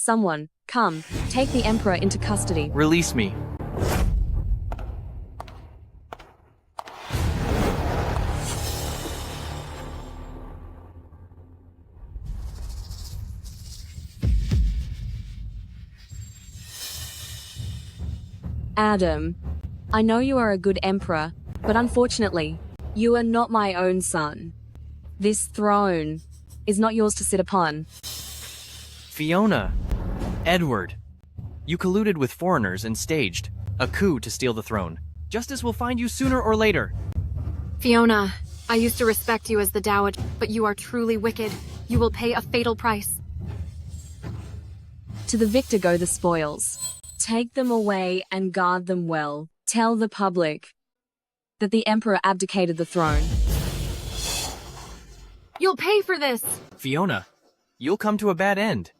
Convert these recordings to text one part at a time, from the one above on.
Someone, come, take the Emperor into custody. Release me. Adam, I know you are a good emperor, but unfortunately, you are not my own son. This throne is not yours to sit upon. Fiona. Edward. You colluded with foreigners and staged a coup to steal the throne. Justice will find you sooner or later. Fiona, I used to respect you as the Dowager, but you are truly wicked. You will pay a fatal price. To the victor go the spoils. Take them away and guard them well. Tell the public that the Emperor abdicated the throne. You'll pay for this! Fiona, you'll come to a bad end.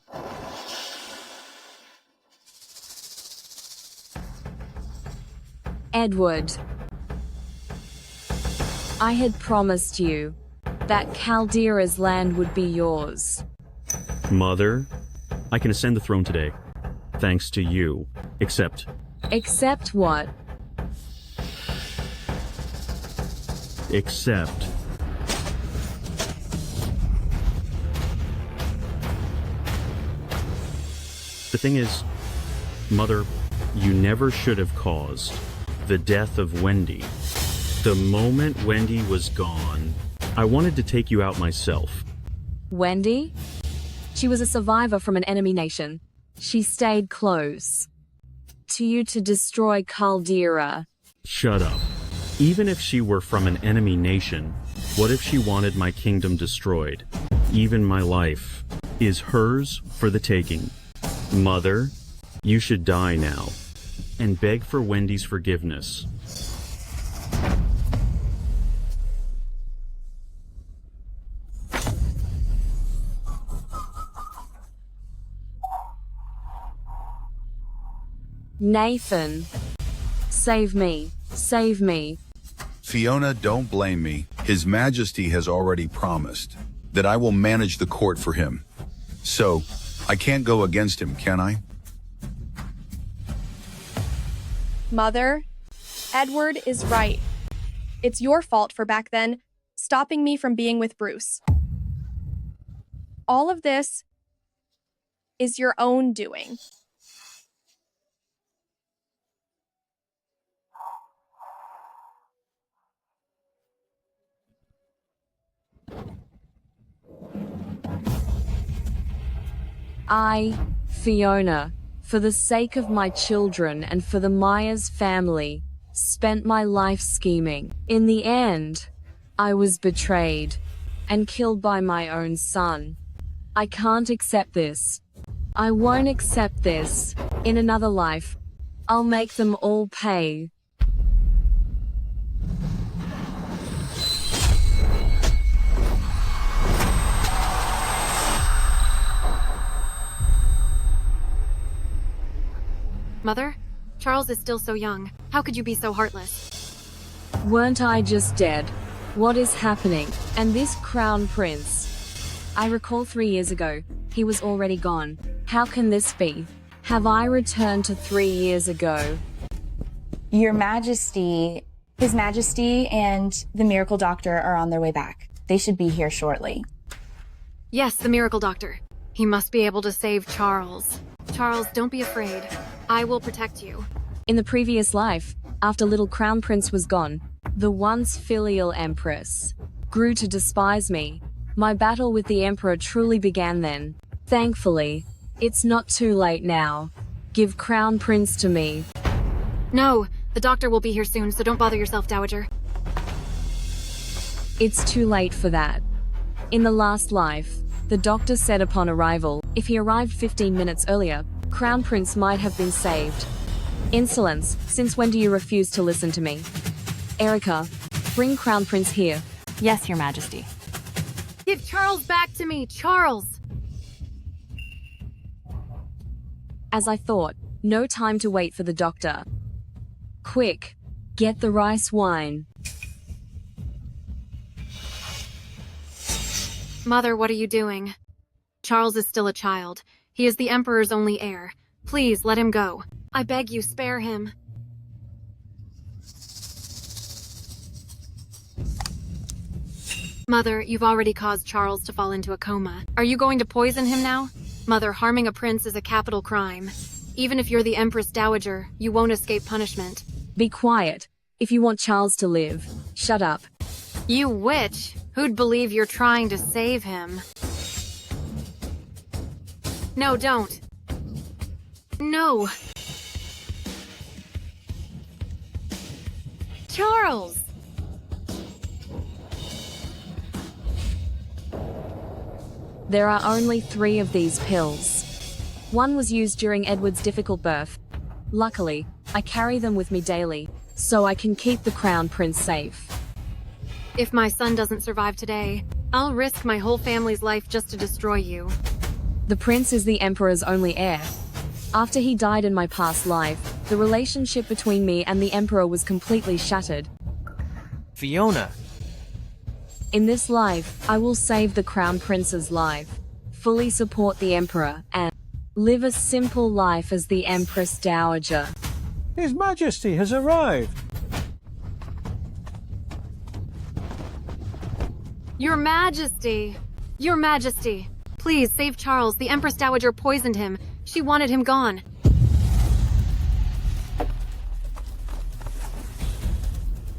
Edward, I had promised you that Caldera's land would be yours. Mother, I can ascend the throne today, thanks to you. Except what? Except the thing is, Mother, you never should have caused the death of Wendy. The moment Wendy was gone, I wanted to take you out myself. Wendy? She was a survivor from an enemy nation. She stayed close to you to destroy Caldera. Shut up. Even if she were from an enemy nation, what if she wanted my kingdom destroyed? Even my life is hers for the taking. Mother, you should die now and beg for Wendy's forgiveness. Nathan, save me, save me. Fiona, don't blame me. His Majesty has already promised that I will manage the court for him. So, I can't go against him, can I? Mother, Edward is right. It's your fault for back then stopping me from being with Bruce. All of this is your own doing. I, Fiona, for the sake of my children and for the Myers family, spent my life scheming. In the end, I was betrayed and killed by my own son. I can't accept this. I won't accept this. In another life, I'll make them all pay. Mother, Charles is still so young. How could you be so heartless? Weren't I just dead? What is happening? And this crown prince? I recall 3 years ago, he was already gone. How can this be? Have I returned to 3 years ago? Your Majesty, His Majesty and the Miracle Doctor are on their way back. They should be here shortly. Yes, the Miracle Doctor. He must be able to save Charles. Charles, don't be afraid. I will protect you. In the previous life, after little crown prince was gone, the once filial empress grew to despise me. My battle with the emperor truly began then. Thankfully, it's not too late now. Give crown prince to me. No, the doctor will be here soon, so don't bother yourself, Dowager. It's too late for that. In the last life, the doctor said upon arrival, if he arrived 15 minutes earlier, Crown Prince might have been saved. Insolence, since when do you refuse to listen to me? Erica, bring Crown Prince here. Yes, Your Majesty. Give Charles back to me, Charles! As I thought, no time to wait for the doctor. Quick, get the rice wine. Mother, what are you doing? Charles is still a child. He is the Emperor's only heir. Please, let him go. I beg you, spare him. Mother, you've already caused Charles to fall into a coma. Are you going to poison him now? Mother, harming a prince is a capital crime. Even if you're the Empress Dowager, you won't escape punishment. Be quiet. If you want Charles to live, shut up. You witch! Who'd believe you're trying to save him? No, don't. No. Charles! There are only 3 of these pills. One was used during Edward's difficult birth. Luckily, I carry them with me daily, so I can keep the Crown Prince safe. If my son doesn't survive today, I'll risk my whole family's life just to destroy you. The prince is the Emperor's only heir. After he died in my past life, the relationship between me and the Emperor was completely shattered. Fiona! In this life, I will save the Crown Prince's life, fully support the Emperor, and live a simple life as the Empress Dowager. His Majesty has arrived. Your Majesty! Your Majesty! Please, save Charles. The Empress Dowager poisoned him. She wanted him gone.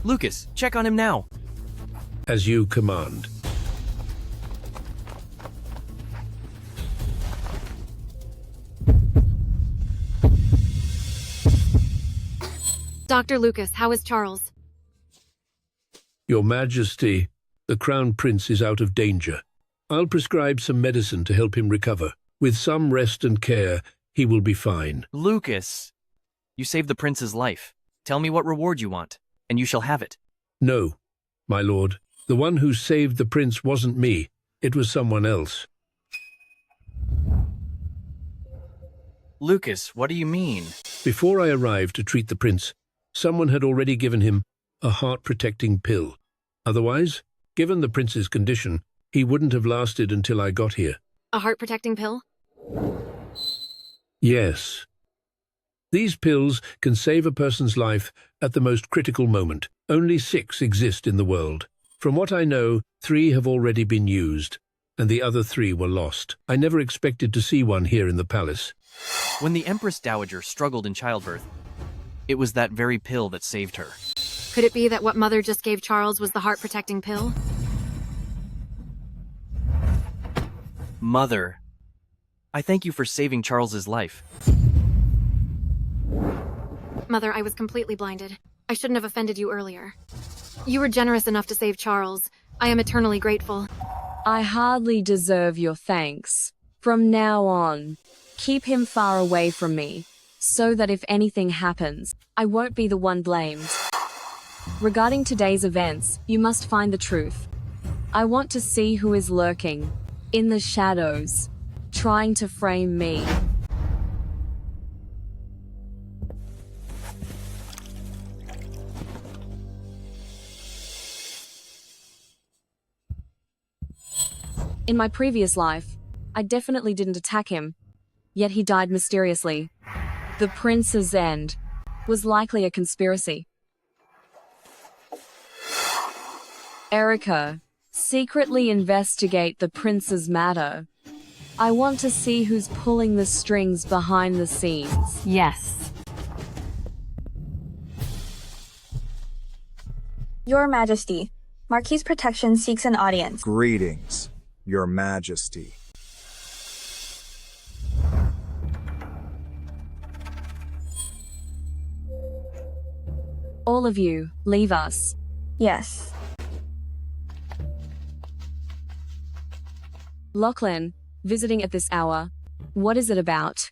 Lucas, check on him now. As you command. Dr. Lucas, how is Charles? Your Majesty, the Crown Prince is out of danger. I'll prescribe some medicine to help him recover. With some rest and care, he will be fine. Lucas! You saved the prince's life. Tell me what reward you want, and you shall have it. No, my lord. The one who saved the prince wasn't me. It was someone else. Lucas, what do you mean? Before I arrived to treat the prince, someone had already given him a heart-protecting pill. Otherwise, given the prince's condition, he wouldn't have lasted until I got here. A heart-protecting pill? Yes. These pills can save a person's life at the most critical moment. Only 6 exist in the world. From what I know, 3 have already been used, and the other 3 were lost. I never expected to see one here in the palace. When the Empress Dowager struggled in childbirth, it was that very pill that saved her. Could it be that what Mother just gave Charles was the heart-protecting pill? Mother, I thank you for saving Charles's life. Mother, I was completely blinded. I shouldn't have offended you earlier. You were generous enough to save Charles. I am eternally grateful. I hardly deserve your thanks. From now on, keep him far away from me, so that if anything happens, I won't be the one blamed. Regarding today's events, you must find the truth. I want to see who is lurking in the shadows, trying to frame me. In my previous life, I definitely didn't attack him, yet he died mysteriously. The prince's end was likely a conspiracy. Erica, secretly investigate the prince's matter. I want to see who's pulling the strings behind the scenes. Yes. Your Majesty, Marquis Protection seeks an audience. Greetings, Your Majesty. All of you, leave us. Yes. Lachlan, visiting at this hour. What is it about?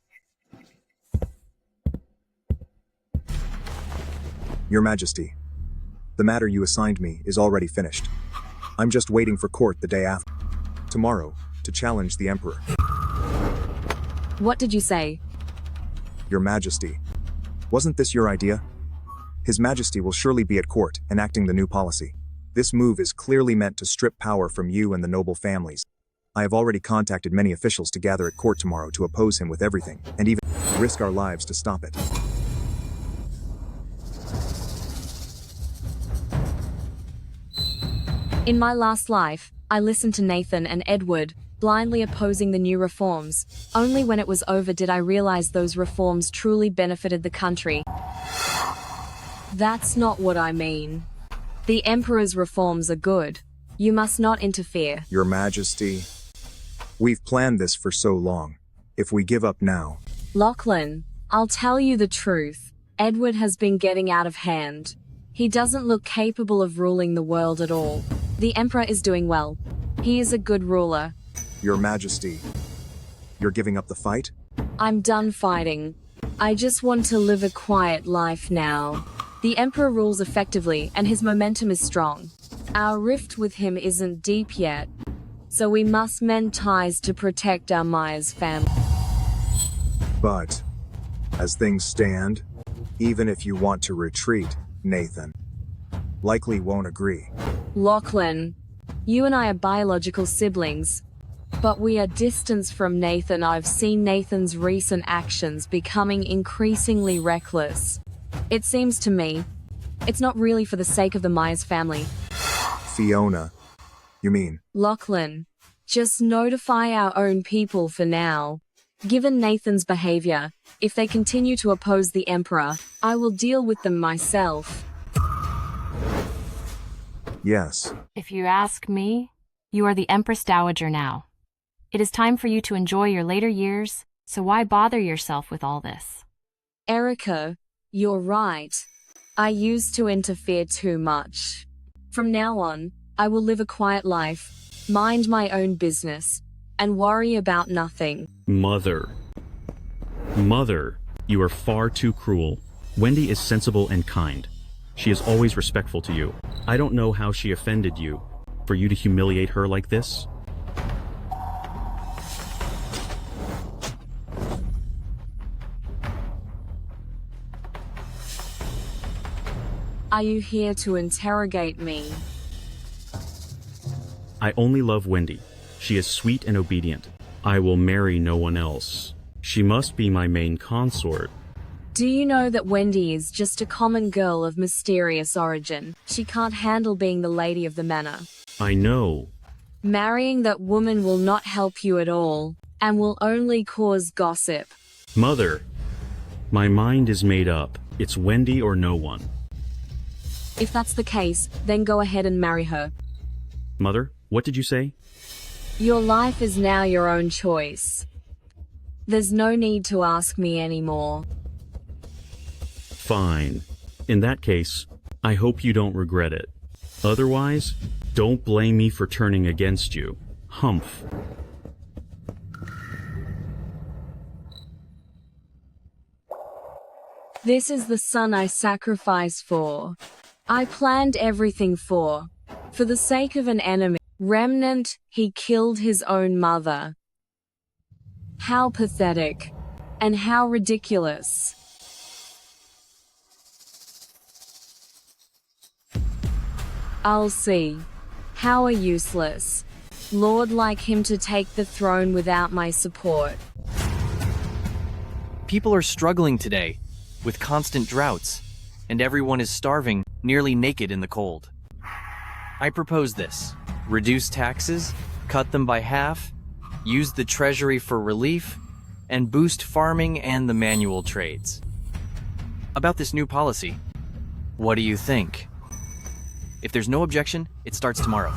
Your Majesty, the matter you assigned me is already finished. I'm just waiting for court the day after. Tomorrow, to challenge the Emperor. What did you say? Your Majesty, wasn't this your idea? His Majesty will surely be at court, enacting the new policy. This move is clearly meant to strip power from you and the noble families. I have already contacted many officials to gather at court tomorrow to oppose him with everything, and even risk our lives to stop it. In my last life, I listened to Nathan and Edward, blindly opposing the new reforms. Only when it was over did I realize those reforms truly benefited the country. That's not what I mean. The Emperor's reforms are good. You must not interfere. Your Majesty, we've planned this for so long. If we give up now... Lachlan, I'll tell you the truth. Edward has been getting out of hand. He doesn't look capable of ruling the world at all. The Emperor is doing well. He is a good ruler. Your Majesty, you're giving up the fight? I'm done fighting. I just want to live a quiet life now. The Emperor rules effectively and his momentum is strong. Our rift with him isn't deep yet, so we must mend ties to protect our Maya's family. But, as things stand, even if you want to retreat, Nathan likely won't agree. Lachlan, you and I are biological siblings, but we are distanced from Nathan. I've seen Nathan's recent actions becoming increasingly reckless. It seems to me, it's not really for the sake of the Maya's family. Fiona, you mean? Lachlan, just notify our own people for now. Given Nathan's behavior, if they continue to oppose the Emperor, I will deal with them myself. Yes. If you ask me, you are the Empress Dowager now. It is time for you to enjoy your later years, so why bother yourself with all this? Erica, you're right. I used to interfere too much. From now on, I will live a quiet life, mind my own business, and worry about nothing. Mother, you are far too cruel. Wendy is sensible and kind. She is always respectful to you. I don't know how she offended you. For you to humiliate her like this? Are you here to interrogate me? I only love Wendy. She is sweet and obedient. I will marry no one else. She must be my main consort. Do you know that Wendy is just a common girl of mysterious origin? She can't handle being the lady of the manor. I know. Marrying that woman will not help you at all, and will only cause gossip. Mother, my mind is made up. It's Wendy or no one. If that's the case, then go ahead and marry her. Mother, what did you say? Your life is now your own choice. There's no need to ask me anymore. Fine. In that case, I hope you don't regret it. Otherwise, don't blame me for turning against you. Humph. This is the son I sacrificed for. I planned everything for the sake of an enemy. Remnant, he killed his own mother. How pathetic. And how ridiculous. I'll see. How useless. Lord like him to take the throne without my support. People are struggling today, with constant droughts, and everyone is starving, nearly naked in the cold. I propose this. Reduce taxes, cut them by half, use the treasury for relief, and boost farming and the manual trades. About this new policy, what do you think? If there's no objection, it starts tomorrow.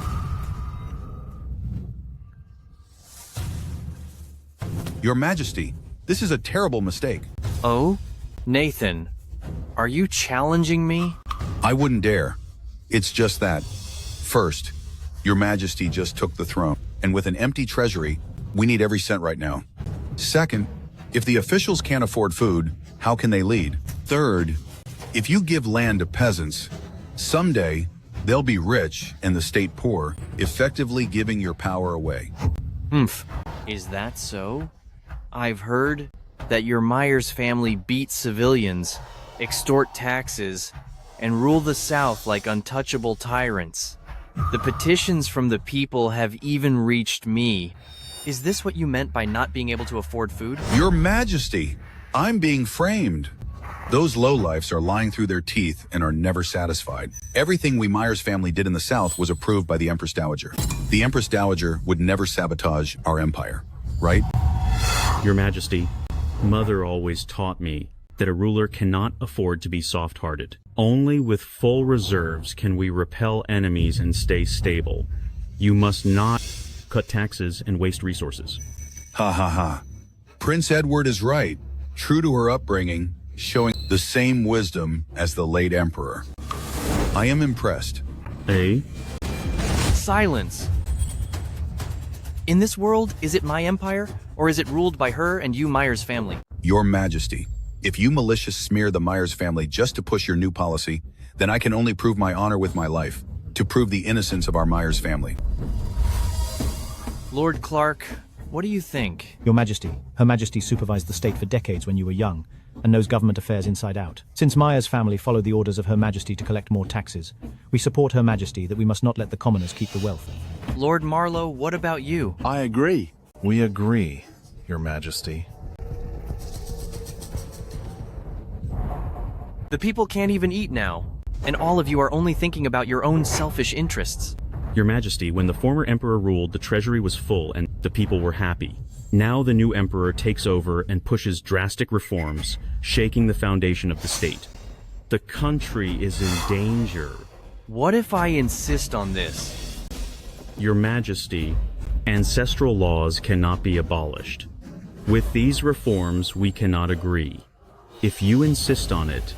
Your Majesty, this is a terrible mistake. Oh? Nathan, are you challenging me? I wouldn't dare. It's just that. First, Your Majesty just took the throne, and with an empty treasury, we need every cent right now. Second, if the officials can't afford food, how can they lead? Third, if you give land to peasants, someday they'll be rich and the state poor, effectively giving your power away. Is that so? I've heard that your Myers family beat civilians, extort taxes, and rule the South like untouchable tyrants. The petitions from the people have even reached me. Is this what you meant by not being able to afford food? Your Majesty, I'm being framed. Those lowlifes are lying through their teeth and are never satisfied. Everything we Myers family did in the South was approved by the Empress Dowager. The Empress Dowager would never sabotage our empire, right? Your Majesty, Mother always taught me that a ruler cannot afford to be soft-hearted. Only with full reserves can we repel enemies and stay stable. You must not cut taxes and waste resources. Ha ha ha. Prince Edward is right. True to her upbringing, showing the same wisdom as the late emperor. I am impressed. Eh? Silence. In this world, is it my empire, or is it ruled by her and you Myers family? Your Majesty, if you malicious smear the Myers family just to push your new policy, then I can only prove my honor with my life, to prove the innocence of our Myers family. Lord Clark, what do you think? Your Majesty, Her Majesty supervised the state for decades when you were young, and knows government affairs inside out. Since Myers family followed the orders of Her Majesty to collect more taxes, we support Her Majesty that we must not let the commoners keep the wealth. Lord Marlowe, what about you? I agree. We agree, Your Majesty. The people can't even eat now, and all of you are only thinking about your own selfish interests. Your Majesty, when the former emperor ruled, the treasury was full and the people were happy. Now the new emperor takes over and pushes drastic reforms, shaking the foundation of the state. The country is in danger. What if I insist on this? Your Majesty, ancestral laws cannot be abolished. With these reforms, we cannot agree. If you insist on it,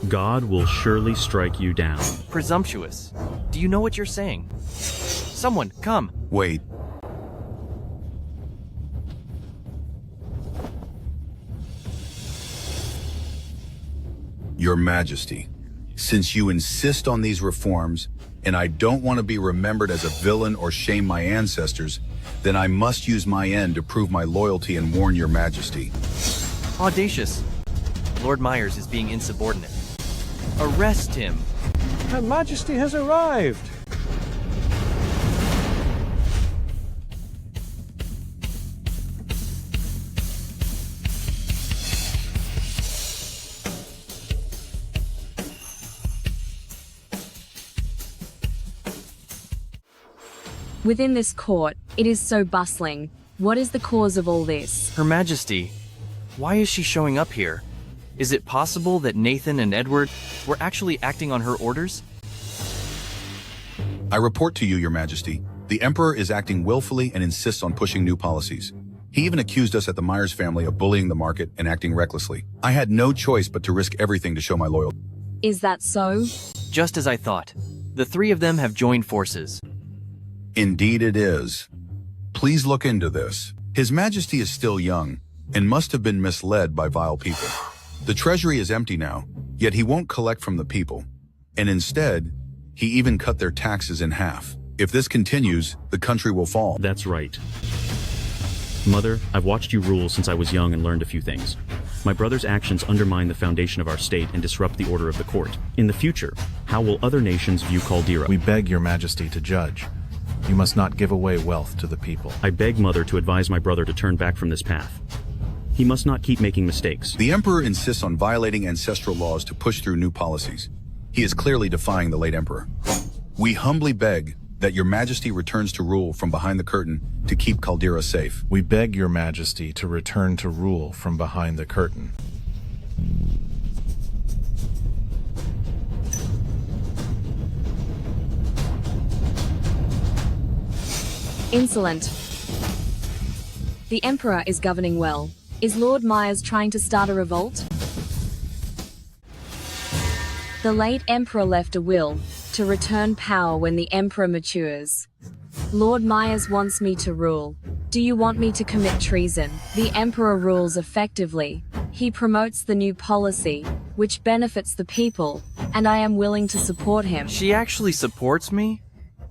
God will surely strike you down. Presumptuous. Do you know what you're saying? Someone, come. Wait. Your Majesty, since you insist on these reforms, and I don't want to be remembered as a villain or shame my ancestors, then I must use my end to prove my loyalty and warn Your Majesty. Audacious. Lord Myers is being insubordinate. Arrest him. Her Majesty has arrived. Within this court, it is so bustling. What is the cause of all this? Her Majesty, why is she showing up here? Is it possible that Nathan and Edward were actually acting on her orders? I report to you, Your Majesty, the Emperor is acting willfully and insists on pushing new policies. He even accused us at the Myers family of bullying the market and acting recklessly. I had no choice but to risk everything to show my loyalty. Is that so? Just as I thought. The three of them have joined forces. Indeed it is. Please look into this. His Majesty is still young and must have been misled by vile people. The treasury is empty now, yet he won't collect from the people. And instead, he even cut their taxes in half. If this continues, the country will fall. That's right. Mother, I've watched you rule since I was young and learned a few things. My brother's actions undermine the foundation of our state and disrupt the order of the court. In the future, how will other nations view Caldera? We beg Your Majesty to judge. You must not give away wealth to the people. I beg Mother to advise my brother to turn back from this path. He must not keep making mistakes. The Emperor insists on violating ancestral laws to push through new policies. He is clearly defying the late Emperor. We humbly beg that Your Majesty returns to rule from behind the curtain to keep Caldera safe. We beg Your Majesty to return to rule from behind the curtain. Insolent. The Emperor is governing well. Is Lord Myers trying to start a revolt? The late Emperor left a will to return power when the Emperor matures. Lord Myers wants me to rule. Do you want me to commit treason? The Emperor rules effectively. He promotes the new policy, which benefits the people, and I am willing to support him. She actually supports me?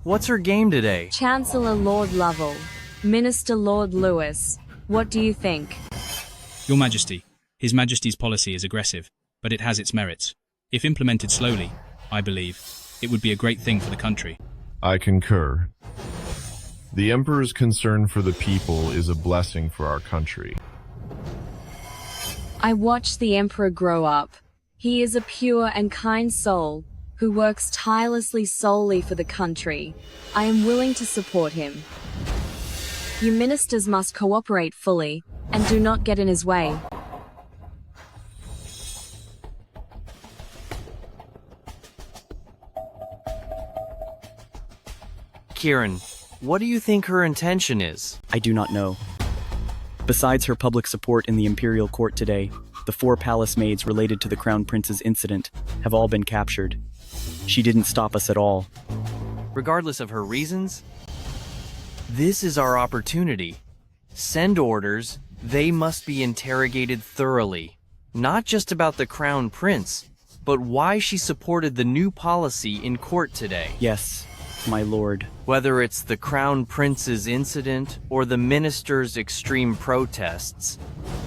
What's her game today? Chancellor Lord Lovell, Minister Lord Lewis, what do you think? Your Majesty, His Majesty's policy is aggressive, but it has its merits. If implemented slowly, I believe, it would be a great thing for the country. I concur. The Emperor's concern for the people is a blessing for our country. I watched the Emperor grow up. He is a pure and kind soul, who works tirelessly solely for the country. I am willing to support him. You ministers must cooperate fully, and do not get in his way. Kieran, what do you think her intention is? I do not know. Besides her public support in the imperial court today, the 4 palace maids related to the Crown Prince's incident have all been captured. She didn't stop us at all. Regardless of her reasons, this is our opportunity. Send orders, they must be interrogated thoroughly. Not just about the Crown Prince, but why she supported the new policy in court today. Yes, my lord. Whether it's the Crown Prince's incident or the minister's extreme protests,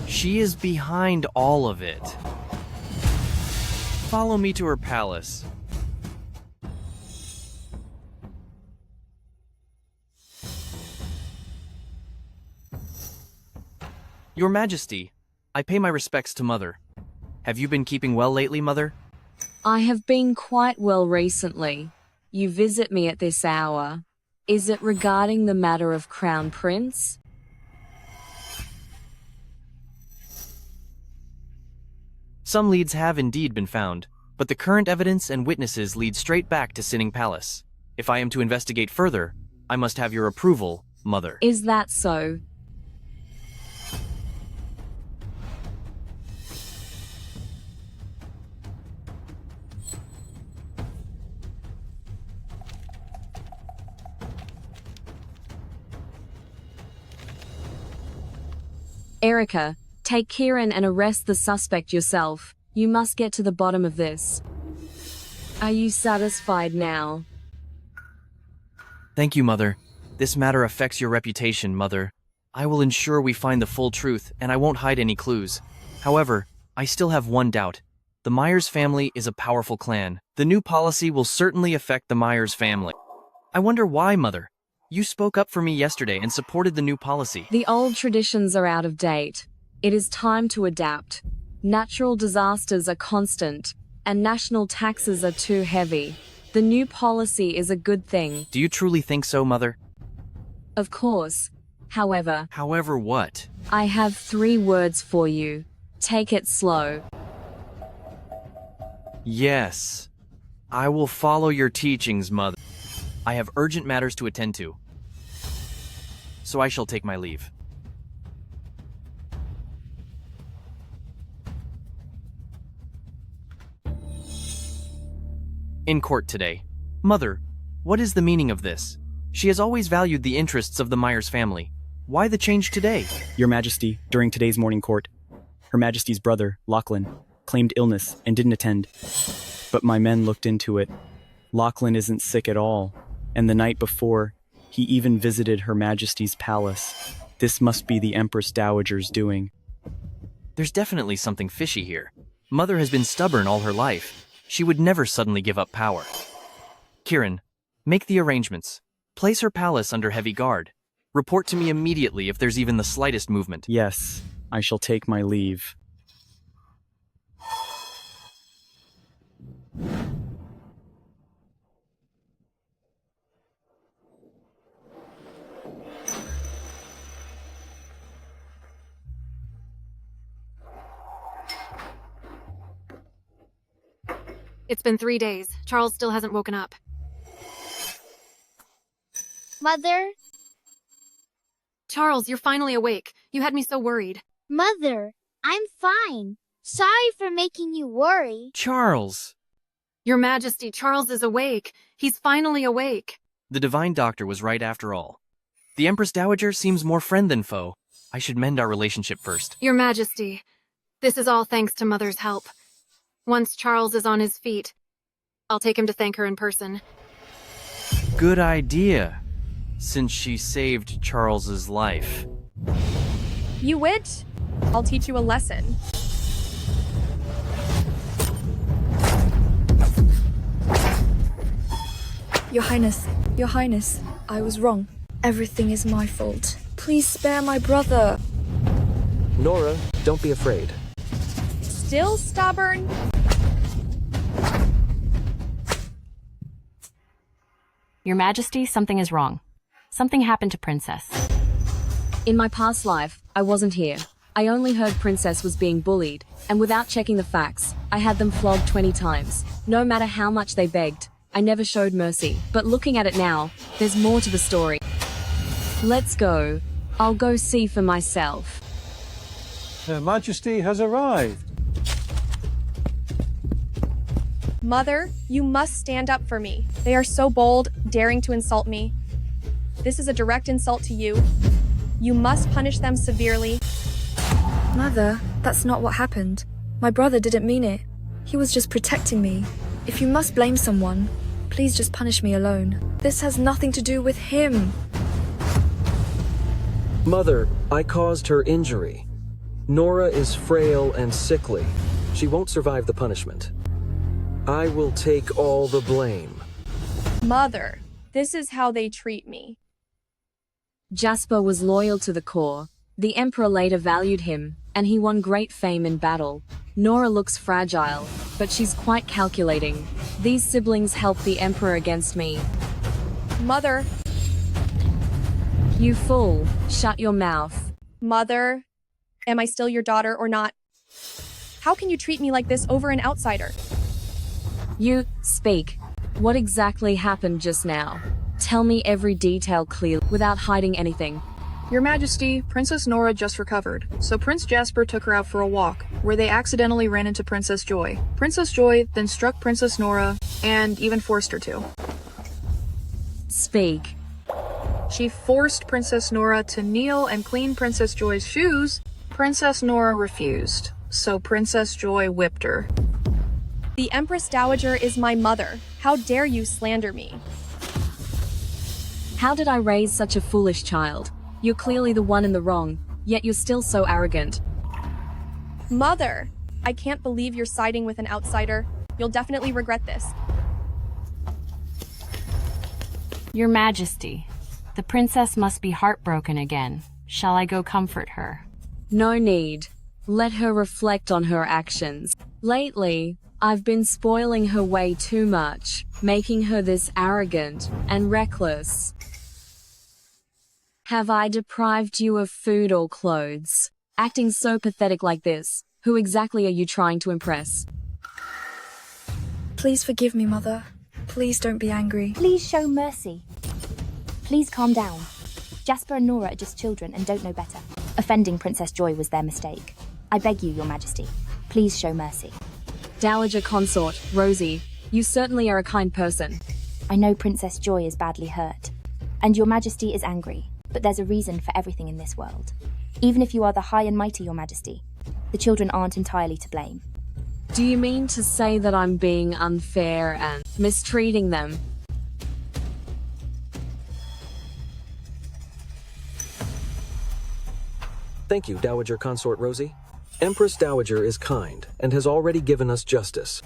she is behind all of it. Follow me to her palace. Your Majesty, I pay my respects to Mother. Have you been keeping well lately, Mother? I have been quite well recently. You visit me at this hour. Is it regarding the matter of Crown Prince? Some leads have indeed been found, but the current evidence and witnesses lead straight back to Sinning Palace. If I am to investigate further, I must have your approval, Mother. Is that so? Erica, take Kieran and arrest the suspect yourself. You must get to the bottom of this. Are you satisfied now? Thank you, Mother. This matter affects your reputation, Mother. I will ensure we find the full truth, and I won't hide any clues. However, I still have one doubt. The Myers family is a powerful clan. The new policy will certainly affect the Myers family. I wonder why, Mother. You spoke up for me yesterday and supported the new policy. The old traditions are out of date. It is time to adapt. Natural disasters are constant, and national taxes are too heavy. The new policy is a good thing. Do you truly think so, Mother? Of course. However... However what? I have 3 words for you. Take it slow. Yes. I will follow your teachings, Mother. I have urgent matters to attend to, so I shall take my leave. In court today. Mother, what is the meaning of this? She has always valued the interests of the Myers family. Why the change today? Your Majesty, during today's morning court, Her Majesty's brother, Lachlan, claimed illness and didn't attend. But my men looked into it. Lachlan isn't sick at all. And the night before, he even visited Her Majesty's palace. This must be the Empress Dowager's doing. There's definitely something fishy here. Mother has been stubborn all her life. She would never suddenly give up power. Kieran, make the arrangements. Place her palace under heavy guard. Report to me immediately if there's even the slightest movement. Yes, I shall take my leave. It's been 3 days. Charles still hasn't woken up. Mother? Charles, you're finally awake. You had me so worried. Mother, I'm fine. Sorry for making you worry. Charles! Your Majesty, Charles is awake. He's finally awake. The Divine Doctor was right after all. The Empress Dowager seems more friend than foe. I should mend our relationship first. Your Majesty, this is all thanks to Mother's help. Once Charles is on his feet, I'll take him to thank her in person. Good idea, since she saved Charles's life. You wit? I'll teach you a lesson. Your Highness, I was wrong. Everything is my fault. Please spare my brother. Nora, don't be afraid. Still stubborn? Your Majesty, something is wrong. Something happened to Princess. In my past life, I wasn't here. I only heard Princess was being bullied, and without checking the facts, I had them flogged 20 times. No matter how much they begged, I never showed mercy. But looking at it now, there's more to the story. Let's go. I'll go see for myself. Her Majesty has arrived. Mother, you must stand up for me. They are so bold, daring to insult me. This is a direct insult to you. You must punish them severely. Mother, that's not what happened. My brother didn't mean it. He was just protecting me. If you must blame someone, please just punish me alone. This has nothing to do with him. Mother, I caused her injury. Nora is frail and sickly. She won't survive the punishment. I will take all the blame. Mother, this is how they treat me. Jasper was loyal to the core. The Emperor later valued him, and he won great fame in battle. Nora looks fragile, but she's quite calculating. These siblings help the Emperor against me. Mother. You fool, shut your mouth. Mother, am I still your daughter or not? How can you treat me like this over an outsider? You, speak. What exactly happened just now? Tell me every detail clearly, without hiding anything. Your Majesty, Princess Nora just recovered, so Prince Jasper took her out for a walk, where they accidentally ran into Princess Joy. Princess Joy then struck Princess Nora, and even forced her to. Speak. She forced Princess Nora to kneel and clean Princess Joy's shoes. Princess Nora refused, so Princess Joy whipped her. The Empress Dowager is my mother. How dare you slander me? How did I raise such a foolish child? You're clearly the one in the wrong, yet you're still so arrogant. Mother, I can't believe you're siding with an outsider. You'll definitely regret this. Your Majesty, the princess must be heartbroken again. Shall I go comfort her? No need. Let her reflect on her actions. Lately, I've been spoiling her way too much, making her this arrogant and reckless. Have I deprived you of food or clothes? Acting so pathetic like this, who exactly are you trying to impress? Please forgive me, Mother. Please don't be angry. Please show mercy. Please calm down. Jasper and Nora are just children and don't know better. Offending Princess Joy was their mistake. I beg you, Your Majesty, please show mercy. Dowager Consort, Rosie, you certainly are a kind person. I know Princess Joy is badly hurt, and Your Majesty is angry, but there's a reason for everything in this world. Even if you are the high and mighty, Your Majesty, the children aren't entirely to blame. Do you mean to say that I'm being unfair and mistreating them? Thank you, Dowager Consort Rosie. Empress Dowager is kind and has already given us justice.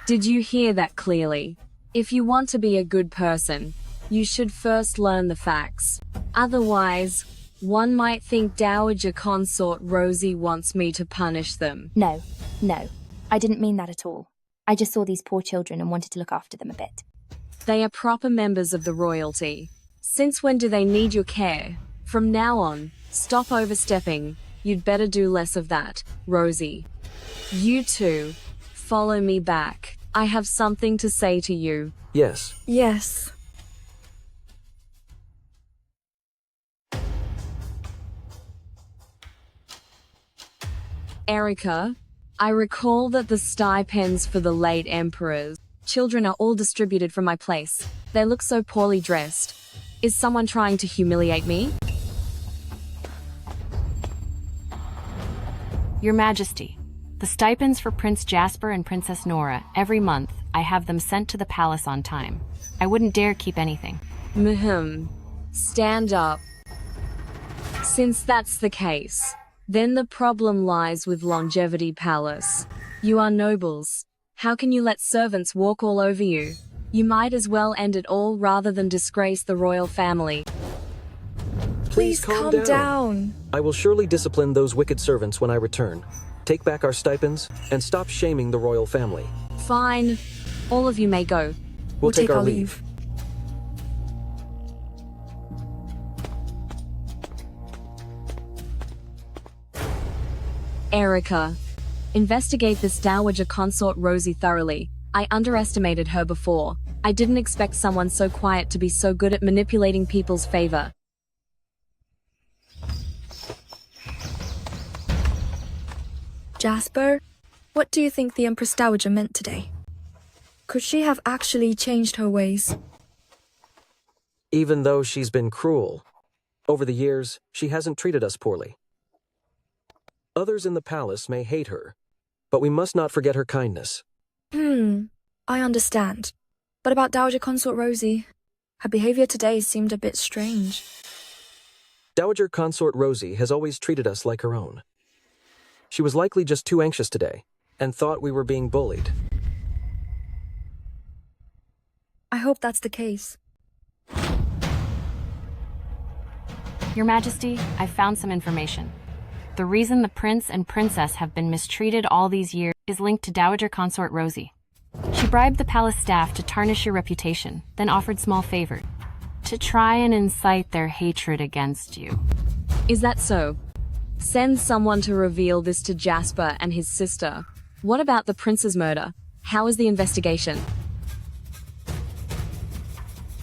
Did you hear that clearly? If you want to be a good person, you should first learn the facts. Otherwise, one might think Dowager Consort Rosie wants me to punish them. No, I didn't mean that at all. I just saw these poor children and wanted to look after them a bit. They are proper members of the royalty. Since when do they need your care? From now on, stop overstepping. You'd better do less of that, Rosie. You two, follow me back. I have something to say to you. Yes. Yes. Erica, I recall that the stipends for the late emperor's children are all distributed from my place. They look so poorly dressed. Is someone trying to humiliate me? Your Majesty, the stipends for Prince Jasper and Princess Nora, every month, I have them sent to the palace on time. I wouldn't dare keep anything. Stand up. Since that's the case, then the problem lies with Longevity Palace. You are nobles. How can you let servants walk all over you? You might as well end it all rather than disgrace the royal family. Please calm down. I will surely discipline those wicked servants when I return. Take back our stipends and stop shaming the royal family. Fine. All of you may go. We'll take our leave. Erica. Investigate this Dowager Consort Rosie thoroughly. I underestimated her before. I didn't expect someone so quiet to be so good at manipulating people's favor. Jasper, what do you think the Empress Dowager meant today? Could she have actually changed her ways? Even though she's been cruel, over the years, she hasn't treated us poorly. Others in the palace may hate her, but we must not forget her kindness. I understand. But about Dowager Consort Rosie, her behavior today seemed a bit strange. Dowager Consort Rosie has always treated us like her own. She was likely just too anxious today, and thought we were being bullied. I hope that's the case. Your Majesty, I've found some information. The reason the prince and princess have been mistreated all these years is linked to Dowager Consort Rosie. She bribed the palace staff to tarnish your reputation, then offered small favors to try and incite their hatred against you. Is that so? Send someone to reveal this to Jasper and his sister. What about the prince's murder? How is the investigation?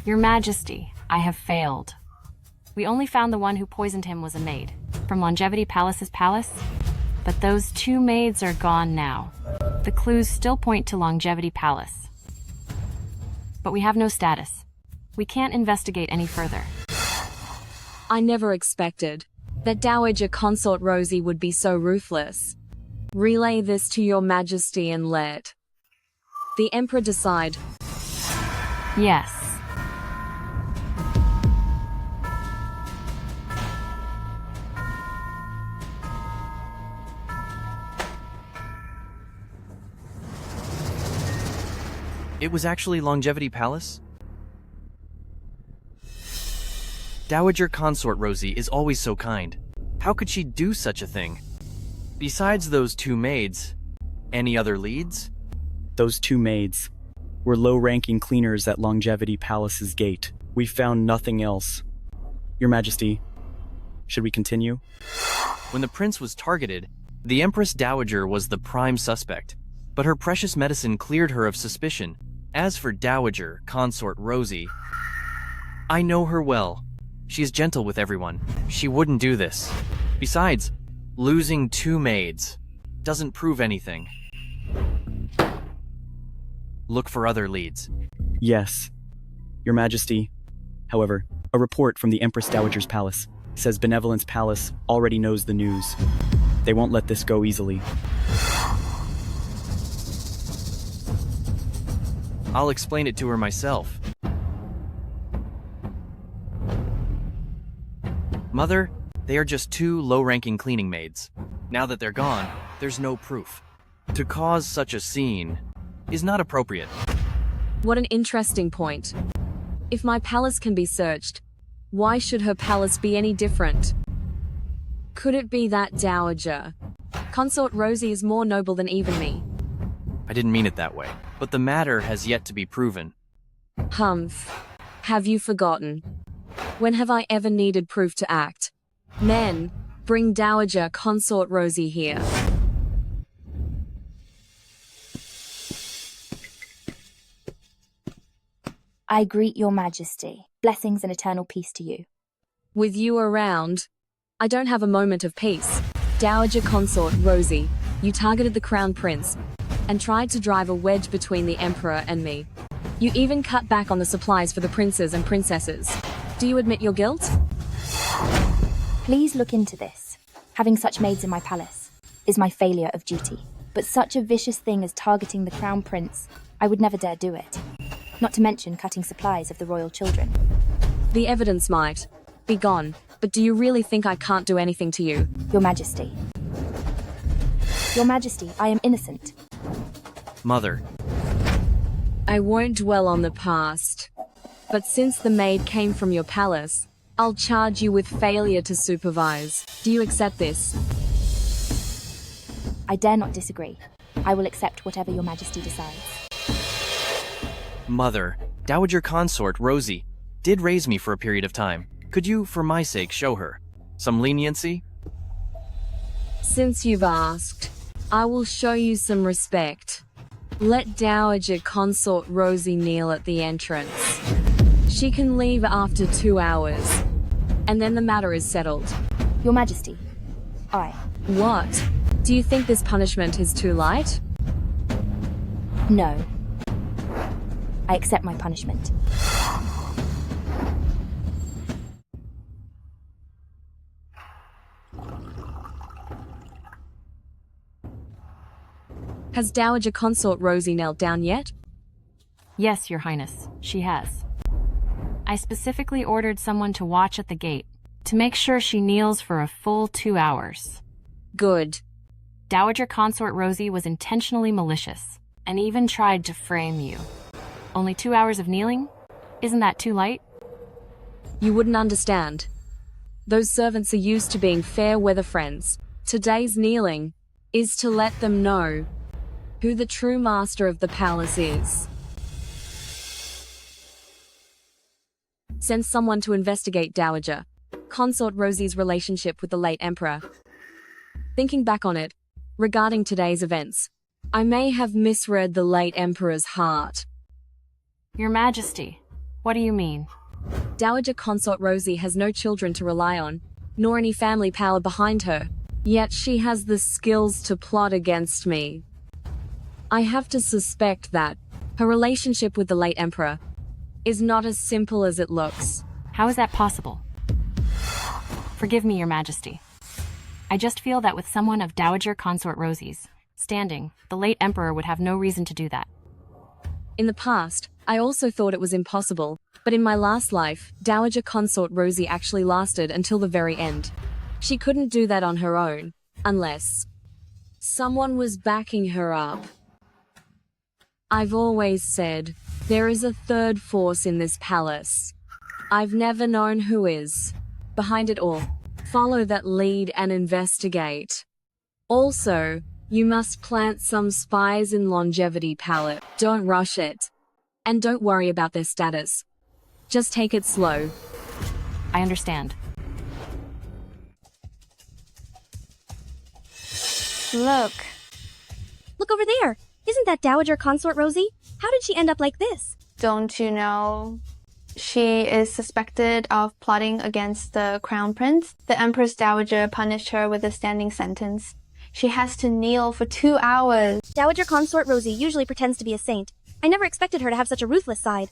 Your Majesty, I have failed. We only found the one who poisoned him was a maid from Longevity Palace's palace, but those 2 maids are gone now. The clues still point to Longevity Palace. But we have no status. We can't investigate any further. I never expected that Dowager Consort Rosie would be so ruthless. Relay this to your Majesty and let the Emperor decide. Yes. It was actually Longevity Palace? Dowager Consort Rosie is always so kind. How could she do such a thing? Besides those 2 maids, any other leads? Those 2 maids were low-ranking cleaners at Longevity Palace's gate. We found nothing else. Your Majesty, should we continue? When the prince was targeted, the Empress Dowager was the prime suspect, but her precious medicine cleared her of suspicion. As for Dowager Consort Rosie, I know her well. She is gentle with everyone. She wouldn't do this. Besides, losing 2 maids doesn't prove anything. Look for other leads. Yes, Your Majesty. However, a report from the Empress Dowager's palace says Benevolence Palace already knows the news. They won't let this go easily. I'll explain it to her myself. Mother, they are just 2 low-ranking cleaning maids. Now that they're gone, there's no proof. To cause such a scene is not appropriate. What an interesting point. If my palace can be searched, why should her palace be any different? Could it be that Dowager Consort Rosie is more noble than even me? I didn't mean it that way, but the matter has yet to be proven. Humph. Have you forgotten? When have I ever needed proof to act? Men, bring Dowager Consort Rosie here. I greet your Majesty. Blessings and eternal peace to you. With you around, I don't have a moment of peace. Dowager Consort Rosie, you targeted the Crown Prince and tried to drive a wedge between the Emperor and me. You even cut back on the supplies for the princes and princesses. Do you admit your guilt? Please look into this. Having such maids in my palace is my failure of duty. But such a vicious thing as targeting the Crown Prince, I would never dare do it. Not to mention cutting supplies of the royal children. The evidence might be gone, but do you really think I can't do anything to you? Your Majesty. Your Majesty, I am innocent. Mother. I won't dwell on the past. But since the maid came from your palace, I'll charge you with failure to supervise. Do you accept this? I dare not disagree. I will accept whatever your majesty decides. Mother, Dowager Consort Rosie did raise me for a period of time. Could you, for my sake, show her some leniency? Since you've asked, I will show you some respect. Let Dowager Consort Rosie kneel at the entrance. She can leave after 2 hours, and then the matter is settled. Your majesty, What? Do you think this punishment is too light? No. I accept my punishment. Has Dowager Consort Rosie knelt down yet? Yes, Your Highness, she has. I specifically ordered someone to watch at the gate, to make sure she kneels for a full 2 hours. Good. Dowager Consort Rosie was intentionally malicious, and even tried to frame you. Only 2 hours of kneeling? Isn't that too light? You wouldn't understand. Those servants are used to being fair weather friends. Today's kneeling is to let them know who the true master of the palace is. Send someone to investigate Dowager Consort Rosie's relationship with the late emperor. Thinking back on it, regarding today's events, I may have misread the late emperor's heart. Your Majesty, what do you mean? Dowager Consort Rosie has no children to rely on, nor any family power behind her, yet she has the skills to plot against me. I have to suspect that her relationship with the late emperor is not as simple as it looks. How is that possible? Forgive me, Your Majesty. I just feel that with someone of Dowager Consort Rosie's standing, the late emperor would have no reason to do that. In the past, I also thought it was impossible, but in my last life, Dowager Consort Rosie actually lasted until the very end. She couldn't do that on her own, unless someone was backing her up. I've always said, there is a third force in this palace. I've never known who is behind it all. Follow that lead and investigate. Also, you must plant some spies in Longevity Palace. Don't rush it. And don't worry about their status. Just take it slow. I understand. Look over there. Isn't that Dowager Consort Rosie? How did she end up like this? Don't you know? She is suspected of plotting against the crown prince. The Empress Dowager punished her with a standing sentence. She has to kneel for 2 hours. Dowager Consort Rosie usually pretends to be a saint. I never expected her to have such a ruthless side.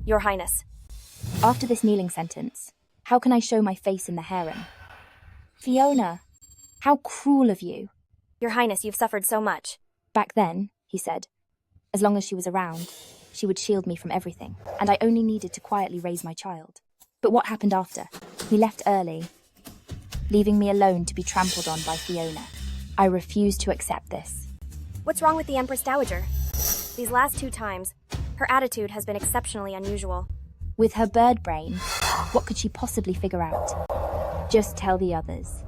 Your Highness, after this kneeling sentence, how can I show my face in the harem? Fiona, how cruel of you. Your Highness, you've suffered so much. Back then, he said, as long as she was around, she would shield me from everything, and I only needed to quietly raise my child. But what happened after? He left early, leaving me alone to be trampled on by Fiona. I refuse to accept this. What's wrong with the Empress Dowager? These last 2 times, her attitude has been exceptionally unusual. With her bird brain, what could she possibly figure out? Just tell the others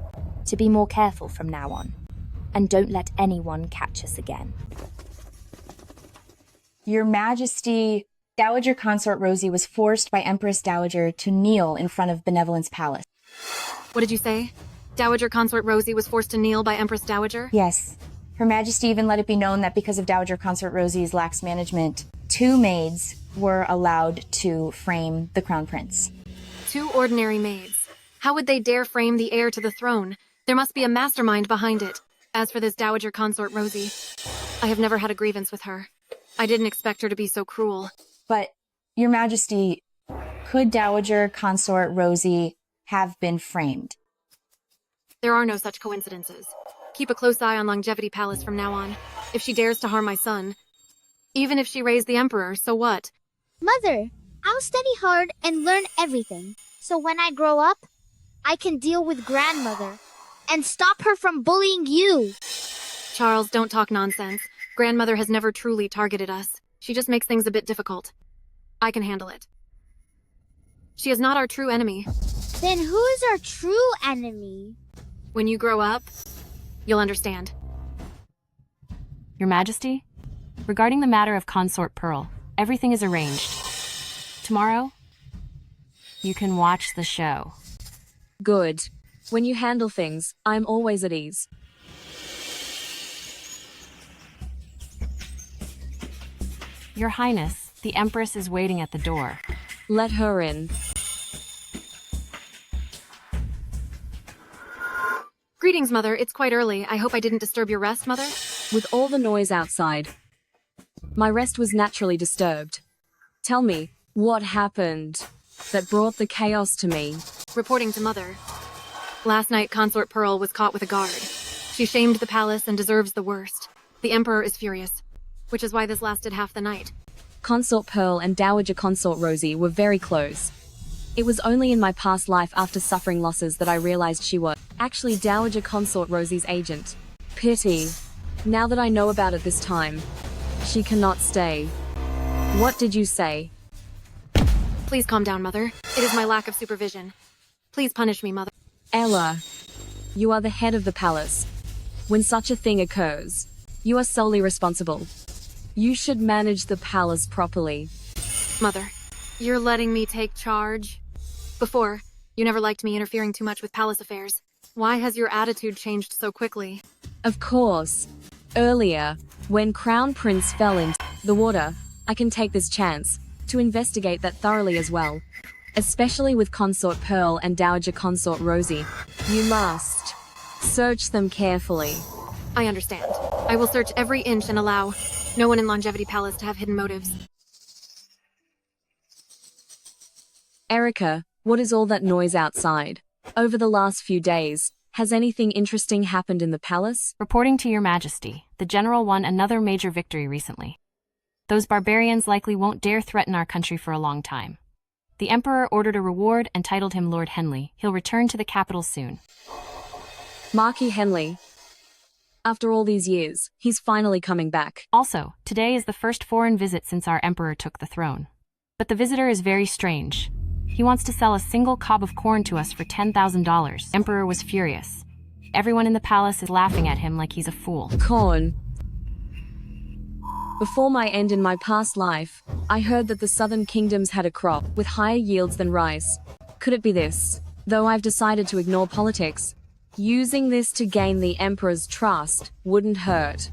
to be more careful from now on, and don't let anyone catch us again. Your Majesty, Dowager Consort Rosie was forced by Empress Dowager to kneel in front of Benevolence Palace. What did you say? Dowager Consort Rosie was forced to kneel by Empress Dowager? Yes. Her Majesty even let it be known that because of Dowager Consort Rosie's lax management, 2 maids were allowed to frame the Crown Prince. 2 ordinary maids. How would they dare frame the heir to the throne? There must be a mastermind behind it. As for this Dowager Consort Rosie, I have never had a grievance with her. I didn't expect her to be so cruel. But, Your Majesty, could Dowager Consort Rosie have been framed? There are no such coincidences. Keep a close eye on Longevity Palace from now on. If she dares to harm my son, even if she raised the Emperor, so what? Mother, I'll study hard and learn everything, so when I grow up, I can deal with grandmother and stop her from bullying you. Charles, don't talk nonsense. Grandmother has never truly targeted us. She just makes things a bit difficult. I can handle it. She is not our true enemy. Then who is our true enemy? When you grow up, you'll understand. Your Majesty, regarding the matter of Consort Pearl, everything is arranged. Tomorrow, you can watch the show. Good. When you handle things, I'm always at ease. Your Highness, the Empress is waiting at the door. Let her in. Greetings, Mother. It's quite early. I hope I didn't disturb your rest, Mother? With all the noise outside, my rest was naturally disturbed. Tell me, what happened that brought the chaos to me? Reporting to Mother. Last night, Consort Pearl was caught with a guard. She shamed the palace and deserves the worst. The Emperor is furious, which is why this lasted half the night. Consort Pearl and Dowager Consort Rosie were very close. It was only in my past life after suffering losses that I realized she was actually Dowager Consort Rosie's agent. Pity. Now that I know about it this time, she cannot stay. What did you say? Please calm down, Mother. It is my lack of supervision. Please punish me, Mother. Ella, you are the head of the palace. When such a thing occurs, you are solely responsible. You should manage the palace properly. Mother, you're letting me take charge? Before, you never liked me interfering too much with palace affairs. Why has your attitude changed so quickly? Of course. Earlier, when Crown Prince fell into the water, I can take this chance to investigate that thoroughly as well. Especially with Consort Pearl and Dowager Consort Rosie. You must search them carefully. I understand. I will search every inch and allow no one in Longevity Palace to have hidden motives. Erica, what is all that noise outside? Over the last few days, has anything interesting happened in the palace? Reporting to Your Majesty, the General won another major victory recently. Those barbarians likely won't dare threaten our country for a long time. The Emperor ordered a reward and titled him Lord Henley. He'll return to the capital soon. Marquis Henley. After all these years, he's finally coming back. Also, today is the first foreign visit since our Emperor took the throne. But the visitor is very strange. He wants to sell a single cob of corn to us for $10,000. Emperor was furious. Everyone in the palace is laughing at him like he's a fool. Corn. Before my end in my past life, I heard that the southern kingdoms had a crop with higher yields than rice. Could it be this? Though I've decided to ignore politics, using this to gain the Emperor's trust wouldn't hurt.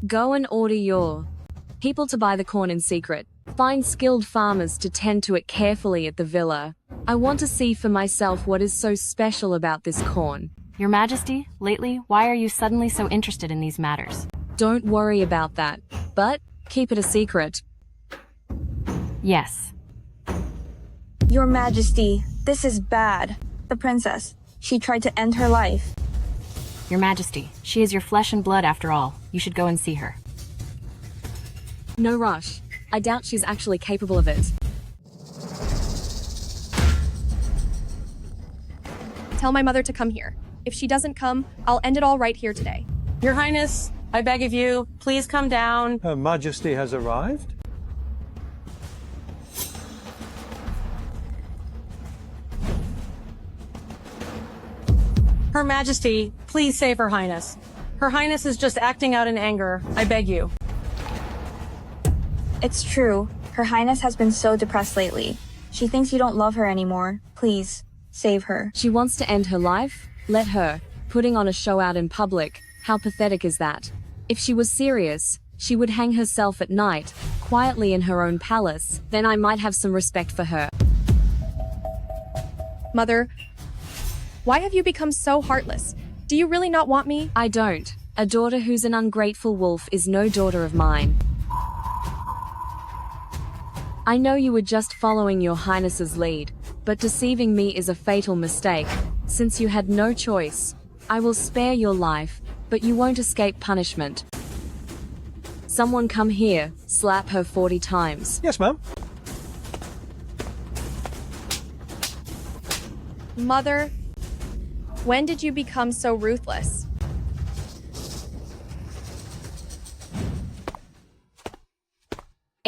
Go and order your people to buy the corn in secret. Find skilled farmers to tend to it carefully at the villa. I want to see for myself what is so special about this corn. Your Majesty, lately, why are you suddenly so interested in these matters? Don't worry about that, but keep it a secret. Yes. Your Majesty, this is bad. The princess, she tried to end her life. Your Majesty, she is your flesh and blood after all. You should go and see her. No rush. I doubt she's actually capable of it. Tell my mother to come here. If she doesn't come, I'll end it all right here today. Your Highness, I beg of you, please come down. Her Majesty has arrived. Her Majesty, please save Her Highness. Her Highness is just acting out in anger. I beg you. It's true. Her Highness has been so depressed lately. She thinks you don't love her anymore. Please, save her. She wants to end her life? Let her. Putting on a show out in public. How pathetic is that? If she was serious, she would hang herself at night, quietly in her own palace. Then I might have some respect for her. Mother, why have you become so heartless? Do you really not want me? I don't. A daughter who's an ungrateful wolf is no daughter of mine. I know you were just following your Highness's lead, but deceiving me is a fatal mistake. Since you had no choice, I will spare your life, but you won't escape punishment. Someone come here, slap her 40 times. Yes, ma'am. Mother, when did you become so ruthless?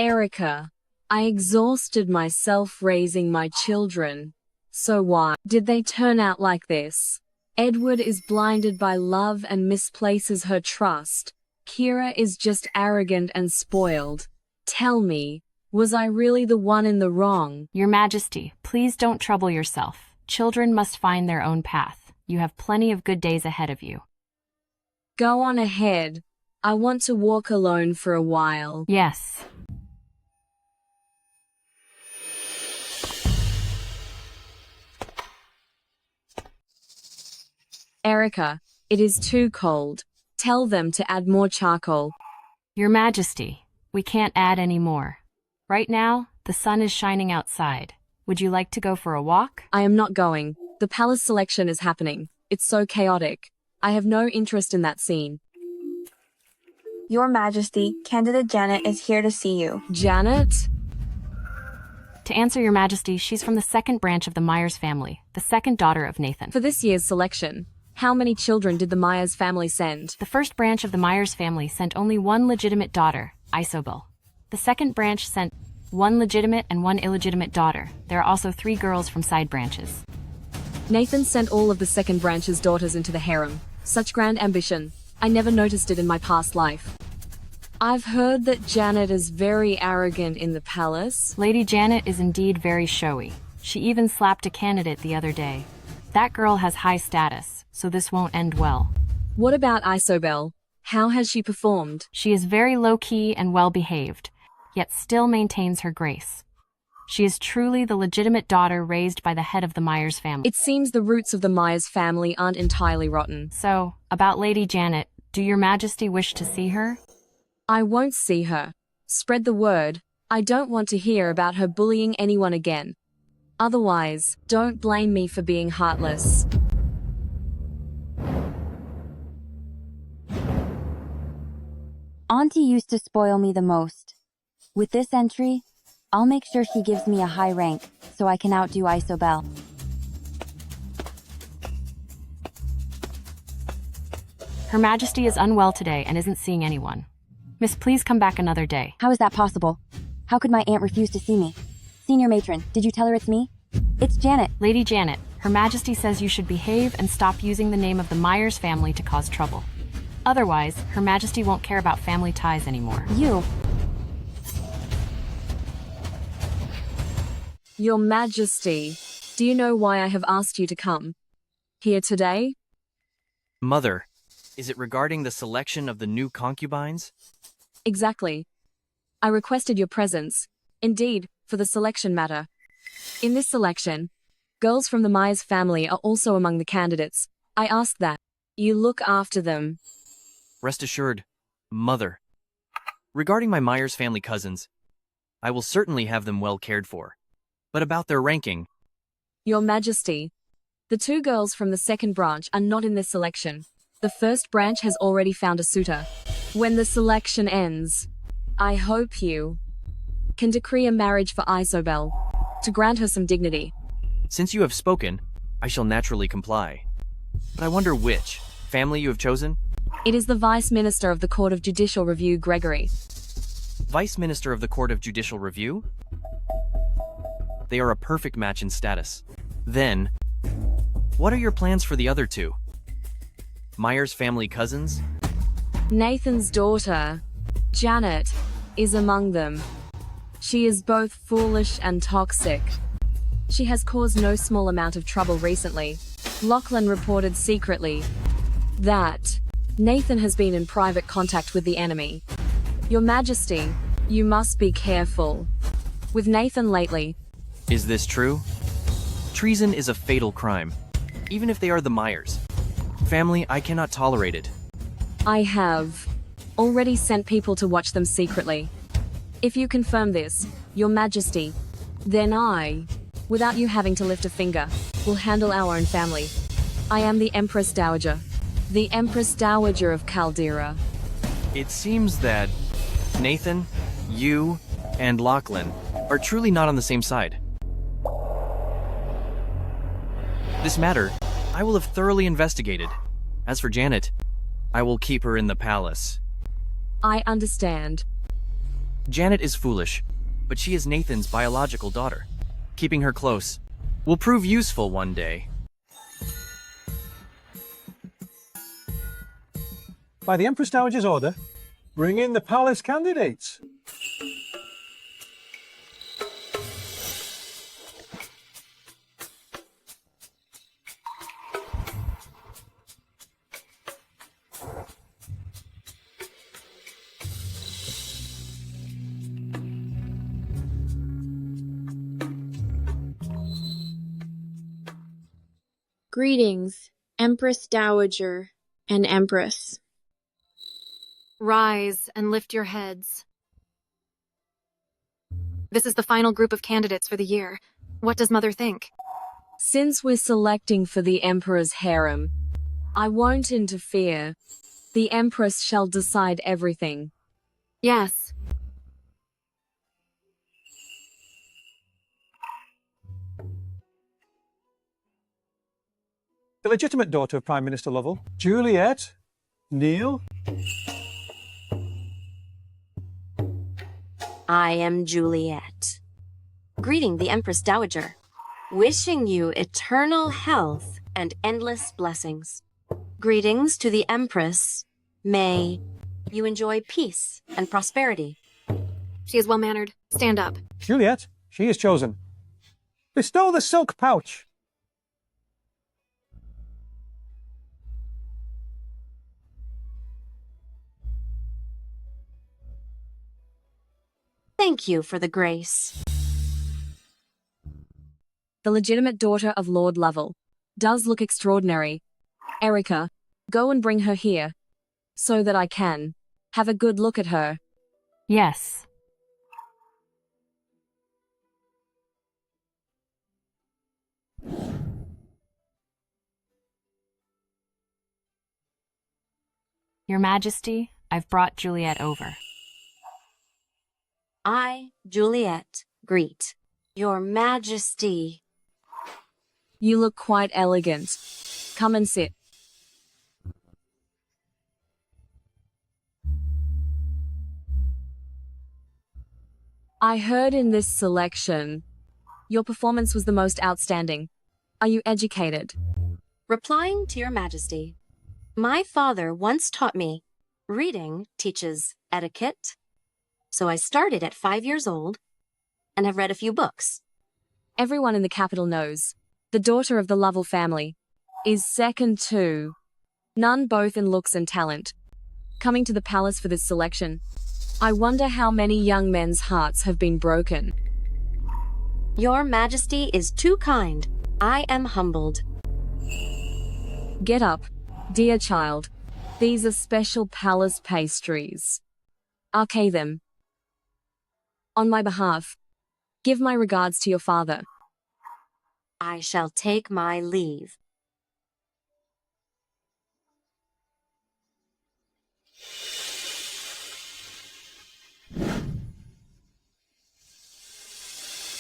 Erica, I exhausted myself raising my children. So why did they turn out like this? Edward is blinded by love and misplaces her trust. Kira is just arrogant and spoiled. Tell me, was I really the one in the wrong? Your Majesty, please don't trouble yourself. Children must find their own path. You have plenty of good days ahead of you. Go on ahead. I want to walk alone for a while. Yes. Erica, it is too cold. Tell them to add more charcoal. Your Majesty, we can't add any more. Right now, the sun is shining outside. Would you like to go for a walk? I am not going. The palace selection is happening. It's so chaotic. I have no interest in that scene. Your Majesty, candidate Janet is here to see you. Janet? To answer Your Majesty, she's from the second branch of the Myers family, the second daughter of Nathan. For this year's selection, how many children did the Myers family send? The first branch of the Myers family sent only one legitimate daughter, Isobel. The second branch sent one legitimate and one illegitimate daughter. There are also 3 girls from side branches. Nathan sent all of the second branch's daughters into the harem. Such grand ambition. I never noticed it in my past life. I've heard that Janet is very arrogant in the palace. Lady Janet is indeed very showy. She even slapped a candidate the other day. That girl has high status, so this won't end well. What about Isobel? How has she performed? She is very low-key and well-behaved, yet still maintains her grace. She is truly the legitimate daughter raised by the head of the Myers family. It seems the roots of the Myers family aren't entirely rotten. So, about Lady Janet, do Your Majesty wish to see her? I won't see her. Spread the word. I don't want to hear about her bullying anyone again. Otherwise, don't blame me for being heartless. Auntie used to spoil me the most. With this entry, I'll make sure she gives me a high rank, so I can outdo Isobel. Her Majesty is unwell today and isn't seeing anyone. Miss, please come back another day. How is that possible? How could my aunt refuse to see me? Senior matron, did you tell her it's me? It's Janet. Lady Janet, Her Majesty says you should behave and stop using the name of the Myers family to cause trouble. Otherwise, Her Majesty won't care about family ties anymore. You. Your Majesty, do you know why I have asked you to come here today? Mother, is it regarding the selection of the new concubines? Exactly. I requested your presence, indeed, for the selection matter. In this selection, girls from the Myers family are also among the candidates. I ask that you look after them. Rest assured, Mother. Regarding my Myers family cousins, I will certainly have them well cared for. But about their ranking... Your Majesty, the 2 girls from the second branch are not in this selection. The first branch has already found a suitor. When the selection ends, I hope you can decree a marriage for Isobel, to grant her some dignity. Since you have spoken, I shall naturally comply. But I wonder which family you have chosen? It is the Vice Minister of the Court of Judicial Review, Gregory. Vice Minister of the Court of Judicial Review? They are a perfect match in status. Then, what are your plans for the other 2? Myers family cousins? Nathan's daughter, Janet, is among them. She is both foolish and toxic. She has caused no small amount of trouble recently. Lachlan reported secretly that Nathan has been in private contact with the enemy. Your Majesty, you must be careful with Nathan lately. Is this true? Treason is a fatal crime, even if they are the Myers. Family, I cannot tolerate it. I have already sent people to watch them secretly. If you confirm this, Your Majesty, then I, without you having to lift a finger, will handle our own family. I am the Empress Dowager. The Empress Dowager of Caldera. It seems that Nathan, you, and Lachlan are truly not on the same side. This matter, I will have thoroughly investigated. As for Janet, I will keep her in the palace. I understand. Janet is foolish, but she is Nathan's biological daughter. Keeping her close will prove useful one day. By the Empress Dowager's order, bring in the palace candidates. Greetings, Empress Dowager and Empress. Rise and lift your heads. This is the final group of candidates for the year. What does Mother think? Since we're selecting for the Emperor's harem, I won't interfere. The Empress shall decide everything. Yes. The legitimate daughter of Prime Minister Lovell, Juliet, Neil. I am Juliet. Greeting the Empress Dowager. Wishing you eternal health and endless blessings. Greetings to the Empress. May you enjoy peace and prosperity. She is well-mannered. Stand up. Juliet, she is chosen. Bestow the silk pouch. Thank you for the grace. The legitimate daughter of Lord Lovell does look extraordinary. Erica, go and bring her here, so that I can have a good look at her. Yes. Your Majesty, I've brought Juliet over. I, Juliet, greet Your Majesty. You look quite elegant. Come and sit. I heard in this selection, your performance was the most outstanding. Are you educated? Replying to Your Majesty, my father once taught me reading teaches etiquette. So I started at 5 years old and have read a few books. Everyone in the capital knows the daughter of the Lovell family is second to none, both in looks and talent. Coming to the palace for this selection, I wonder how many young men's hearts have been broken. Your Majesty is too kind. I am humbled. Get up, dear child. These are special palace pastries. Okay them. On my behalf, give my regards to your father. I shall take my leave.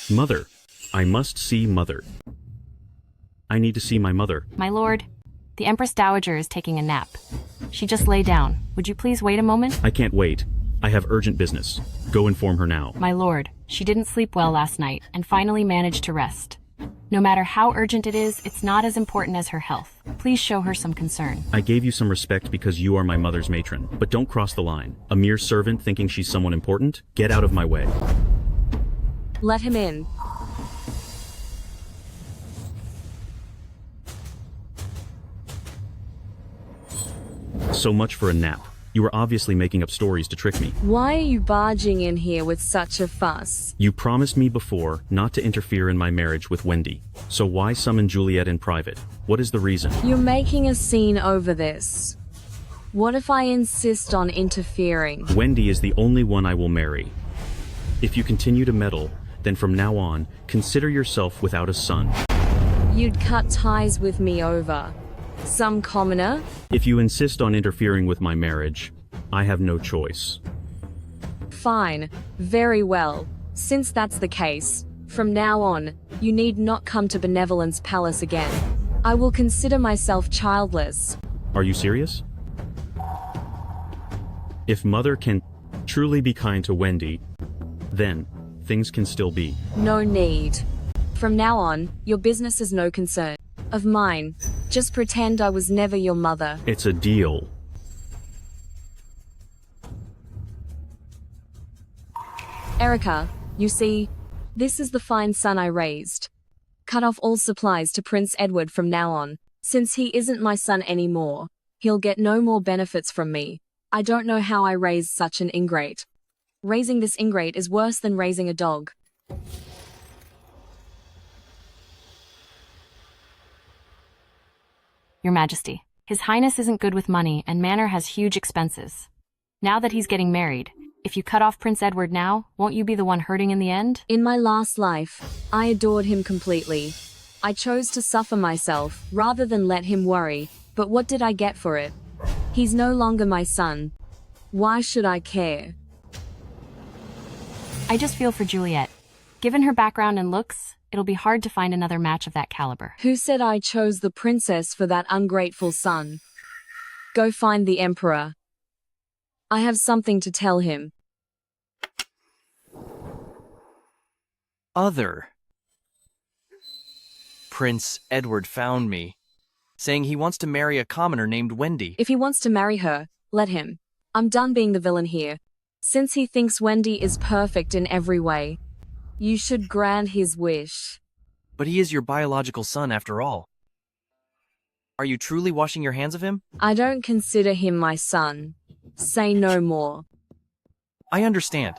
Mother. I must see Mother. I need to see my mother. My lord, the Empress Dowager is taking a nap. She just lay down. Would you please wait a moment? I can't wait. I have urgent business. Go inform her now. My lord, she didn't sleep well last night and finally managed to rest. No matter how urgent it is, it's not as important as her health. Please show her some concern. I gave you some respect because you are my mother's matron, but don't cross the line. A mere servant thinking she's someone important? Get out of my way. Let him in. So much for a nap. You were obviously making up stories to trick me. Why are you barging in here with such a fuss? You promised me before not to interfere in my marriage with Wendy. So why summon Juliet in private? What is the reason? You're making a scene over this. What if I insist on interfering? Wendy is the only one I will marry. If you continue to meddle, then from now on, consider yourself without a son. You'd cut ties with me over some commoner? If you insist on interfering with my marriage, I have no choice. Fine. Very well. Since that's the case, from now on, you need not come to Benevolence Palace again. I will consider myself childless. Are you serious? If Mother can truly be kind to Wendy, then things can still be. No need. From now on, your business is no concern of mine. Just pretend I was never your mother. It's a deal. Erica, you see, this is the fine son I raised. Cut off all supplies to Prince Edward from now on. Since he isn't my son anymore, he'll get no more benefits from me. I don't know how I raised such an ingrate. Raising this ingrate is worse than raising a dog. Your Majesty, His Highness isn't good with money, and Manor has huge expenses. Now that he's getting married, if you cut off Prince Edward now, won't you be the one hurting in the end? In my last life, I adored him completely. I chose to suffer myself, rather than let him worry, but what did I get for it? He's no longer my son. Why should I care? I just feel for Juliet. Given her background and looks, it'll be hard to find another match of that caliber. Who said I chose the princess for that ungrateful son? Go find the emperor. I have something to tell him. Prince Edward found me, saying he wants to marry a commoner named Wendy. If he wants to marry her, let him. I'm done being the villain here. Since he thinks Wendy is perfect in every way, you should grant his wish. But he is your biological son after all. Are you truly washing your hands of him? I don't consider him my son. Say no more. I understand.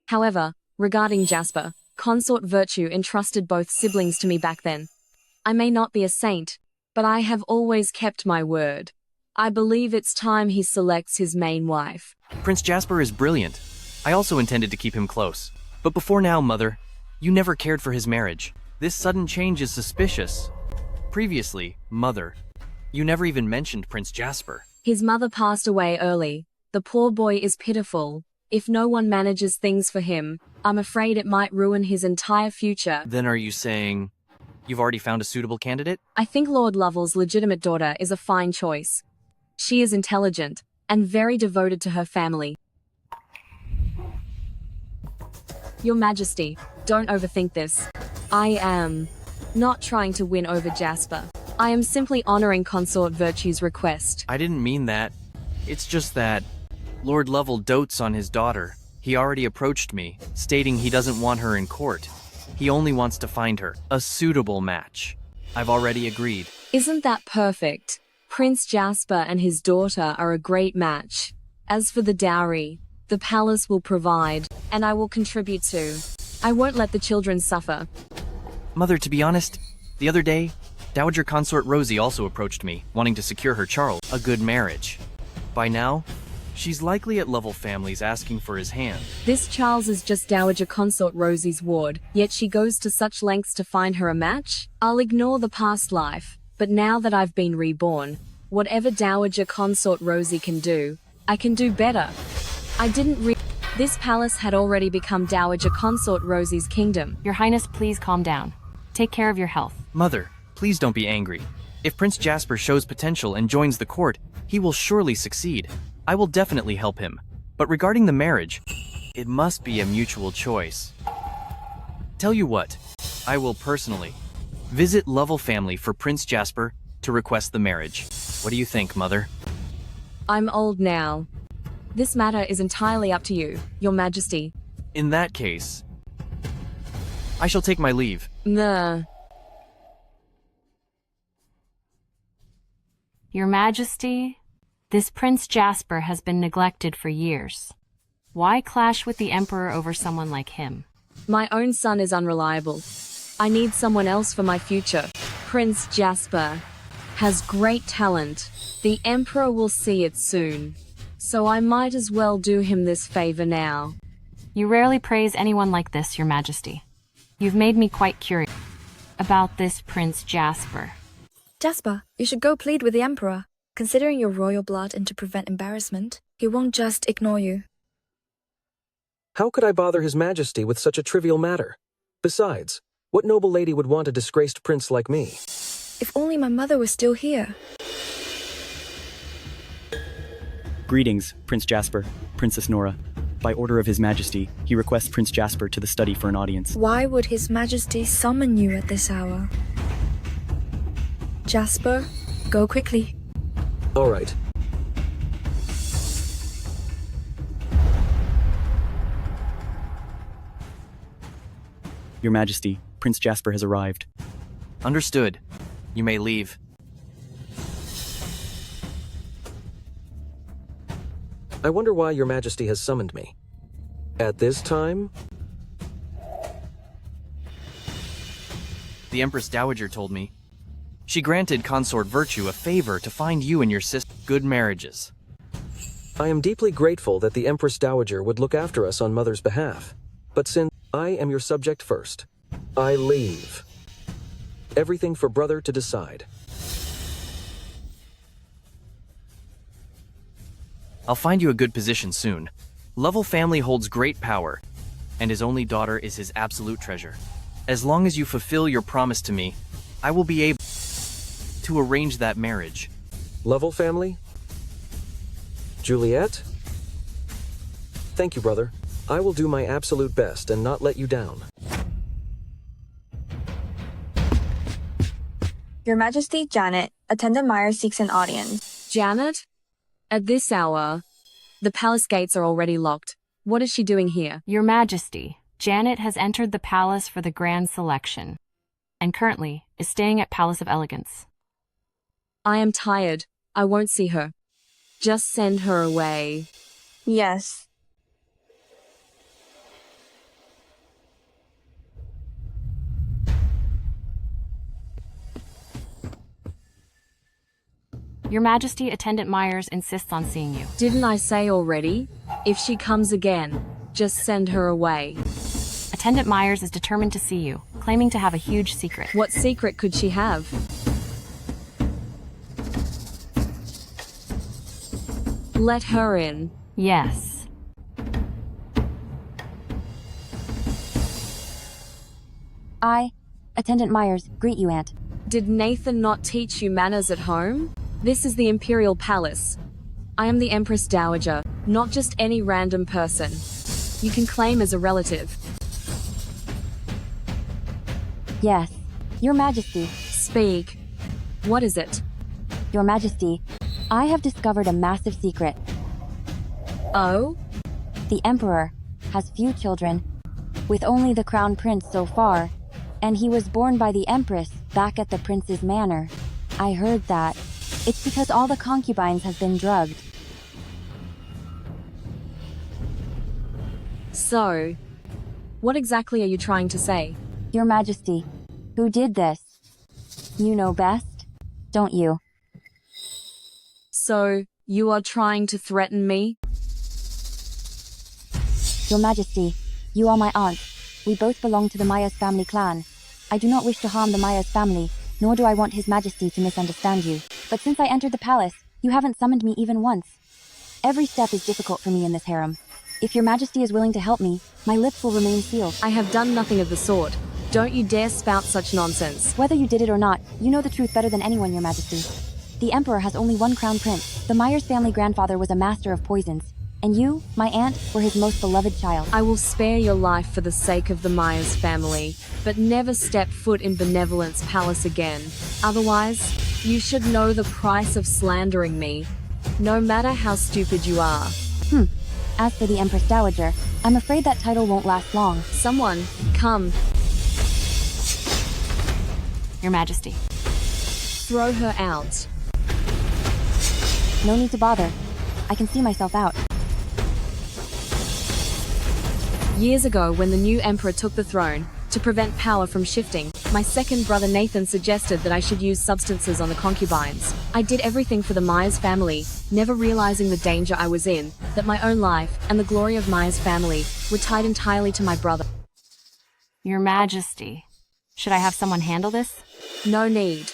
However, regarding Jasper, consort virtue entrusted both siblings to me back then. I may not be a saint, but I have always kept my word. I believe it's time he selects his main wife. Prince Jasper is brilliant. I also intended to keep him close. But before now, Mother, you never cared for his marriage. This sudden change is suspicious. Previously, Mother, you never even mentioned Prince Jasper. His mother passed away early. The poor boy is pitiful. If no one manages things for him, I'm afraid it might ruin his entire future. Then are you saying you've already found a suitable candidate? I think Lord Lovell's legitimate daughter is a fine choice. She is intelligent and very devoted to her family. Your Majesty, don't overthink this. I am not trying to win over Jasper. I am simply honoring Consort Virtue's request. I didn't mean that. It's just that Lord Lovell dotes on his daughter. He already approached me, stating he doesn't want her in court. He only wants to find her a suitable match. I've already agreed. Isn't that perfect? Prince Jasper and his daughter are a great match. As for the dowry, the palace will provide, and I will contribute to. I won't let the children suffer. Mother, to be honest, the other day, Dowager Consort Rosie also approached me, wanting to secure her Charles a good marriage. By now, she's likely at Lovell families asking for his hand. This Charles is just Dowager Consort Rosie's ward, yet she goes to such lengths to find her a match? I'll ignore the past life, but now that I've been reborn, whatever Dowager Consort Rosie can do, I can do better. This palace had already become Dowager Consort Rosie's kingdom. Your Highness, please calm down. Take care of your health. Mother, please don't be angry. If Prince Jasper shows potential and joins the court, he will surely succeed. I will definitely help him. But regarding the marriage, it must be a mutual choice. Tell you what, I will personally visit Lovell family for Prince Jasper to request the marriage. What do you think, Mother? I'm old now. This matter is entirely up to you, Your Majesty. In that case, I shall take my leave. Nah. Your Majesty, this Prince Jasper has been neglected for years. Why clash with the Emperor over someone like him? My own son is unreliable. I need someone else for my future. Prince Jasper has great talent. The Emperor will see it soon. So I might as well do him this favor now. You rarely praise anyone like this, Your Majesty. You've made me quite curious about this Prince Jasper. Jasper, you should go plead with the Emperor. Considering your royal blood and to prevent embarrassment, he won't just ignore you. How could I bother His Majesty with such a trivial matter? Besides, what noble lady would want a disgraced prince like me? If only my mother was still here. Greetings, Prince Jasper, Princess Nora. By order of His Majesty, he requests Prince Jasper to the study for an audience. Why would His Majesty summon you at this hour? Jasper, go quickly. All right. Your Majesty, Prince Jasper has arrived. Understood. You may leave. I wonder why Your Majesty has summoned me. At this time? The Empress Dowager told me. She granted Consort Virtue a favor to find you and your sister good marriages. I am deeply grateful that the Empress Dowager would look after us on Mother's behalf. But since I am your subject first, I leave. Everything for Brother to decide. I'll find you a good position soon. Lovell family holds great power, and his only daughter is his absolute treasure. As long as you fulfill your promise to me, I will be able to arrange that marriage. Lovell family? Juliet? Thank you, brother. I will do my absolute best and not let you down. Your Majesty, Janet, Attendant Myers seeks an audience. Janet? At this hour, the palace gates are already locked. What is she doing here? Your Majesty, Janet has entered the palace for the grand selection, and currently is staying at Palace of Elegance. I am tired. I won't see her. Just send her away. Yes. Your Majesty, Attendant Myers insists on seeing you. Didn't I say already? If she comes again, just send her away. Attendant Myers is determined to see you, claiming to have a huge secret. What secret could she have? Let her in. Yes. I, Attendant Myers, greet you, Aunt. Did Nathan not teach you manners at home? This is the Imperial Palace. I am the Empress Dowager, not just any random person. You can claim as a relative. Yes. Your Majesty. Speak. What is it? Your Majesty, I have discovered a massive secret. Oh? The Emperor has few children, with only the Crown Prince so far, and he was born by the Empress back at the Prince's manor. I heard that. It's because all the concubines have been drugged. So, what exactly are you trying to say? Your Majesty, who did this? You know best, don't you? So, you are trying to threaten me? Your Majesty, you are my aunt. We both belong to the Myers family clan. I do not wish to harm the Myers family, nor do I want His Majesty to misunderstand you. But since I entered the palace, you haven't summoned me even once. Every step is difficult for me in this harem. If Your Majesty is willing to help me, my lips will remain sealed. I have done nothing of the sort. Don't you dare spout such nonsense. Whether you did it or not, you know the truth better than anyone, Your Majesty. The Emperor has only one crown prince. The Myers family grandfather was a master of poisons. And you, my aunt, were his most beloved child. I will spare your life for the sake of the Myers family, but never step foot in Benevolence Palace again. Otherwise, you should know the price of slandering me, no matter how stupid you are. As for the Empress Dowager, I'm afraid that title won't last long. Someone, come. Your Majesty. Throw her out. No need to bother. I can see myself out. Years ago, when the new emperor took the throne, to prevent power from shifting, my second brother Nathan suggested that I should use substances on the concubines. I did everything for the Myers family, never realizing the danger I was in, that my own life and the glory of Myers family were tied entirely to my brother. Your Majesty, should I have someone handle this? No need.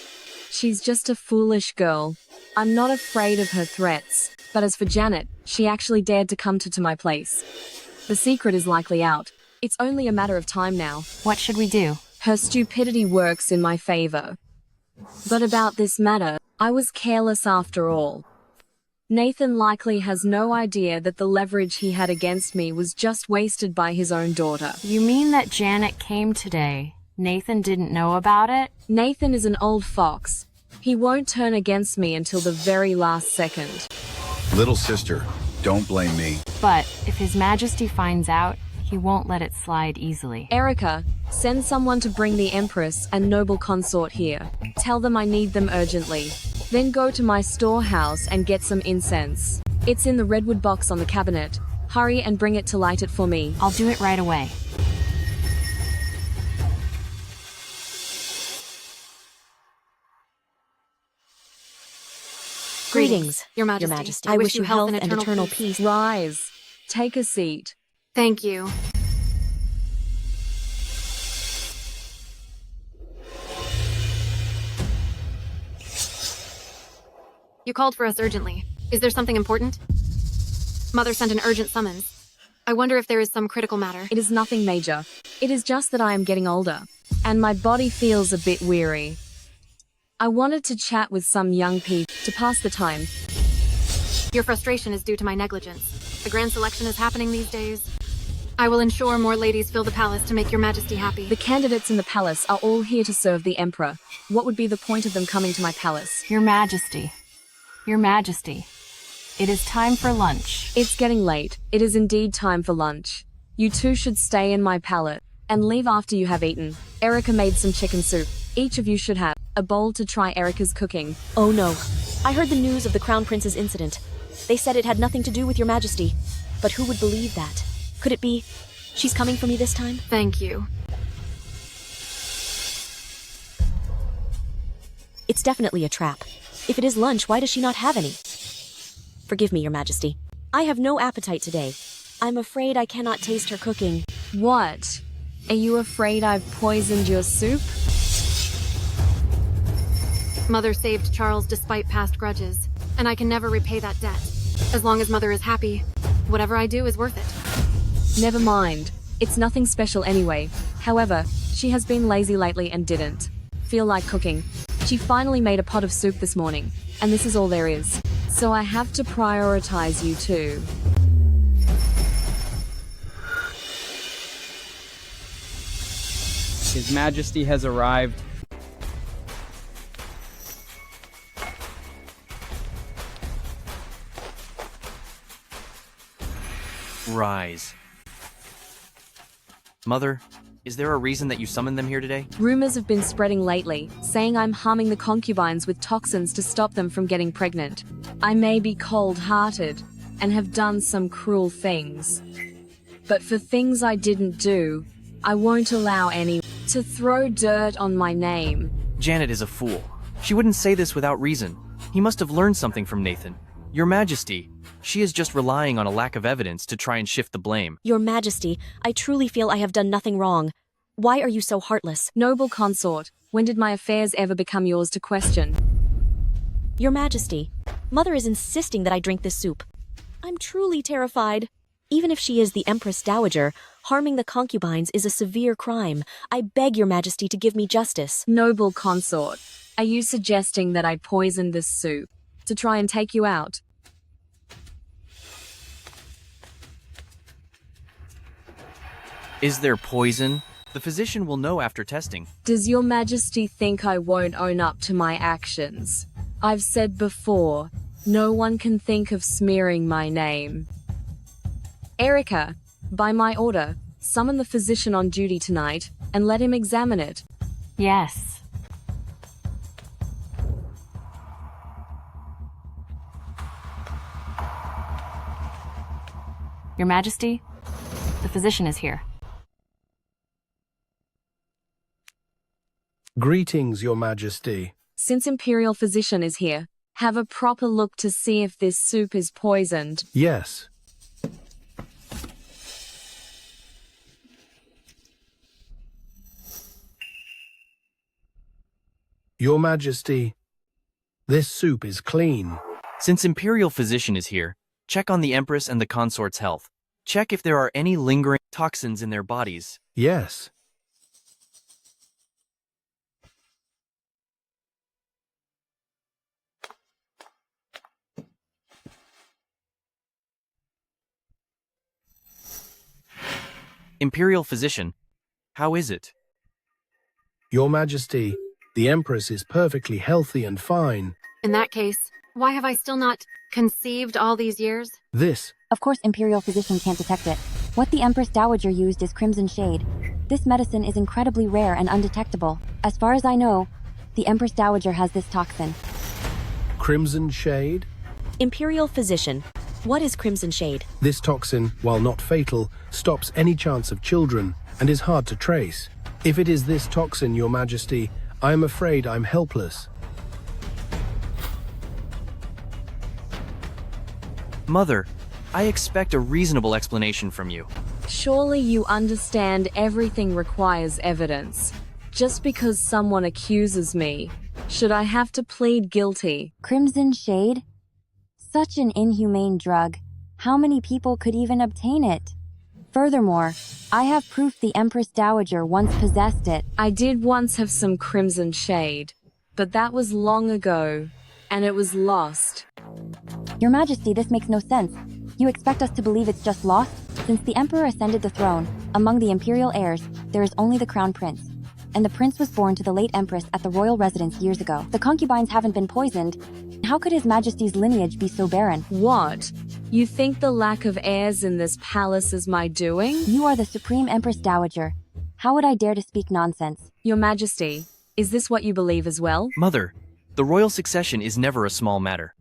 She's just a foolish girl. I'm not afraid of her threats, but as for Janet, she actually dared to come to my place. The secret is likely out. It's only a matter of time now. What should we do? Her stupidity works in my favor. But about this matter, I was careless after all. Nathan likely has no idea that the leverage he had against me was just wasted by his own daughter. You mean that Janet came today? Nathan didn't know about it? Nathan is an old fox. He won't turn against me until the very last second. Little sister, don't blame me. But if His Majesty finds out, he won't let it slide easily. Erica, send someone to bring the Empress and noble consort here. Tell them I need them urgently. Then go to my storehouse and get some incense. It's in the redwood box on the cabinet. Hurry and bring it to light it for me. I'll do it right away. Greetings, Your Majesty. I wish you health and eternal peace. Rise. Take a seat. Thank you. You called for us urgently. Is there something important? Mother sent an urgent summons. I wonder if there is some critical matter. It is nothing major. It is just that I am getting older, and my body feels a bit weary. I wanted to chat with some young people to pass the time. Your frustration is due to my negligence. A grand selection is happening these days. I will ensure more ladies fill the palace to make Your Majesty happy. The candidates in the palace are all here to serve the Emperor. What would be the point of them coming to my palace? Your Majesty. Your Majesty. It is time for lunch. It's getting late. It is indeed time for lunch. You two should stay in my palace and leave after you have eaten. Erica made some chicken soup. Each of you should have a bowl to try Erica's cooking. Oh no. I heard the news of the Crown Prince's incident. They said it had nothing to do with Your Majesty. But who would believe that? Could it be she's coming for me this time? Thank you. It's definitely a trap. If it is lunch, why does she not have any? Forgive me, Your Majesty. I have no appetite today. I'm afraid I cannot taste her cooking. What? Are you afraid I've poisoned your soup? Mother saved Charles despite past grudges, and I can never repay that debt. As long as Mother is happy, whatever I do is worth it. Never mind. It's nothing special anyway. However, she has been lazy lately and didn't feel like cooking. She finally made a pot of soup this morning, and this is all there is. So I have to prioritize you two. His Majesty has arrived. Rise. Mother, is there a reason that you summoned them here today? Rumors have been spreading lately, saying I'm harming the concubines with toxins to stop them from getting pregnant. I may be cold-hearted and have done some cruel things. But for things I didn't do, I won't allow anyone to throw dirt on my name. Janet is a fool. She wouldn't say this without reason. He must have learned something from Nathan. Your Majesty, she is just relying on a lack of evidence to try and shift the blame. Your Majesty, I truly feel I have done nothing wrong. Why are you so heartless? Noble consort, when did my affairs ever become yours to question? Your Majesty, Mother is insisting that I drink this soup. I'm truly terrified. Even if she is the Empress Dowager, harming the concubines is a severe crime. I beg Your Majesty to give me justice. Noble consort, are you suggesting that I poisoned this soup to try and take you out? Is there poison? The physician will know after testing. Does Your Majesty think I won't own up to my actions? I've said before, no one can think of smearing my name. Erica, by my order, summon the physician on duty tonight and let him examine it. Yes. Your Majesty, the physician is here. Greetings, Your Majesty. Since Imperial Physician is here, have a proper look to see if this soup is poisoned. Yes. Your Majesty, this soup is clean. Since Imperial Physician is here, check on the Empress and the consort's health. Check if there are any lingering toxins in their bodies. Yes. Imperial physician, how is it? Your Majesty, the Empress is perfectly healthy and fine. In that case, why have I still not conceived all these years? This. Of course, Imperial Physician can't detect it. What the Empress Dowager used is Crimson Shade. This medicine is incredibly rare and undetectable. As far as I know, the Empress Dowager has this toxin. Crimson Shade? Imperial Physician, what is Crimson Shade? This toxin, while not fatal, stops any chance of children and is hard to trace. If it is this toxin, Your Majesty, I am afraid I'm helpless. Mother, I expect a reasonable explanation from you. Surely you understand everything requires evidence. Just because someone accuses me, should I have to plead guilty? Crimson Shade? Such an inhumane drug. How many people could even obtain it? Furthermore, I have proof the Empress Dowager once possessed it. I did once have some Crimson Shade, but that was long ago, and it was lost. Your Majesty, this makes no sense. You expect us to believe it's just lost? Since the Emperor ascended the throne, among the Imperial heirs, there is only the Crown Prince. And the Prince was born to the late Empress at the royal residence years ago. The concubines haven't been poisoned. How could His Majesty's lineage be so barren? What? You think the lack of heirs in this palace is my doing? You are the Supreme Empress Dowager. How would I dare to speak nonsense? Your Majesty, is this what you believe as well? Mother, the royal succession is never a small matter.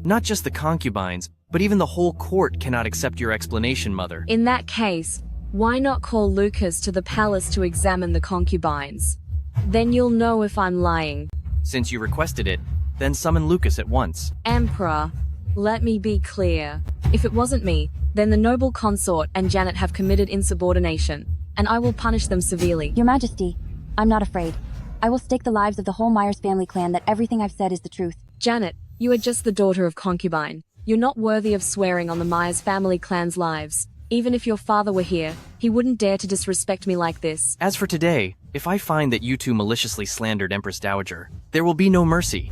Not just the concubines, but even the whole court cannot accept your explanation, Mother. In that case, why not call Lucas to the palace to examine the concubines? Then you'll know if I'm lying. Since you requested it, then summon Lucas at once. Emperor, let me be clear. If it wasn't me, then the noble consort and Janet have committed insubordination, and I will punish them severely. Your Majesty, I'm not afraid. I will stake the lives of the whole Myers family clan that everything I've said is the truth. Janet, you are just the daughter of concubine. You're not worthy of swearing on the Myers family clan's lives. Even if your father were here, he wouldn't dare to disrespect me like this. As for today, if I find that you two maliciously slandered Empress Dowager, there will be no mercy.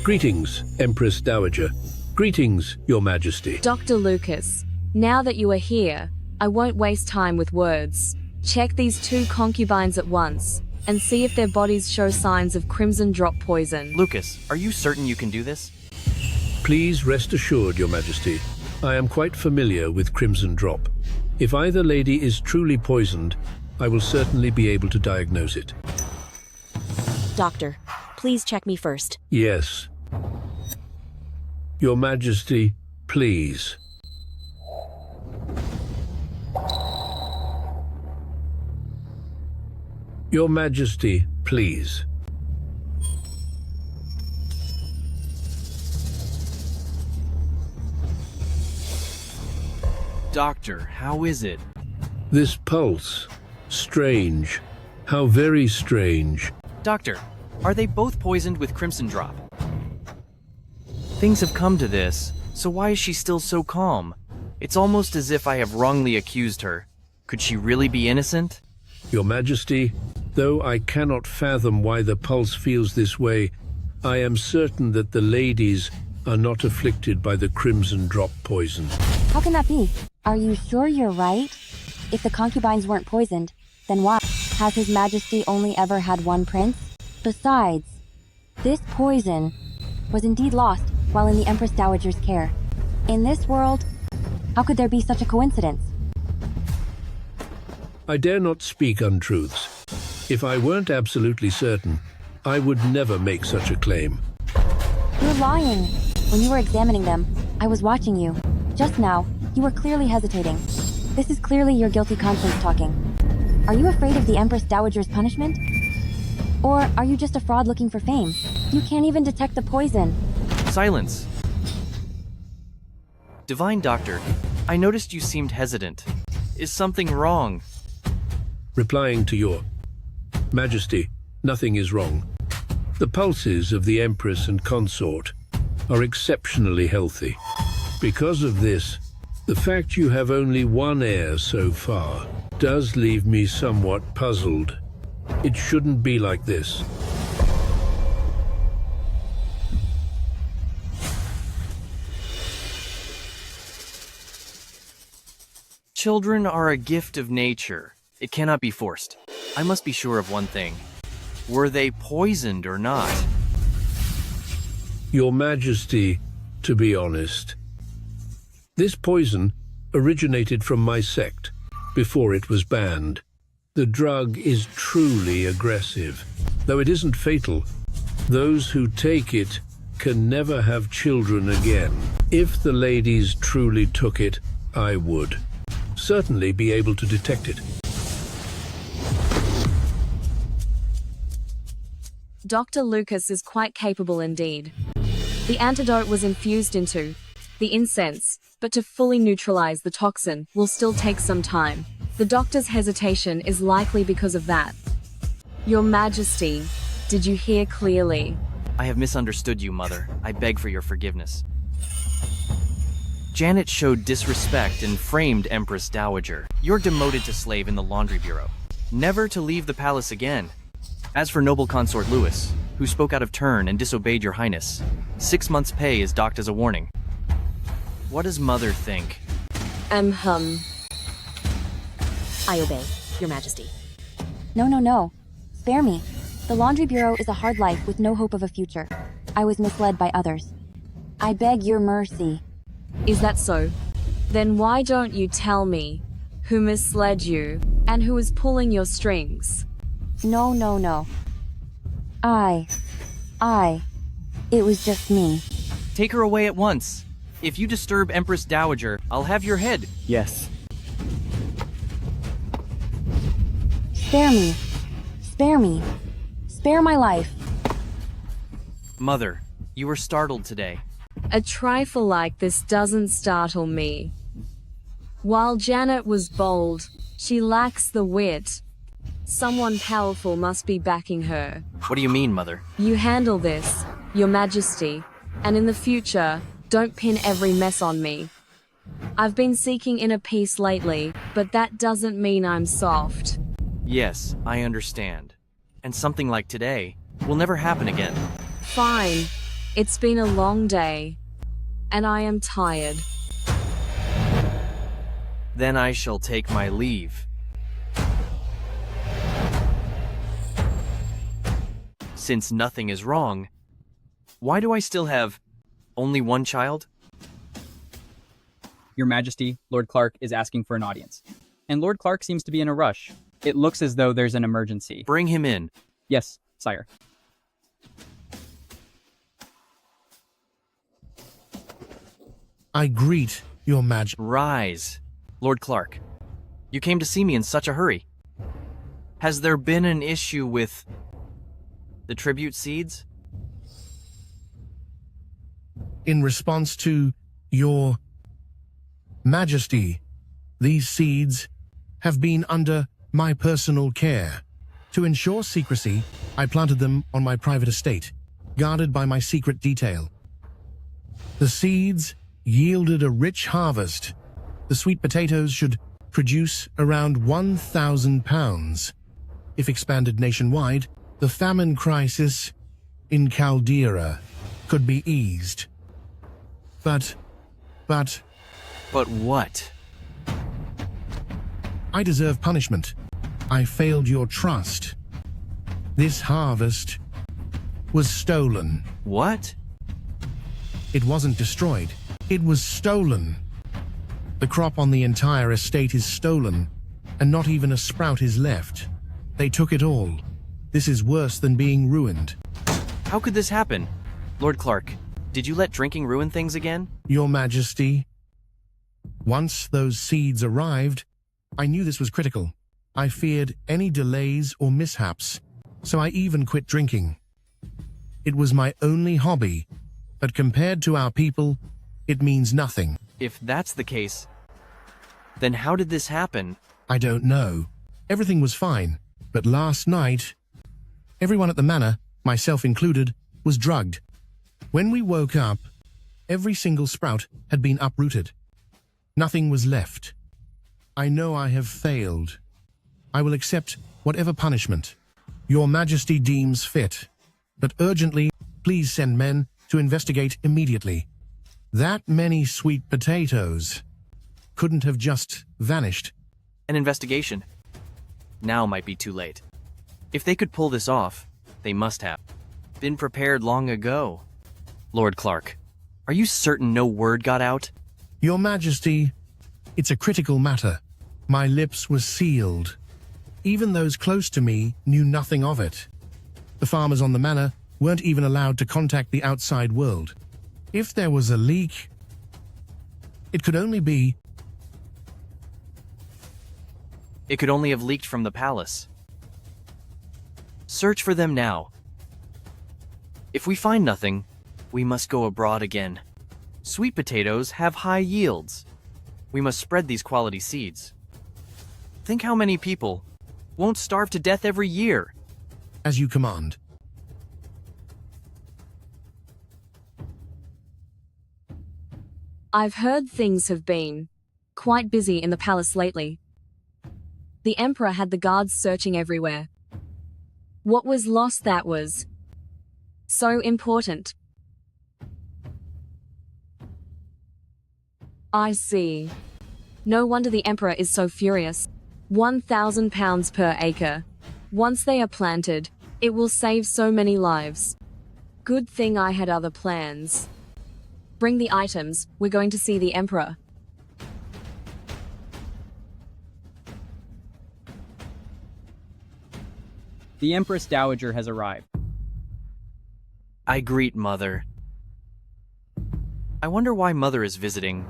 Greetings, Empress Dowager. Greetings, Your Majesty. Dr. Lucas, now that you are here, I won't waste time with words. Check these two concubines at once, and see if their bodies show signs of crimson drop poison. Lucas, are you certain you can do this? Please rest assured, Your Majesty. I am quite familiar with Crimson Drop. If either lady is truly poisoned, I will certainly be able to diagnose it. Doctor, please check me first. Yes. Your Majesty, please. Your Majesty, please. Doctor, how is it? This pulse. Strange. How very strange. Doctor, are they both poisoned with crimson drop? Things have come to this, so why is she still so calm? It's almost as if I have wrongly accused her. Could she really be innocent? Your Majesty, though I cannot fathom why the pulse feels this way, I am certain that the ladies are not afflicted by the crimson drop poison. How can that be? Are you sure you're right? If the concubines weren't poisoned, then why? Has His Majesty only ever had one prince? Besides, this poison was indeed lost while in the Empress Dowager's care. In this world, how could there be such a coincidence? I dare not speak untruths. If I weren't absolutely certain, I would never make such a claim. You're lying. When you were examining them, I was watching you. Just now, you were clearly hesitating. This is clearly your guilty conscience talking. Are you afraid of the Empress Dowager's punishment? Or are you just a fraud looking for fame? You can't even detect the poison. Silence. Divine Doctor, I noticed you seemed hesitant. Is something wrong? Replying to your Majesty, nothing is wrong. The pulses of the Empress and Consort are exceptionally healthy. Because of this, the fact you have only one heir so far does leave me somewhat puzzled. It shouldn't be like this. Children are a gift of nature. It cannot be forced. I must be sure of one thing. Were they poisoned or not? Your Majesty, to be honest, this poison originated from my sect before it was banned. The drug is truly aggressive. Though it isn't fatal, those who take it can never have children again. If the ladies truly took it, I would certainly be able to detect it. Dr. Lucas is quite capable indeed. The antidote was infused into the incense, but to fully neutralize the toxin will still take some time. The doctor's hesitation is likely because of that. Your Majesty, did you hear clearly? I have misunderstood you, Mother. I beg for your forgiveness. Janet showed disrespect and framed Empress Dowager. You're demoted to slave in the laundry bureau, never to leave the palace again. As for noble consort Lewis, who spoke out of turn and disobeyed your highness, 6 months' pay is docked as a warning. What does Mother think? I obey, Your Majesty. No. Spare me. The laundry bureau is a hard life with no hope of a future. I was misled by others. I beg your mercy. Is that so? Then why don't you tell me who misled you and who is pulling your strings? No. It was just me. Take her away at once. If you disturb Empress Dowager, I'll have your head. Yes. Spare me. Spare my life. Mother, you were startled today. A trifle like this doesn't startle me. While Janet was bold, she lacks the wit. Someone powerful must be backing her. What do you mean, Mother? You handle this, Your Majesty, and in the future, don't pin every mess on me. I've been seeking inner peace lately, but that doesn't mean I'm soft. Yes, I understand. And something like today will never happen again. Fine. It's been a long day, and I am tired. Then I shall take my leave. Since nothing is wrong, why do I still have only one child? Your Majesty, Lord Clark is asking for an audience. And Lord Clark seems to be in a rush. It looks as though there's an emergency. Bring him in. Yes, sire. I greet your Majesty. Rise. Lord Clark, you came to see me in such a hurry. Has there been an issue with the tribute seeds? In response to your Majesty, these seeds have been under my personal care. To ensure secrecy, I planted them on my private estate, guarded by my secret detail. The seeds yielded a rich harvest. The sweet potatoes should produce around 1,000 pounds. If expanded nationwide, the famine crisis in Caldera could be eased. But what? I deserve punishment. I failed your trust. This harvest was stolen. What? It wasn't destroyed. It was stolen. The crop on the entire estate is stolen, and not even a sprout is left. They took it all. This is worse than being ruined. How could this happen? Lord Clark, did you let drinking ruin things again? Your Majesty, once those seeds arrived, I knew this was critical. I feared any delays or mishaps, so I even quit drinking. It was my only hobby, but compared to our people, it means nothing. If that's the case, then how did this happen? I don't know. Everything was fine, but last night, everyone at the manor, myself included, was drugged. When we woke up, every single sprout had been uprooted. Nothing was left. I know I have failed. I will accept whatever punishment your Majesty deems fit, but urgently, please send men to investigate immediately. That many sweet potatoes couldn't have just vanished. An investigation. Now might be too late. If they could pull this off, they must have been prepared long ago. Lord Clark, are you certain no word got out? Your Majesty, it's a critical matter. My lips were sealed. Even those close to me knew nothing of it. The farmers on the manor weren't even allowed to contact the outside world. If there was a leak, it could only be... It could only have leaked from the palace. Search for them now. If we find nothing, we must go abroad again. Sweet potatoes have high yields. We must spread these quality seeds. Think how many people won't starve to death every year. As you command. I've heard things have been quite busy in the palace lately. The Emperor had the guards searching everywhere. What was lost that was so important? I see. No wonder the Emperor is so furious. 1,000 pounds per acre. Once they are planted, it will save so many lives. Good thing I had other plans. Bring the items, we're going to see the Emperor. The Empress Dowager has arrived. I greet Mother. I wonder why Mother is visiting.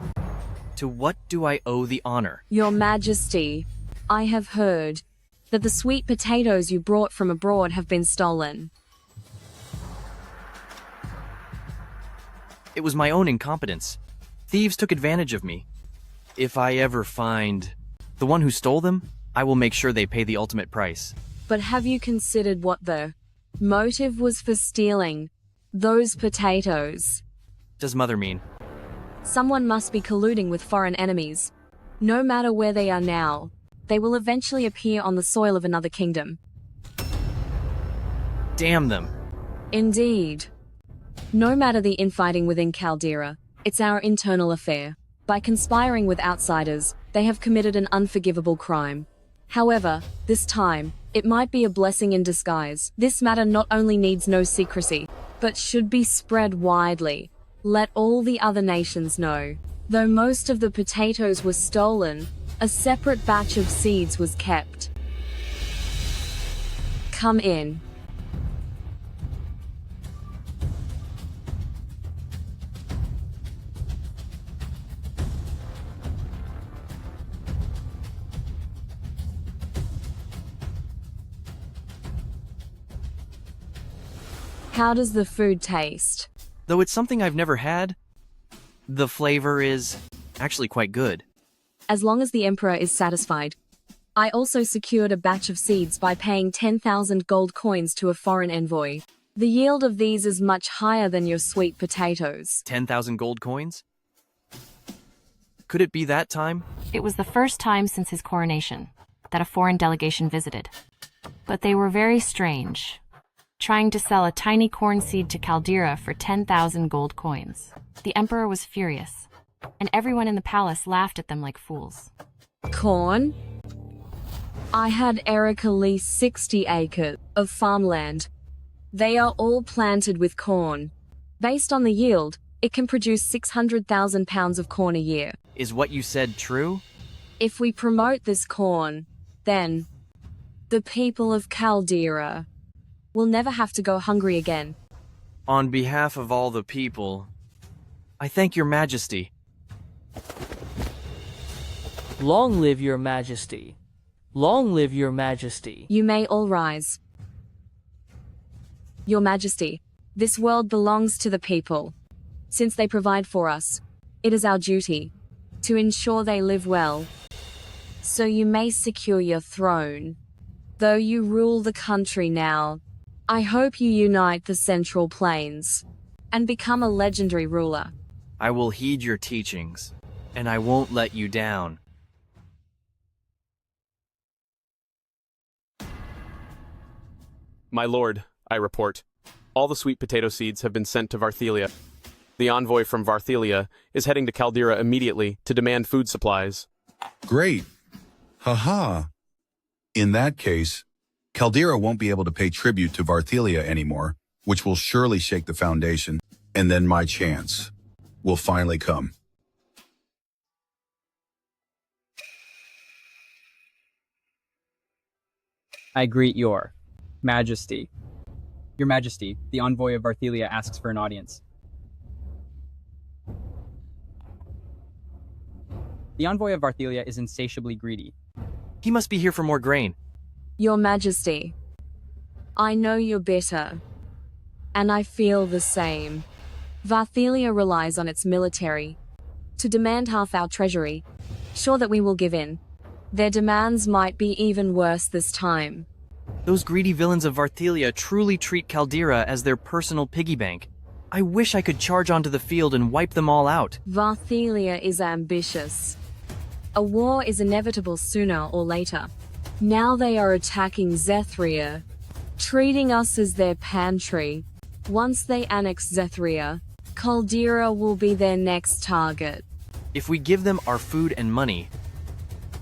To what do I owe the honor? Your Majesty, I have heard that the sweet potatoes you brought from abroad have been stolen. It was my own incompetence. Thieves took advantage of me. If I ever find the one who stole them, I will make sure they pay the ultimate price. But have you considered what the motive was for stealing those potatoes? Does Mother mean? Someone must be colluding with foreign enemies. No matter where they are now, they will eventually appear on the soil of another kingdom. Damn them. Indeed. No matter the infighting within Caldera, it's our internal affair. By conspiring with outsiders, they have committed an unforgivable crime. However, this time, it might be a blessing in disguise. This matter not only needs no secrecy, but should be spread widely. Let all the other nations know. Though most of the potatoes were stolen, a separate batch of seeds was kept. Come in. How does the food taste? Though it's something I've never had, the flavor is actually quite good. As long as the Emperor is satisfied. I also secured a batch of seeds by paying 10,000 gold coins to a foreign envoy. The yield of these is much higher than your sweet potatoes. 10,000 gold coins? Could it be that time? It was the first time since his coronation that a foreign delegation visited. But they were very strange, trying to sell a tiny corn seed to Caldera for 10,000 gold coins. The Emperor was furious, and everyone in the palace laughed at them like fools. Corn? I had Erica lease 60 acres of farmland. They are all planted with corn. Based on the yield, it can produce 600,000 pounds of corn a year. Is what you said true? If we promote this corn, then the people of Caldera will never have to go hungry again. On behalf of all the people, I thank your Majesty. Long live your Majesty. Long live your Majesty. You may all rise. Your Majesty, this world belongs to the people. Since they provide for us, it is our duty to ensure they live well. So you may secure your throne. Though you rule the country now, I hope you unite the Central Plains and become a legendary ruler. I will heed your teachings, and I won't let you down. My lord, I report, all the sweet potato seeds have been sent to Varthelia. the envoy from Varthelia, is heading to Caldera immediately to demand food supplies. Great. Haha. In that case, Caldera won't be able to pay tribute to Varthelia anymore, which will surely shake the foundation, and then my chance will finally come. I greet your Majesty. Your Majesty, the envoy of Varthelia asks for an audience. The envoy of Varthelia is insatiably greedy. He must be here for more grain. Your Majesty, I know you're better, and I feel the same. Varthelia relies on its military to demand half our treasury. Sure that we will give in. Their demands might be even worse this time. Those greedy villains of Varthelia truly treat Caldera as their personal piggy bank. I wish I could charge onto the field and wipe them all out. Varthelia is ambitious. A war is inevitable sooner or later. Now they are attacking Zethria, treating us as their pantry. Once they annex Zethria, Caldera will be their next target. If we give them our food and money,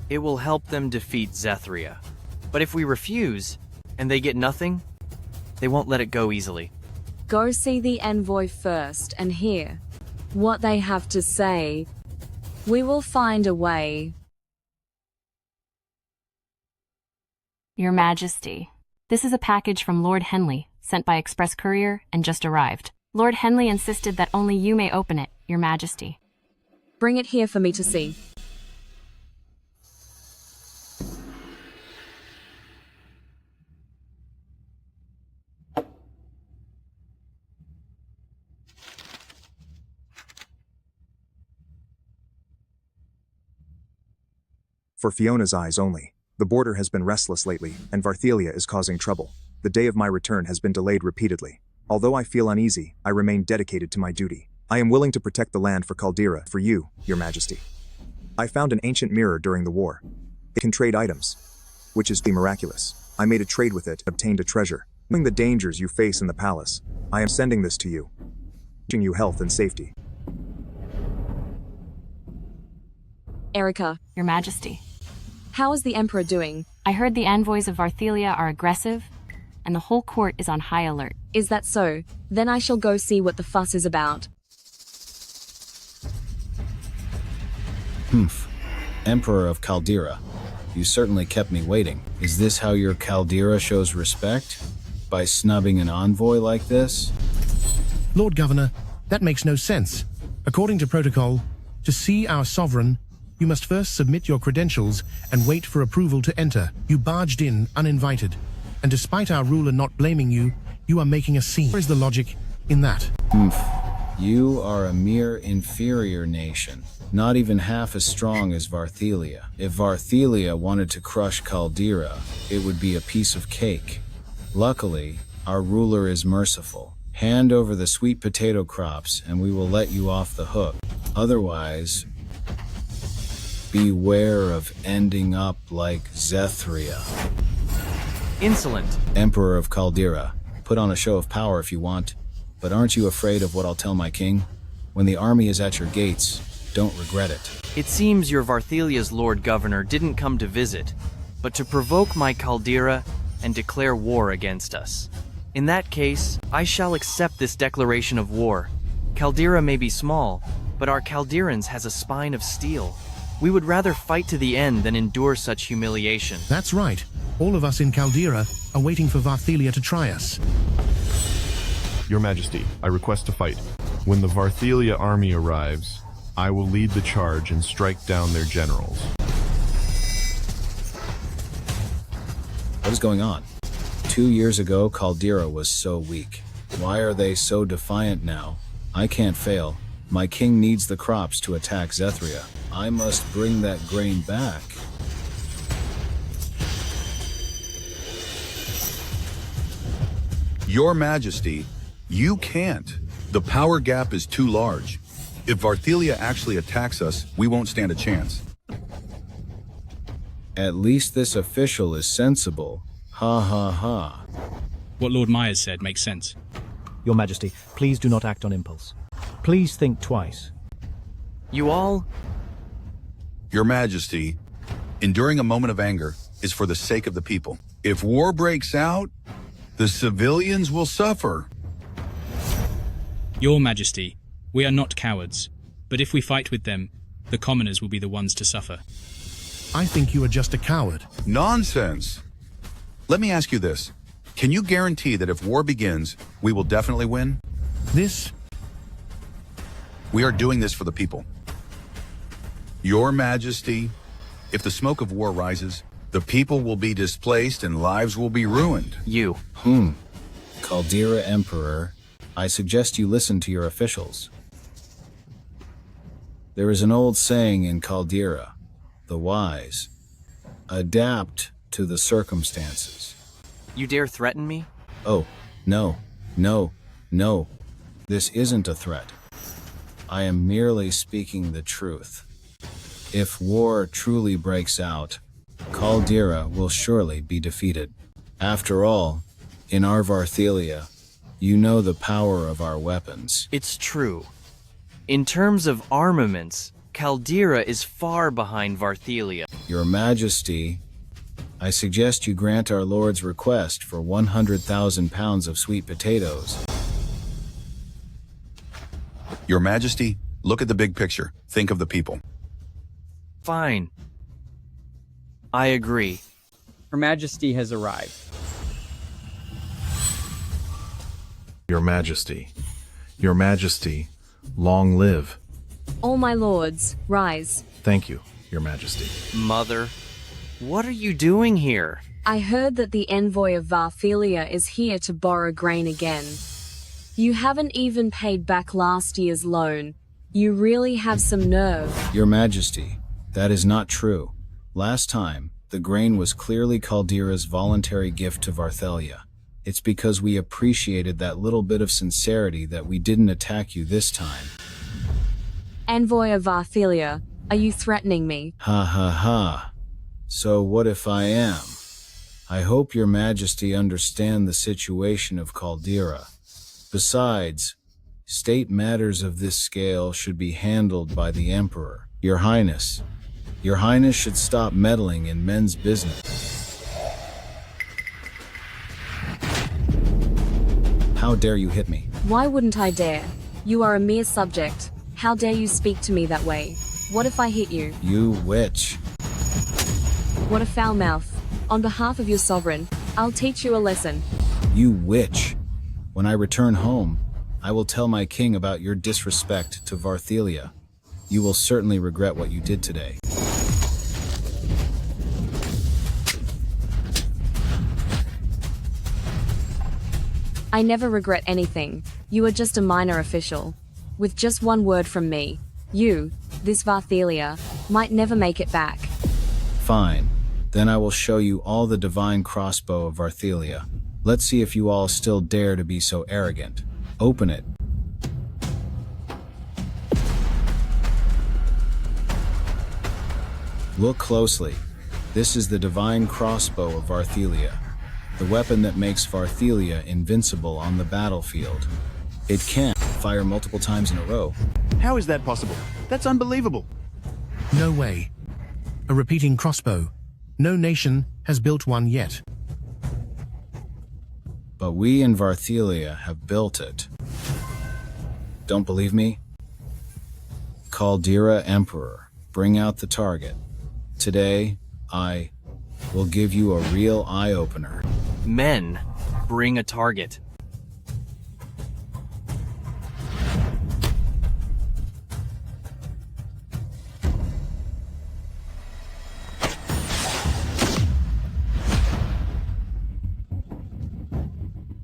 it will help them defeat Zethria. But if we refuse, and they get nothing, they won't let it go easily. Go see the envoy first and hear what they have to say. We will find a way. Your Majesty, this is a package from Lord Henley, sent by express courier and just arrived. Lord Henley insisted that only you may open it, Your Majesty. Bring it here for me to see. For Fiona's eyes only. The border has been restless lately, and Varthelia is causing trouble. The day of my return has been delayed repeatedly. Although I feel uneasy, I remain dedicated to my duty. I am willing to protect the land for Caldera, for you, Your Majesty. I found an ancient mirror during the war. It can trade items, which is miraculous. I made a trade with it, obtained a treasure. Knowing the dangers you face in the palace, I am sending this to you. Wishing you health and safety. Erica. Your Majesty. How is the Emperor doing? I heard the envoys of Varthelia are aggressive, and the whole court is on high alert. Is that so? Then I shall go see what the fuss is about. Humph. Emperor of Caldera. You certainly kept me waiting. Is this how your Caldera shows respect? By snubbing an envoy like this? Lord Governor, that makes no sense. According to protocol, to see our sovereign, you must first submit your credentials and wait for approval to enter. You barged in uninvited, and despite our ruler not blaming you, you are making a scene. Where is the logic in that? Humph. You are a mere inferior nation, not even half as strong as Varthelia. If Varthelia wanted to crush Caldera, it would be a piece of cake. Luckily, our ruler is merciful. Hand over the sweet potato crops and we will let you off the hook. Otherwise, beware of ending up like Zethria. Insolent. Emperor of Caldera, put on a show of power if you want, but aren't you afraid of what I'll tell my king? When the army is at your gates, don't regret it. It seems your Varthelia's Lord Governor didn't come to visit, but to provoke my Caldera and declare war against us. In that case, I shall accept this declaration of war. Caldera may be small, but our Calderans has a spine of steel. We would rather fight to the end than endure such humiliation. That's right. All of us in Caldera are waiting for Varthelia to try us. Your Majesty, I request to fight. When the Varthelia army arrives, I will lead the charge and strike down their generals. What is going on? 2 years ago, Caldera was so weak. Why are they so defiant now? I can't fail. My king needs the crops to attack Zethria. I must bring that grain back. Your Majesty, you can't. The power gap is too large. If Varthelia actually attacks us, we won't stand a chance. At least this official is sensible. Ha ha ha. What Lord Myers said makes sense. Your Majesty, please do not act on impulse. Please think twice. You all? Your Majesty, enduring a moment of anger is for the sake of the people. If war breaks out, the civilians will suffer. Your Majesty, we are not cowards, but if we fight with them, the commoners will be the ones to suffer. I think you are just a coward. Nonsense. Let me ask you this. Can you guarantee that if war begins, we will definitely win? We are doing this for the people. Your Majesty, if the smoke of war rises, the people will be displaced and lives will be ruined. You. Caldera Emperor, I suggest you listen to your officials. There is an old saying in Caldera, the wise adapt to the circumstances. You dare threaten me? Oh, no. This isn't a threat. I am merely speaking the truth. If war truly breaks out, Caldera will surely be defeated. After all, in our Varthelia, you know the power of our weapons. It's true. In terms of armaments, Caldera is far behind Varthelia. Your Majesty, I suggest you grant our Lord's request for 100,000 pounds of sweet potatoes. Your Majesty, look at the big picture. Think of the people. Fine. I agree. Her Majesty has arrived. Your Majesty. Your Majesty, long live. All my lords, rise. Thank you, Your Majesty. Mother, what are you doing here? I heard that the envoy of Varthelia is here to borrow grain again. You haven't even paid back last year's loan. You really have some nerve. Your Majesty, that is not true. Last time, the grain was clearly Caldera's voluntary gift to Varthelia. It's because we appreciated that little bit of sincerity that we didn't attack you this time. Envoy of Varthelia, are you threatening me? Ha. So what if I am? I hope Your Majesty understand the situation of Caldera. Besides, state matters of this scale should be handled by the Emperor. Your Highness should stop meddling in men's business. How dare you hit me? Why wouldn't I dare? You are a mere subject. How dare you speak to me that way? What if I hit you? You witch. What a foul mouth. On behalf of your sovereign, I'll teach you a lesson. You witch. When I return home, I will tell my king about your disrespect to Varthelia. You will certainly regret what you did today. I never regret anything. You are just a minor official. With just one word from me, you, this Varthelia, might never make it back. Fine. Then I will show you all the divine crossbow of Varthelia. Let's see if you all still dare to be so arrogant. Open it. Look closely. This is the divine crossbow of Varthelia, the weapon that makes Varthelia invincible on the battlefield. It can fire multiple times in a row. How is that possible? That's unbelievable. No way. A repeating crossbow. No nation has built one yet. But we in Varthelia have built it. Don't believe me? Caldera Emperor, bring out the target. Today, I will give you a real eye-opener. Men, bring a target.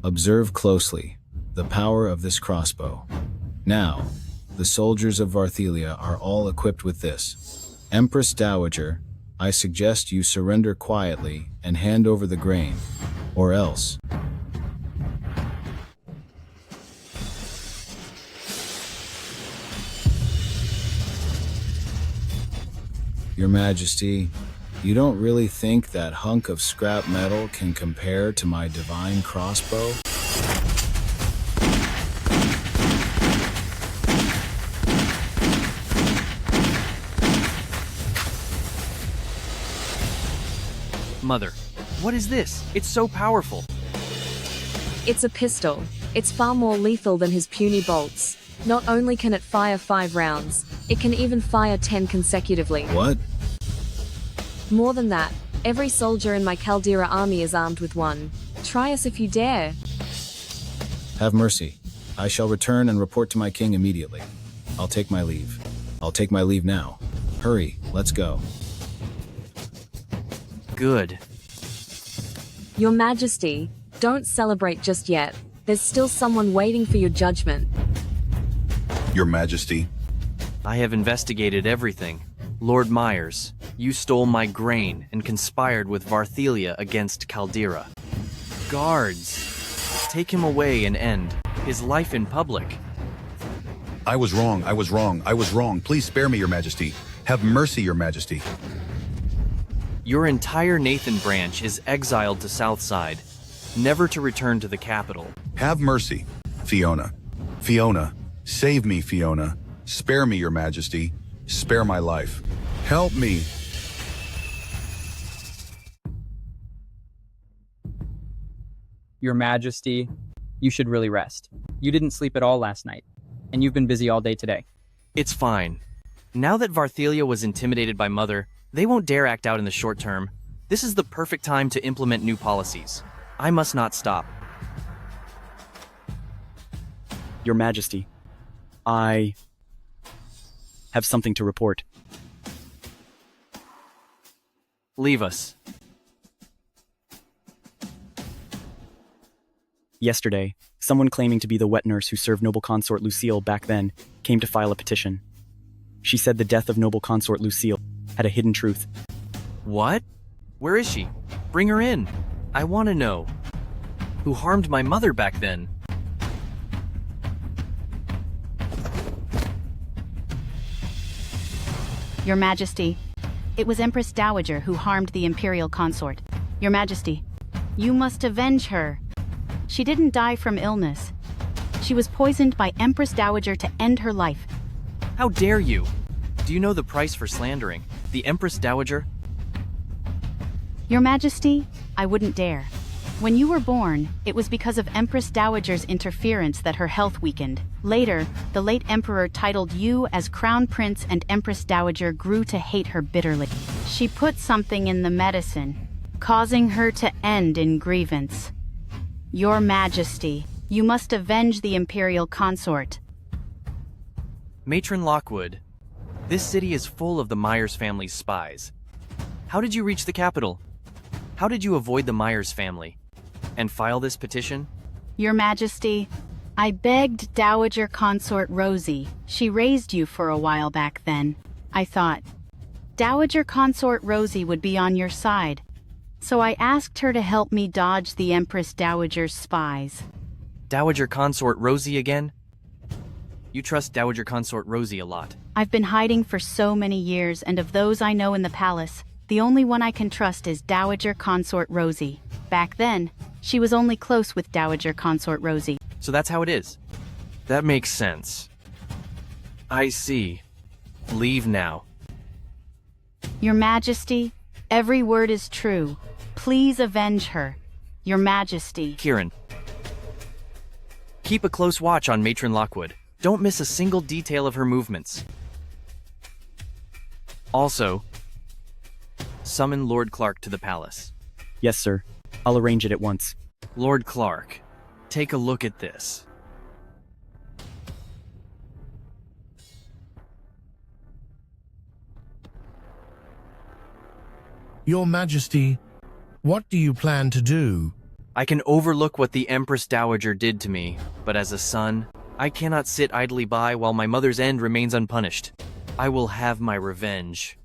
Observe closely the power of this crossbow. Now, the soldiers of Varthelia are all equipped with this. Empress Dowager, I suggest you surrender quietly and hand over the grain, or else. Your Majesty, you don't really think that hunk of scrap metal can compare to my divine crossbow? Mother, what is this? It's so powerful. It's a pistol. It's far more lethal than his puny bolts. Not only can it fire 5 rounds, it can even fire 10 consecutively. What? More than that, every soldier in my Caldera army is armed with one. Try us if you dare. Have mercy. I shall return and report to my king immediately. I'll take my leave. I'll take my leave now. Hurry, let's go. Good. Your Majesty, don't celebrate just yet. There's still someone waiting for your judgment. Your Majesty. I have investigated everything. Lord Myers, you stole my grain and conspired with Varthelia against Caldera. Guards, take him away and end his life in public. I was wrong, I was wrong, I was wrong. Please spare me, Your Majesty. Have mercy, Your Majesty. Your entire Nathan branch is exiled to Southside, never to return to the capital. Have mercy, Fiona. Fiona, save me, Fiona. Spare me, Your Majesty. Spare my life. Help me. Your Majesty, you should really rest. You didn't sleep at all last night, and you've been busy all day today. It's fine. Now that Varthelia was intimidated by Mother, they won't dare act out in the short term. This is the perfect time to implement new policies. I must not stop. Your Majesty, I have something to report. Leave us. Yesterday, someone claiming to be the wet nurse who served noble consort Lucille back then came to file a petition. She said the death of noble consort Lucille had a hidden truth. What? Where is she? Bring her in. I want to know. Who harmed my mother back then? Your Majesty, it was Empress Dowager who harmed the Imperial Consort. Your Majesty, you must avenge her. She didn't die from illness. She was poisoned by Empress Dowager to end her life. How dare you? Do you know the price for slandering the Empress Dowager? Your Majesty, I wouldn't dare. When you were born, it was because of Empress Dowager's interference that her health weakened. Later, the late Emperor titled you as Crown Prince, and Empress Dowager grew to hate her bitterly. She put something in the medicine, causing her to end in grievance. Your Majesty, you must avenge the Imperial Consort. Matron Lockwood, this city is full of the Myers family's spies. How did you reach the capital? How did you avoid the Myers family? And file this petition? Your Majesty, I begged Dowager Consort Rosie. She raised you for a while back then. I thought, Dowager Consort Rosie would be on your side. So I asked her to help me dodge the Empress Dowager's spies. Dowager Consort Rosie again? You trust Dowager Consort Rosie a lot. I've been hiding for so many years, and of those I know in the palace, the only one I can trust is Dowager Consort Rosie. Back then, she was only close with Dowager Consort Rosie. So that's how it is. That makes sense. I see. Leave now. Your Majesty, every word is true. Please avenge her. Your Majesty. Kieran. Keep a close watch on Matron Lockwood. Don't miss a single detail of her movements. Also, summon Lord Clark to the palace. Yes, sir. I'll arrange it at once. Lord Clark, take a look at this. Your Majesty, what do you plan to do? I can overlook what the Empress Dowager did to me, but as a son, I cannot sit idly by while my mother's end remains unpunished. I will have my revenge.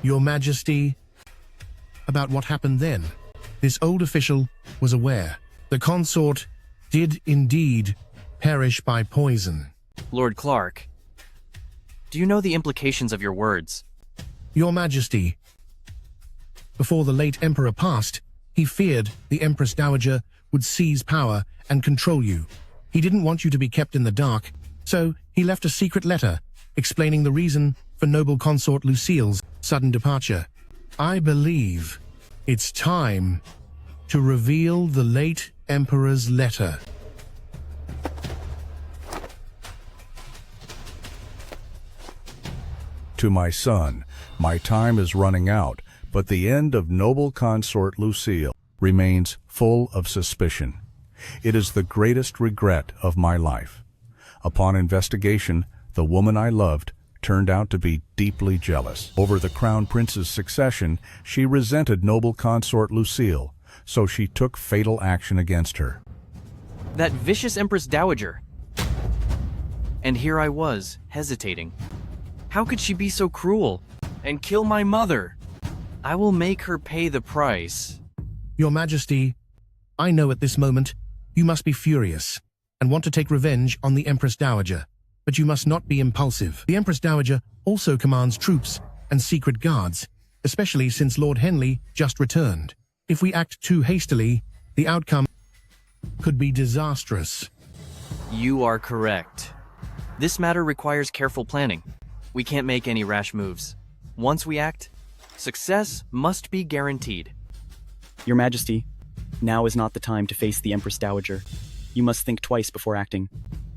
Your Majesty, about what happened then. This old official was aware. The consort did indeed perish by poison. Lord Clark, do you know the implications of your words? Your Majesty, before the late Emperor passed, he feared the Empress Dowager would seize power and control you. He didn't want you to be kept in the dark, so he left a secret letter explaining the reason for noble consort Lucille's sudden departure. I believe it's time to reveal the late Emperor's letter. To my son, my time is running out, but the end of noble consort Lucille remains full of suspicion. It is the greatest regret of my life. Upon investigation, the woman I loved turned out to be deeply jealous. Over the crown prince's succession, she resented noble consort Lucille, so she took fatal action against her. That vicious Empress Dowager. And here I was, hesitating. How could she be so cruel and kill my mother? I will make her pay the price. Your Majesty, I know at this moment you must be furious and want to take revenge on the Empress Dowager, but you must not be impulsive. The Empress Dowager also commands troops and secret guards, especially since Lord Henley just returned. If we act too hastily, the outcome could be disastrous. You are correct. This matter requires careful planning. We can't make any rash moves. Once we act, success must be guaranteed. Your Majesty, now is not the time to face the Empress Dowager. You must think twice before acting.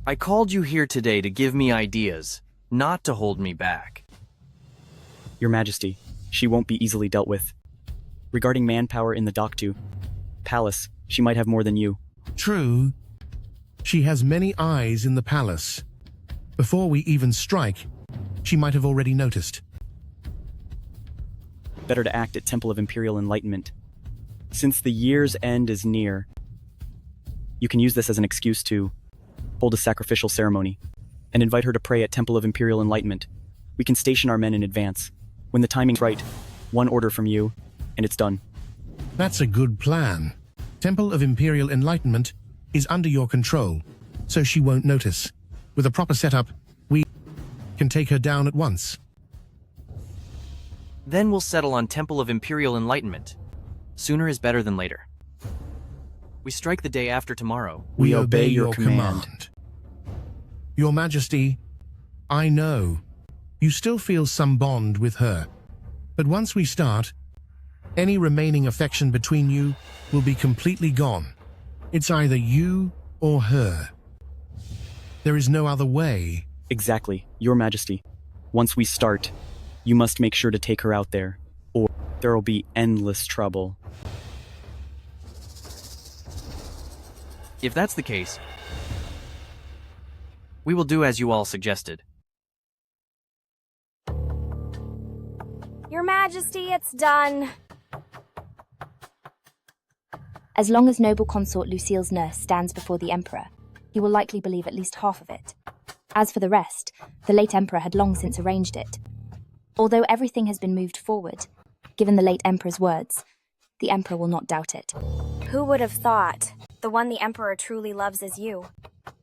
I called you here today to give me ideas, not to hold me back. Your Majesty, she won't be easily dealt with. Regarding manpower in the Doktu Palace, she might have more than you. True. She has many eyes in the palace. Before we even strike, she might have already noticed. Better to act at Temple of Imperial Enlightenment. Since the year's end is near, you can use this as an excuse to hold a sacrificial ceremony and invite her to pray at Temple of Imperial Enlightenment. We can station our men in advance. When the timing's right, one order from you, and it's done. That's a good plan. Temple of Imperial Enlightenment is under your control, so she won't notice. With a proper setup, we can take her down at once. Then we'll settle on Temple of Imperial Enlightenment. Sooner is better than later. We strike the day after tomorrow. We obey your command. Your Majesty, I know you still feel some bond with her, but once we start, any remaining affection between you will be completely gone. It's either you or her. There is no other way. Exactly, Your Majesty. Once we start, you must make sure to take her out there, or there will be endless trouble. If that's the case, we will do as you all suggested. Your Majesty, it's done. As long as noble consort Lucille's nurse stands before the Emperor, he will likely believe at least half of it. As for the rest, the late Emperor had long since arranged it. Although everything has been moved forward, given the late Emperor's words, the Emperor will not doubt it. Who would have thought? The one the Emperor truly loves is you.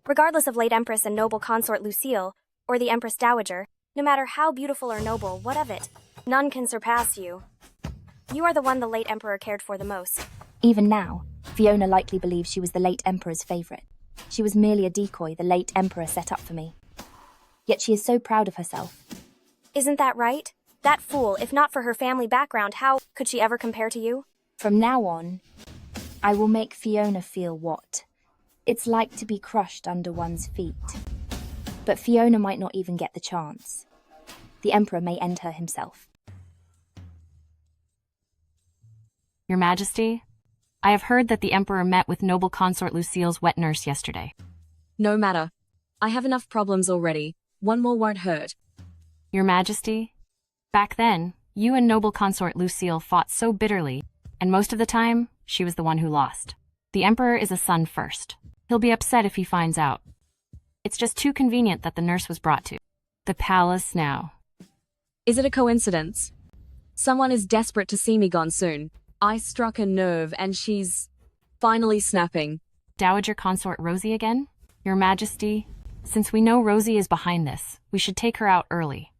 Regardless of late Empress and noble consort Lucille, or the Empress Dowager, no matter how beautiful or noble, what of it? None can surpass you. You are the one the late Emperor cared for the most. Even now, Fiona likely believes she was the late Emperor's favorite. She was merely a decoy the late Emperor set up for me. Yet she is so proud of herself. Isn't that right? That fool, if not for her family background, how could she ever compare to you? From now on, I will make Fiona feel what it's like to be crushed under one's feet. But Fiona might not even get the chance. The Emperor may end her himself. Your Majesty, I have heard that the Emperor met with noble consort Lucille's wet nurse yesterday. No matter. I have enough problems already. One more won't hurt. Your Majesty, back then, you and noble consort Lucille fought so bitterly, and most of the time, she was the one who lost. The Emperor is a son first. He'll be upset if he finds out. It's just too convenient that the nurse was brought to the palace now. Is it a coincidence? Someone is desperate to see me gone soon. I struck a nerve and she's finally snapping. Dowager consort Rosie again? Your Majesty, since we know Rosie is behind this, we should take her out early.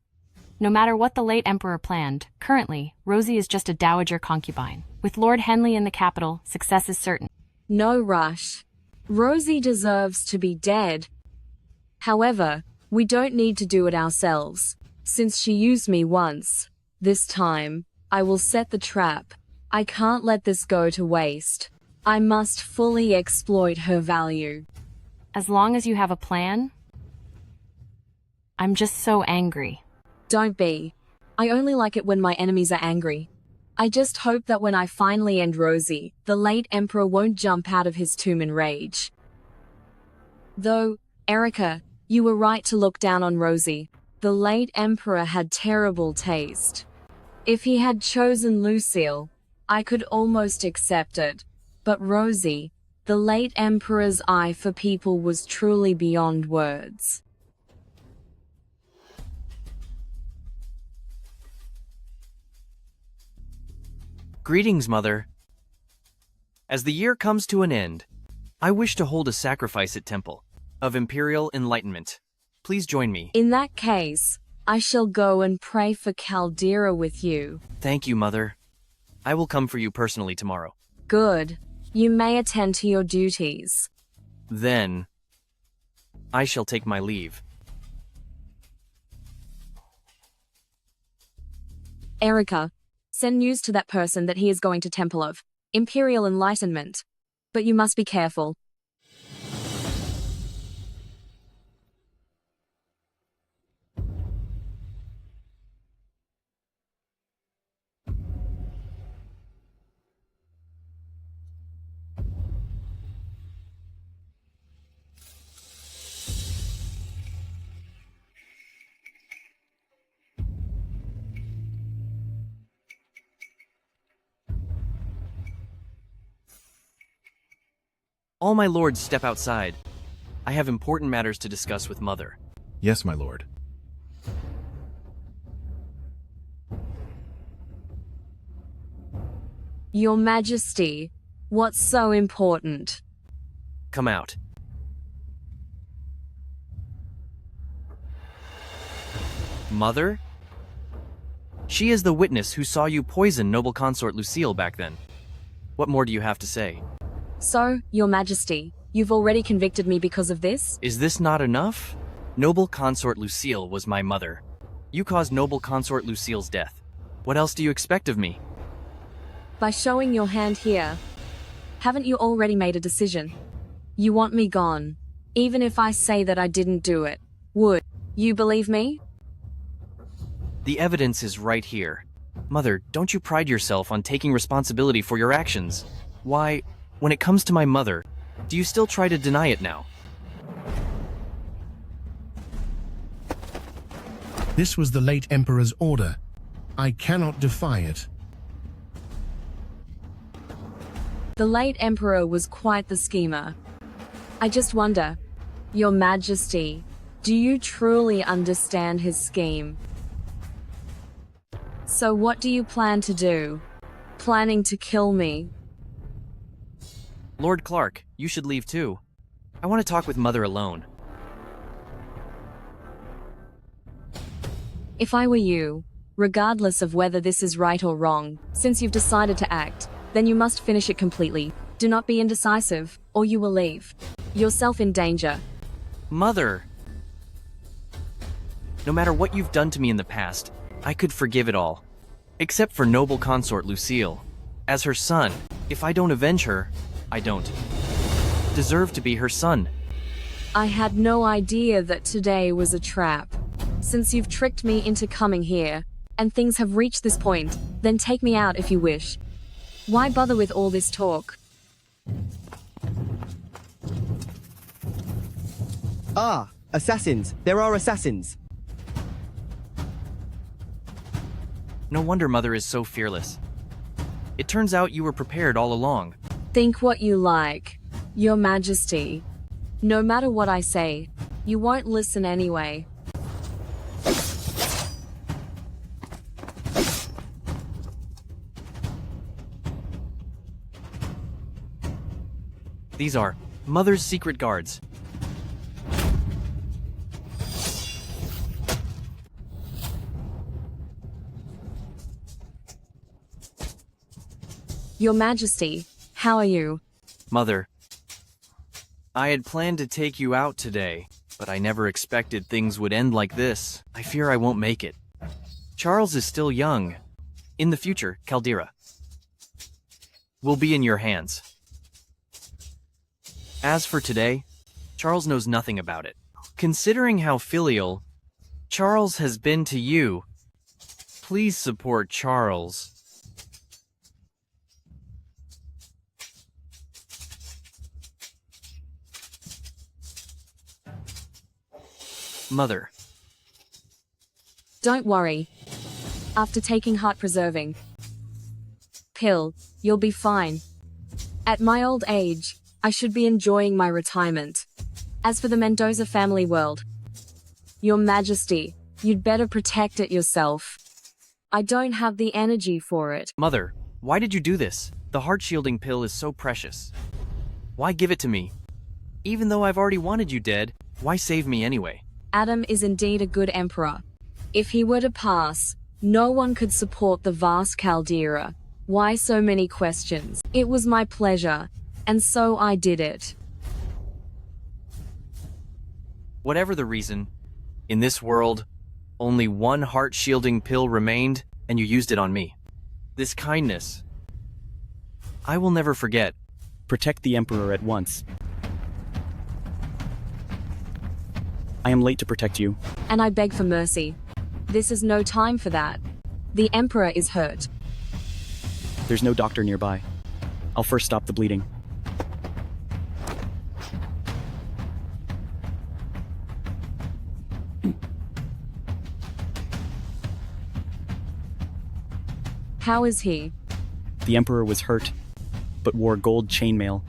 No matter what the late Emperor planned, currently, Rosie is just a dowager concubine. With Lord Henley in the capital, success is certain. No rush. Rosie deserves to be dead. However, we don't need to do it ourselves. Since she used me once, this time, I will set the trap. I can't let this go to waste. I must fully exploit her value. As long as you have a plan? I'm just so angry. Don't be. I only like it when my enemies are angry. I just hope that when I finally end Rosie, the late Emperor won't jump out of his tomb in rage. Though, Erica, you were right to look down on Rosie. The late Emperor had terrible taste. If he had chosen Lucille, I could almost accept it. But Rosie, the late Emperor's eye for people was truly beyond words. Greetings, Mother. As the year comes to an end, I wish to hold a sacrifice at Temple of Imperial Enlightenment. Please join me. In that case, I shall go and pray for Caldera with you. Thank you, Mother. I will come for you personally tomorrow. Good. You may attend to your duties. Then, I shall take my leave. Erica, send news to that person that he is going to Temple of Imperial Enlightenment. But you must be careful. All my lords step outside. I have important matters to discuss with Mother. Yes, my lord. Your Majesty, what's so important? Come out. Mother? She is the witness who saw you poison noble consort Lucille back then. What more do you have to say? So, Your Majesty, you've already convicted me because of this? Is this not enough? Noble consort Lucille was my mother. You caused noble consort Lucille's death. What else do you expect of me? By showing your hand here, haven't you already made a decision? You want me gone, even if I say that I didn't do it. Would you believe me? The evidence is right here. Mother, don't you pride yourself on taking responsibility for your actions? Why, when it comes to my mother, do you still try to deny it now? This was the late Emperor's order. I cannot defy it. The late Emperor was quite the schemer. I just wonder, Your Majesty, do you truly understand his scheme? So what do you plan to do? Planning to kill me? Lord Clark, you should leave too. I want to talk with Mother alone. If I were you, regardless of whether this is right or wrong, since you've decided to act, then you must finish it completely. Do not be indecisive, or you will leave yourself in danger. Mother! No matter what you've done to me in the past, I could forgive it all. Except for noble consort Lucille. As her son, if I don't avenge her, I don't deserve to be her son. I had no idea that today was a trap. Since you've tricked me into coming here, and things have reached this point, then take me out if you wish. Why bother with all this talk? Ah, assassins! There are assassins! No wonder Mother is so fearless. It turns out you were prepared all along. Think what you like, Your Majesty. No matter what I say, you won't listen anyway. These are Mother's secret guards. Your Majesty, how are you? Mother, I had planned to take you out today, But I never expected things would end like this. I fear I won't make it. Charles is still young. In the future, Caldera will be in your hands. As for today, Charles knows nothing about it. Considering how filial Charles has been to you, please support Charles. Mother. Don't worry. After taking heart-preserving pill, you'll be fine. At my old age, I should be enjoying my retirement. As for the Mendoza family world, Your Majesty, you'd better protect it yourself. I don't have the energy for it. Mother, why did you do this? The heart-shielding pill is so precious. Why give it to me? Even though I've already wanted you dead, why save me anyway? Adam is indeed a good emperor. If he were to pass, no one could support the vast Caldera. Why so many questions? It was my pleasure, and so I did it. Whatever the reason, in this world, only one heart-shielding pill remained, and you used it on me. This kindness, I will never forget. Protect the Emperor at once. I am late to protect you. And I beg for mercy. This is no time for that. The Emperor is hurt. There's no doctor nearby. I'll first stop the bleeding. How is he? The Emperor was hurt, but wore gold chainmail,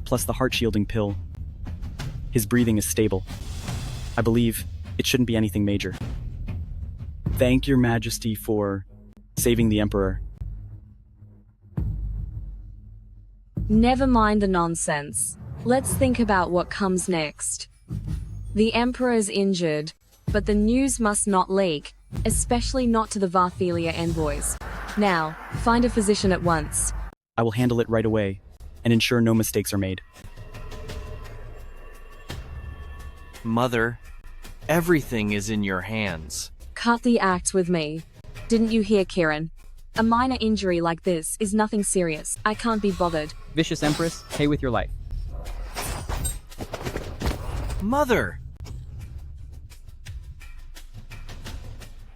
plus the heart-shielding pill. His breathing is stable. I believe it shouldn't be anything major. Thank your Majesty for saving the Emperor. Never mind the nonsense. Let's think about what comes next. The Emperor is injured, but the news must not leak, especially not to the Varthelia envoys. Now, find a physician at once. I will handle it right away and ensure no mistakes are made. Mother, everything is in your hands. Cut the act with me. Didn't you hear, Kiran? A minor injury like this is nothing serious. I can't be bothered. Vicious Empress, pay with your life. Mother!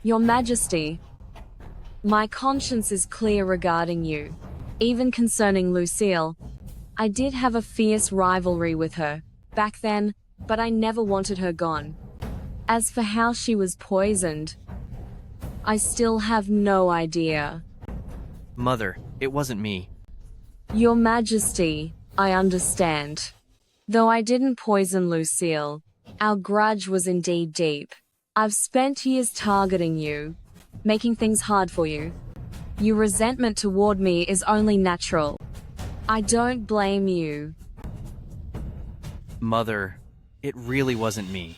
Your Majesty, my conscience is clear regarding you. Even concerning Lucille, I did have a fierce rivalry with her back then, but I never wanted her gone. As for how she was poisoned, I still have no idea. Mother, it wasn't me. Your Majesty, I understand. Though I didn't poison Lucille, our grudge was indeed deep. I've spent years targeting you, making things hard for you. Your resentment toward me is only natural. I don't blame you. Mother, it really wasn't me.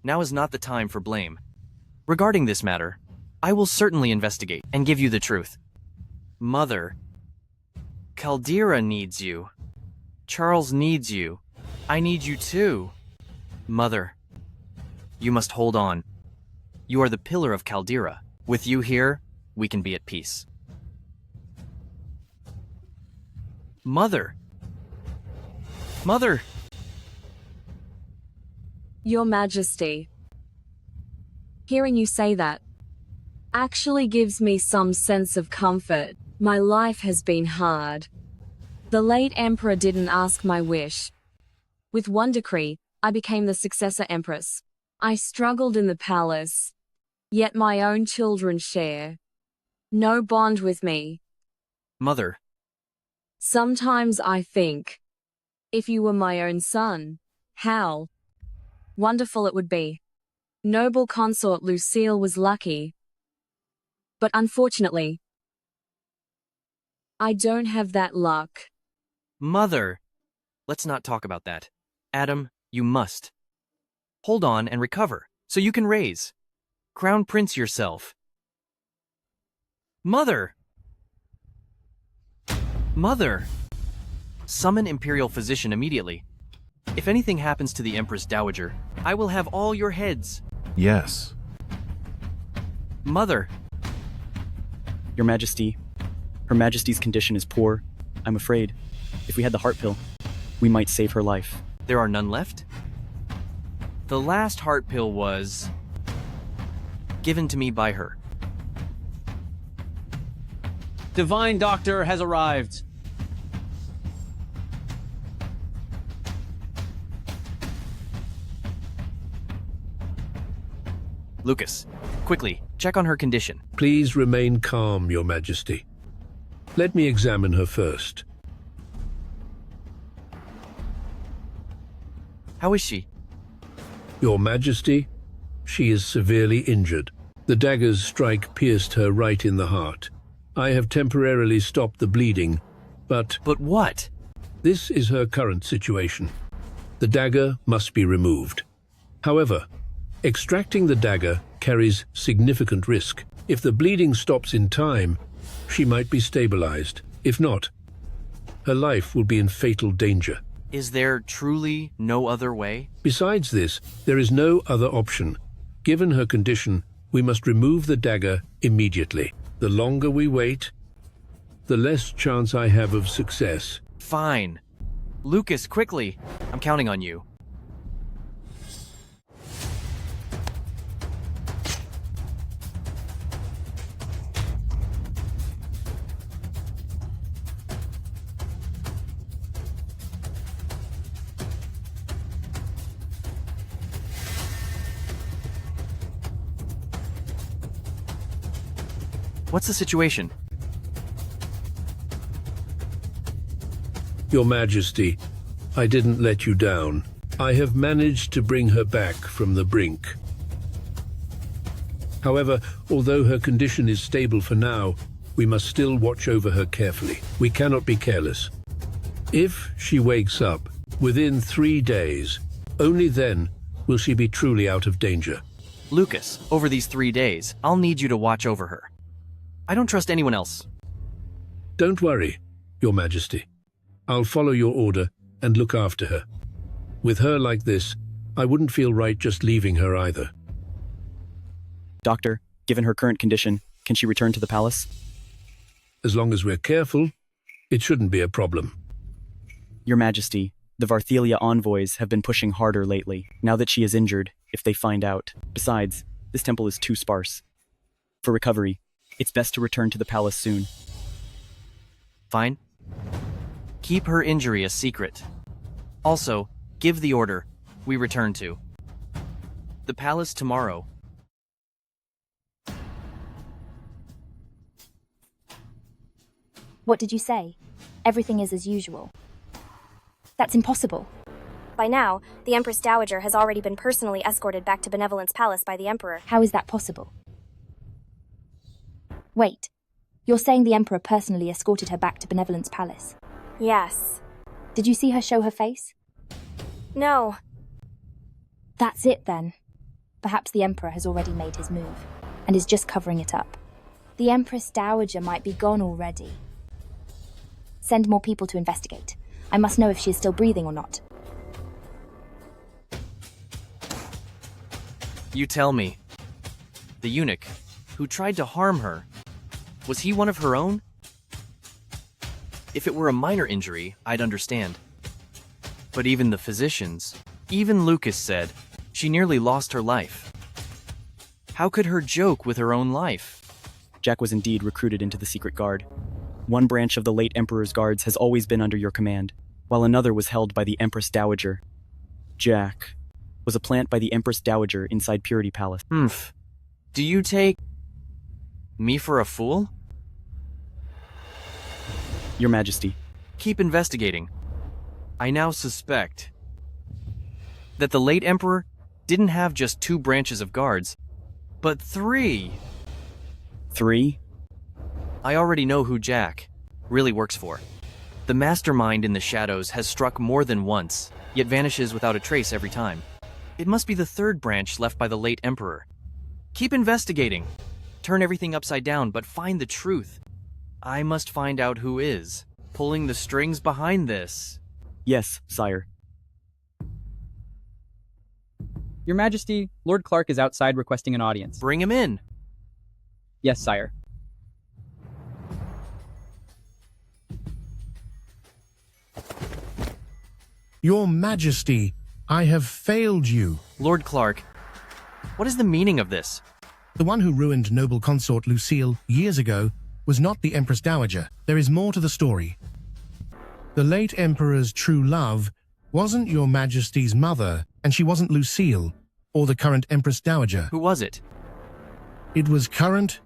Now is not the time for blame. Regarding this matter, I will certainly investigate and give you the truth. Mother, Caldera needs you. Charles needs you. I need you too. Mother, you must hold on. You are the pillar of Caldera. With you here, we can be at peace. Mother! Mother! Your Majesty, hearing you say that actually gives me some sense of comfort. My life has been hard. The late Emperor didn't ask my wish. With one decree, I became the successor Empress. I struggled in the palace, yet my own children share no bond with me. Mother. Sometimes I think, if you were my own son, how wonderful it would be. Noble consort Lucille was lucky, but unfortunately, I don't have that luck. Mother! Let's not talk about that. Adam, you must. Hold on and recover, so you can raise. Crown Prince yourself. Mother! Mother! Summon Imperial Physician immediately. If anything happens to the Empress Dowager, I will have all your heads. Yes. Mother. Your Majesty, Her Majesty's condition is poor. I'm afraid. If we had the heart pill, we might save her life. There are none left? The last heart pill was given to me by her. Divine Doctor has arrived. Lucas, quickly, check on her condition. Please remain calm, Your Majesty. Let me examine her first. How is she? Your Majesty, she is severely injured. The dagger's strike pierced her right in the heart. I have temporarily stopped the bleeding, but... But what? This is her current situation. The dagger must be removed. However, extracting the dagger carries significant risk. If the bleeding stops in time, she might be stabilized. If not, her life will be in fatal danger. Is there truly no other way? Besides this, there is no other option. Given her condition, we must remove the dagger immediately. The longer we wait, the less chance I have of success. Fine. Lucas, quickly. I'm counting on you. What's the situation? Your Majesty, I didn't let you down. I have managed to bring her back from the brink. However, although her condition is stable for now, we must still watch over her carefully. We cannot be careless. If she wakes up within 3 days, only then will she be truly out of danger. Lucas, over these 3 days, I'll need you to watch over her. I don't trust anyone else. Don't worry, Your Majesty. I'll follow your order and look after her. With her like this, I wouldn't feel right just leaving her either. Doctor, given her current condition, can she return to the palace? As long as we're careful, it shouldn't be a problem. Your Majesty, the Varthelia envoys have been pushing harder lately, now that she is injured, if they find out. Besides, this temple is too sparse. For recovery, it's best to return to the palace soon. Fine. Keep her injury a secret. Also, give the order we return to the palace tomorrow. What did you say? Everything is as usual. That's impossible. By now, the Empress Dowager has already been personally escorted back to Benevolence Palace by the Emperor. How is that possible? Wait, you're saying the Emperor personally escorted her back to Benevolence Palace? Yes. Did you see her show her face? No. That's it then. Perhaps the Emperor has already made his move, and is just covering it up. The Empress Dowager might be gone already. Send more people to investigate. I must know if she is still breathing or not. You tell me. The eunuch, who tried to harm her, was he one of her own? If it were a minor injury, I'd understand. But even the physicians, even Lucas said, she nearly lost her life. How could her joke with her own life? Jack was indeed recruited into the secret guard. One branch of the late Emperor's guards has always been under your command, while another was held by the Empress Dowager. Jack was a plant by the Empress Dowager inside Purity Palace. Do you take me for a fool? Your Majesty. Keep investigating. I now suspect that the late Emperor didn't have just 2 branches of guards, but 3. 3? I already know who Jack really works for. The mastermind in the shadows has struck more than once, yet vanishes without a trace every time. It must be the 3rd branch left by the late Emperor. Keep investigating. Turn everything upside down, but find the truth. I must find out who is pulling the strings behind this. Yes, sire. Your Majesty, Lord Clark is outside requesting an audience. Bring him in. Yes, sire. Your Majesty, I have failed you. Lord Clark, what is the meaning of this? The one who ruined noble consort Lucille years ago was not the Empress Dowager. There is more to the story. The late Emperor's true love wasn't Your Majesty's mother, and she wasn't Lucille, or the current Empress Dowager. Who was it? It was current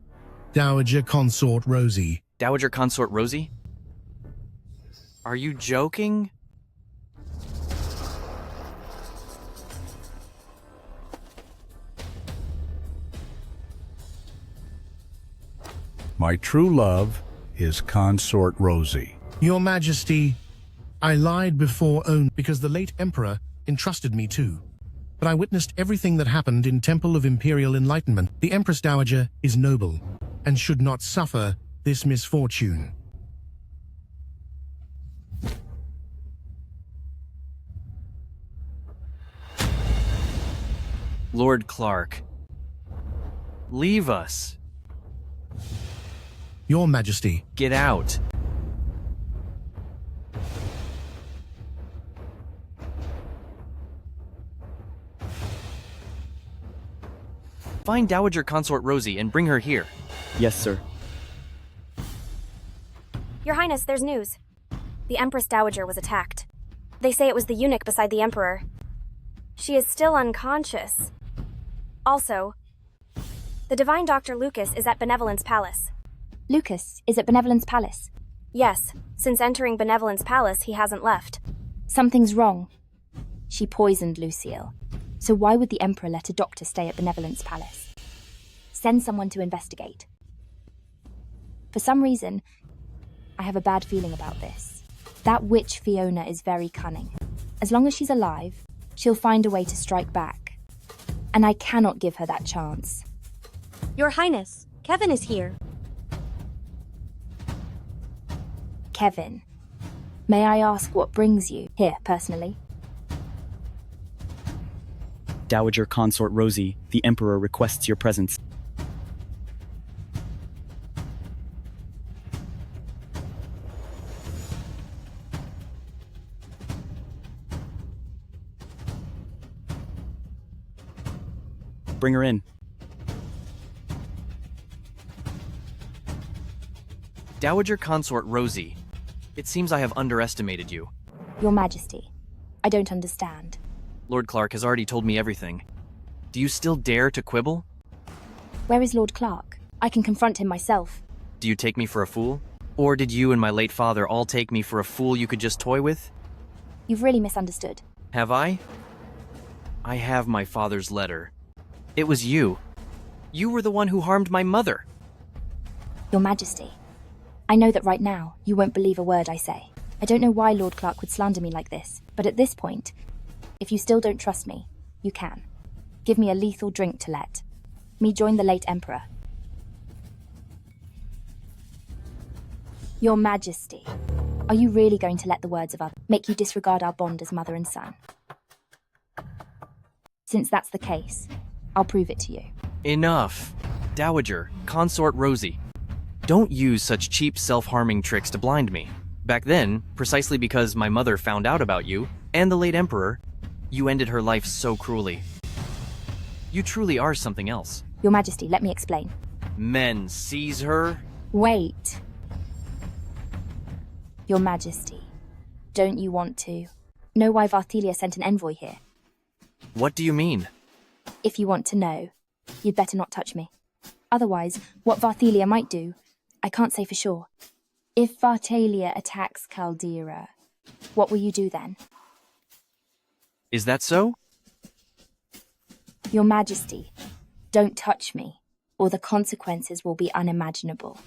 Dowager Consort Rosie. Dowager Consort Rosie? Are you joking? My true love is Consort Rosie. Your Majesty, I lied before own because the late Emperor entrusted me to. But I witnessed everything that happened in Temple of Imperial Enlightenment. The Empress Dowager is noble and should not suffer this misfortune. Lord Clark, leave us. Your Majesty. Get out. Find Dowager Consort Rosie and bring her here. Yes, sir. Your Highness, there's news. The Empress Dowager was attacked. They say it was the eunuch beside the Emperor. She is still unconscious. Also, the Divine Dr. Lucas is at Benevolence Palace. Lucas is at Benevolence Palace. Yes, since entering Benevolence Palace, he hasn't left. Something's wrong. She poisoned Lucille. So why would the Emperor let a doctor stay at Benevolence Palace? Send someone to investigate. For some reason, I have a bad feeling about this. That witch Fiona is very cunning. As long as she's alive, she'll find a way to strike back. And I cannot give her that chance. Your Highness, Kevin is here. Kevin, may I ask what brings you here, personally? Dowager Consort Rosie, the Emperor requests your presence. Bring her in. Dowager Consort Rosie, it seems I have underestimated you. Your Majesty, I don't understand. Lord Clark has already told me everything. Do you still dare to quibble? Where is Lord Clark? I can confront him myself. Do you take me for a fool? Or did you and my late father all take me for a fool you could just toy with? You've really misunderstood. Have I? I have my father's letter. It was you. You were the one who harmed my mother. Your Majesty, I know that right now you won't believe a word I say. I don't know why Lord Clark would slander me like this, but at this point, if you still don't trust me, you can. Give me a lethal drink to let me join the late Emperor. Your Majesty, are you really going to let the words of others make you disregard our bond as mother and son? Since that's the case, I'll prove it to you. Enough. Dowager, Consort Rosie. Don't use such cheap self-harming tricks to blind me. Back then, precisely because my mother found out about you, and the late Emperor, you ended her life so cruelly. You truly are something else. Your Majesty, let me explain. Men seize her? Wait. Your Majesty, don't you want to know why Varthelia sent an envoy here? What do you mean? If you want to know, you'd better not touch me. Otherwise, what Varthelia might do, I can't say for sure. If Varthelia attacks Caldera, what will you do then? Is that so? Your Majesty, don't touch me, or the consequences will be unimaginable.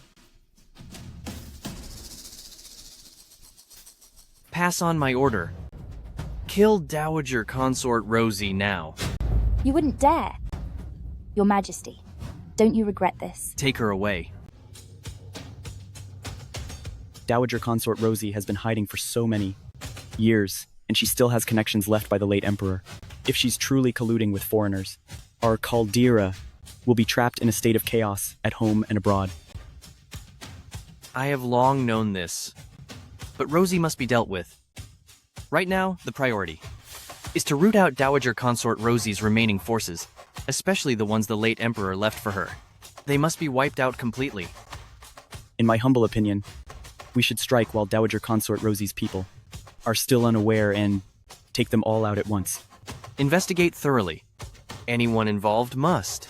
Pass on my order. Kill Dowager Consort Rosie now. You wouldn't dare. Your Majesty, don't you regret this? Take her away. Dowager Consort Rosie has been hiding for so many years, and she still has connections left by the late Emperor. if she's truly colluding with foreigners. Our Caldera will be trapped in a state of chaos at home and abroad. I have long known this, but Rosie must be dealt with. Right now, the priority is to root out Dowager Consort Rosie's remaining forces, especially the ones the late Emperor left for her. They must be wiped out completely. In my humble opinion, we should strike while Dowager Consort Rosie's people are still unaware and take them all out at once. Investigate thoroughly. Anyone involved must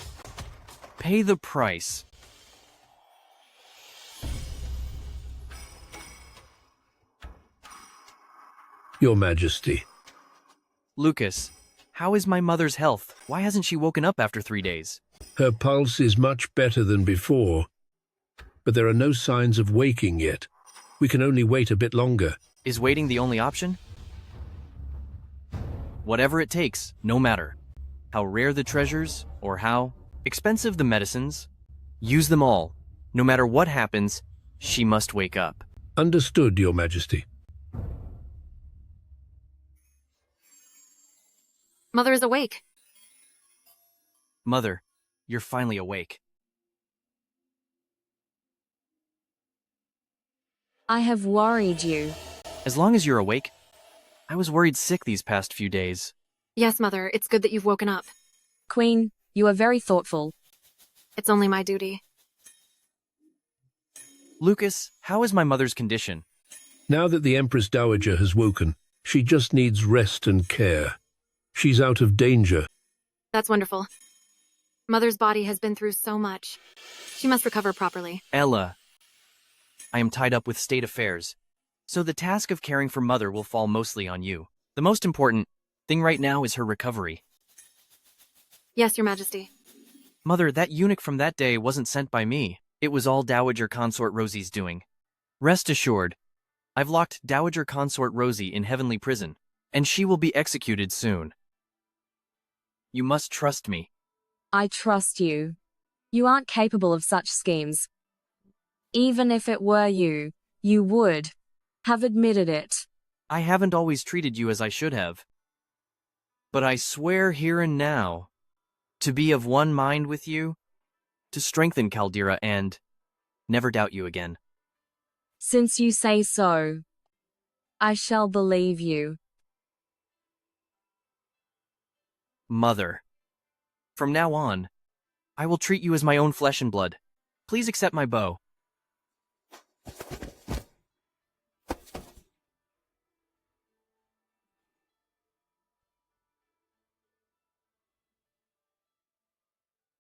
pay the price. Your Majesty. Lucas, how is my mother's health? Why hasn't she woken up after 3 days? Her pulse is much better than before, but there are no signs of waking yet. We can only wait a bit longer. Is waiting the only option? Whatever it takes, no matter how rare the treasures or how expensive the medicines, use them all. No matter what happens, she must wake up. Understood, Your Majesty. Mother is awake. Mother, you're finally awake. I have worried you. As long as you're awake. I was worried sick these past few days. Yes, Mother, it's good that you've woken up. Queen, you are very thoughtful. It's only my duty. Lucas, how is my mother's condition? Now that the Empress Dowager has woken, she just needs rest and care. She's out of danger. That's wonderful. Mother's body has been through so much. She must recover properly. Ella, I am tied up with state affairs, so the task of caring for Mother will fall mostly on you. The most important thing right now is her recovery. Yes, Your Majesty. Mother, that eunuch from that day wasn't sent by me. It was all Dowager Consort Rosie's doing. Rest assured, I've locked Dowager Consort Rosie in heavenly prison, and she will be executed soon. You must trust me. I trust you. You aren't capable of such schemes. Even if it were you, you would have admitted it. I haven't always treated you as I should have. But I swear here and now to be of one mind with you, to strengthen Caldera and never doubt you again. Since you say so, I shall believe you. Mother, from now on, I will treat you as my own flesh and blood. Please accept my bow.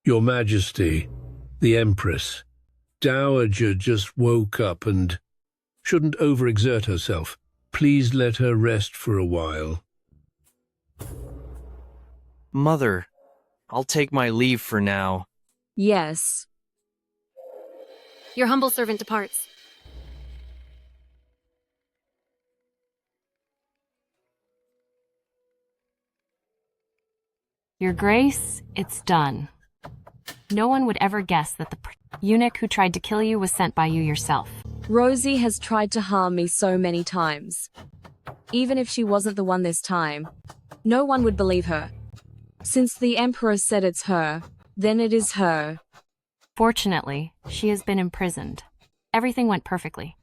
Your Majesty, the Empress. Dowager just woke up and shouldn't overexert herself. Please let her rest for a while. Mother, I'll take my leave for now. Yes. Your humble servant departs. Your Grace, it's done. No one would ever guess that the eunuch who tried to kill you was sent by you yourself. Rosie has tried to harm me so many times. Even if she wasn't the one this time, no one would believe her. Since the Emperor said it's her, then it is her. Fortunately, she has been imprisoned. Everything went perfectly.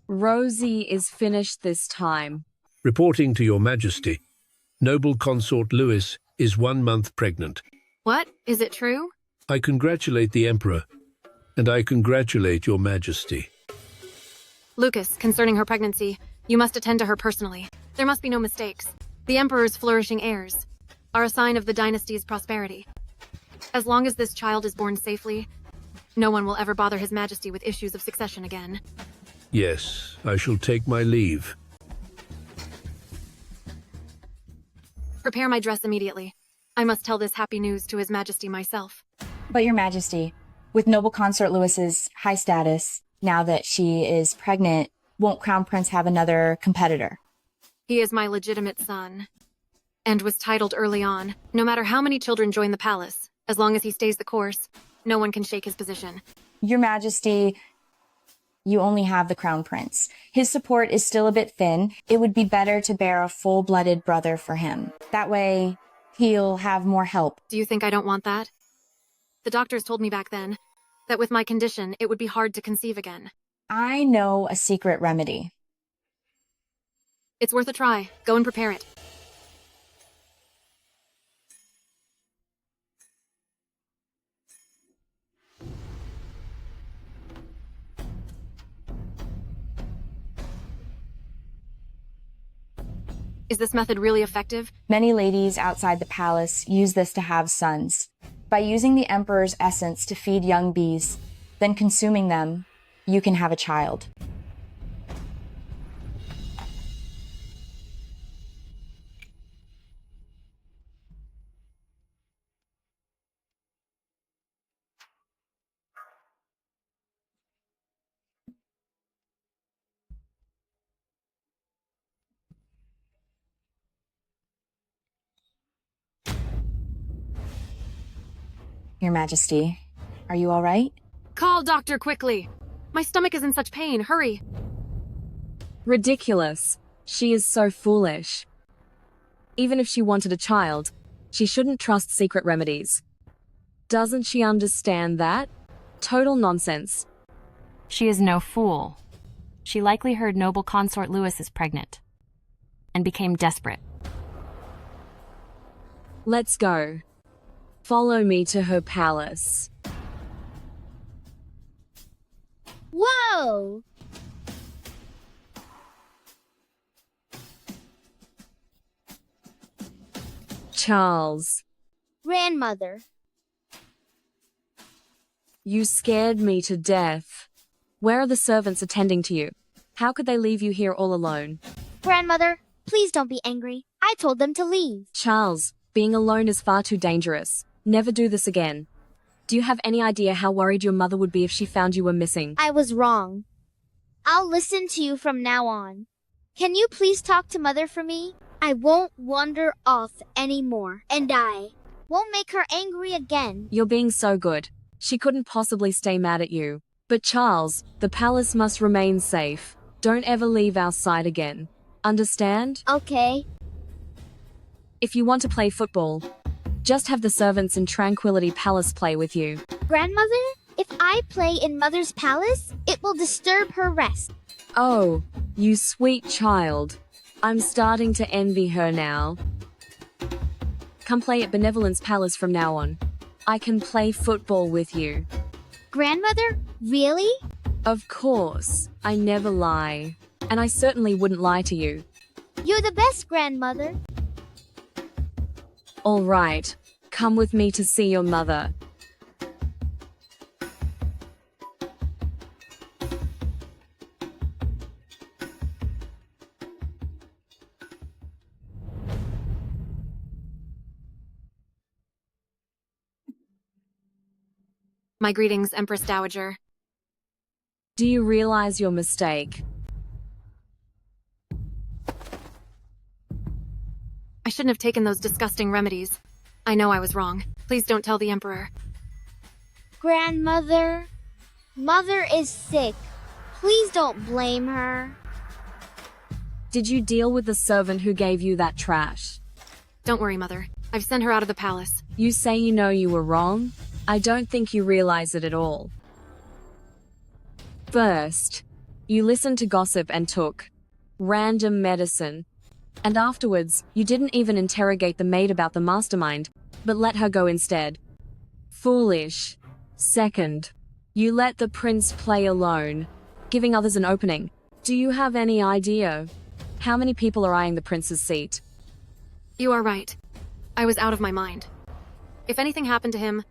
Rosie is finished this time. Reporting to Your Majesty, Noble Consort Louis is 1 month pregnant. What? Is it true? I congratulate the Emperor, and I congratulate Your Majesty. Lucas, concerning her pregnancy, you must attend to her personally. There must be no mistakes. The Emperor's flourishing heirs are a sign of the dynasty's prosperity. As long as this child is born safely, no one will ever bother His Majesty with issues of succession again. Yes, I shall take my leave. Prepare my dress immediately. I must tell this happy news to His Majesty myself. But Your Majesty, with Noble Consort Louis's high status, now that she is pregnant, won't Crown Prince have another competitor? He is my legitimate son, and was titled early on. No matter how many children join the palace, as long as he stays the course, no one can shake his position. Your Majesty, you only have the Crown Prince. His support is still a bit thin. It would be better to bear a full-blooded brother for him. That way, he'll have more help. Do you think I don't want that? The doctors told me back then that with my condition, it would be hard to conceive again. I know a secret remedy. It's worth a try. Go and prepare it. Is this method really effective? Many ladies outside the palace use this to have sons. By using the emperor's essence to feed young bees, then consuming them, you can have a child. Your Majesty, are you all right? Call doctor quickly. My stomach is in such pain. Hurry. Ridiculous. She is so foolish. Even if she wanted a child, she shouldn't trust secret remedies. Doesn't she understand that? Total nonsense. She is no fool. She likely heard noble consort Louis is pregnant and became desperate. Let's go. Follow me to her palace. Whoa! Charles. Grandmother. You scared me to death. Where are the servants attending to you? How could they leave you here all alone? Grandmother, please don't be angry. I told them to leave. Charles, being alone is far too dangerous. Never do this again. Do you have any idea how worried your mother would be if she found you were missing? I was wrong. I'll listen to you from now on. Can you please talk to Mother for me? I won't wander off anymore, and I won't make her angry again. You're being so good. She couldn't possibly stay mad at you. But Charles, the palace must remain safe. Don't ever leave our side again. Understand? Okay. If you want to play football, just have the servants in Tranquility Palace play with you. Grandmother, if I play in Mother's palace, it will disturb her rest. Oh, you sweet child. I'm starting to envy her now. Come play at Benevolence Palace from now on. I can play football with you. Grandmother, really? Of course. I never lie. And I certainly wouldn't lie to you. You're the best, Grandmother. All right. Come with me to see your mother. My greetings, Empress Dowager. Do you realize your mistake? I shouldn't have taken those disgusting remedies. I know I was wrong. Please don't tell the Emperor. Grandmother, Mother is sick. Please don't blame her. Did you deal with the servant who gave you that trash? Don't worry, Mother. I've sent her out of the palace. You say you know you were wrong? I don't think you realize it at all. First, you listened to gossip and took random medicine. And afterwards, you didn't even interrogate the maid about the mastermind, but let her go instead. Foolish. Second, you let the prince play alone, giving others an opening. Do you have any idea how many people are eyeing the prince's seat? You are right. I was out of my mind. If anything happened to him,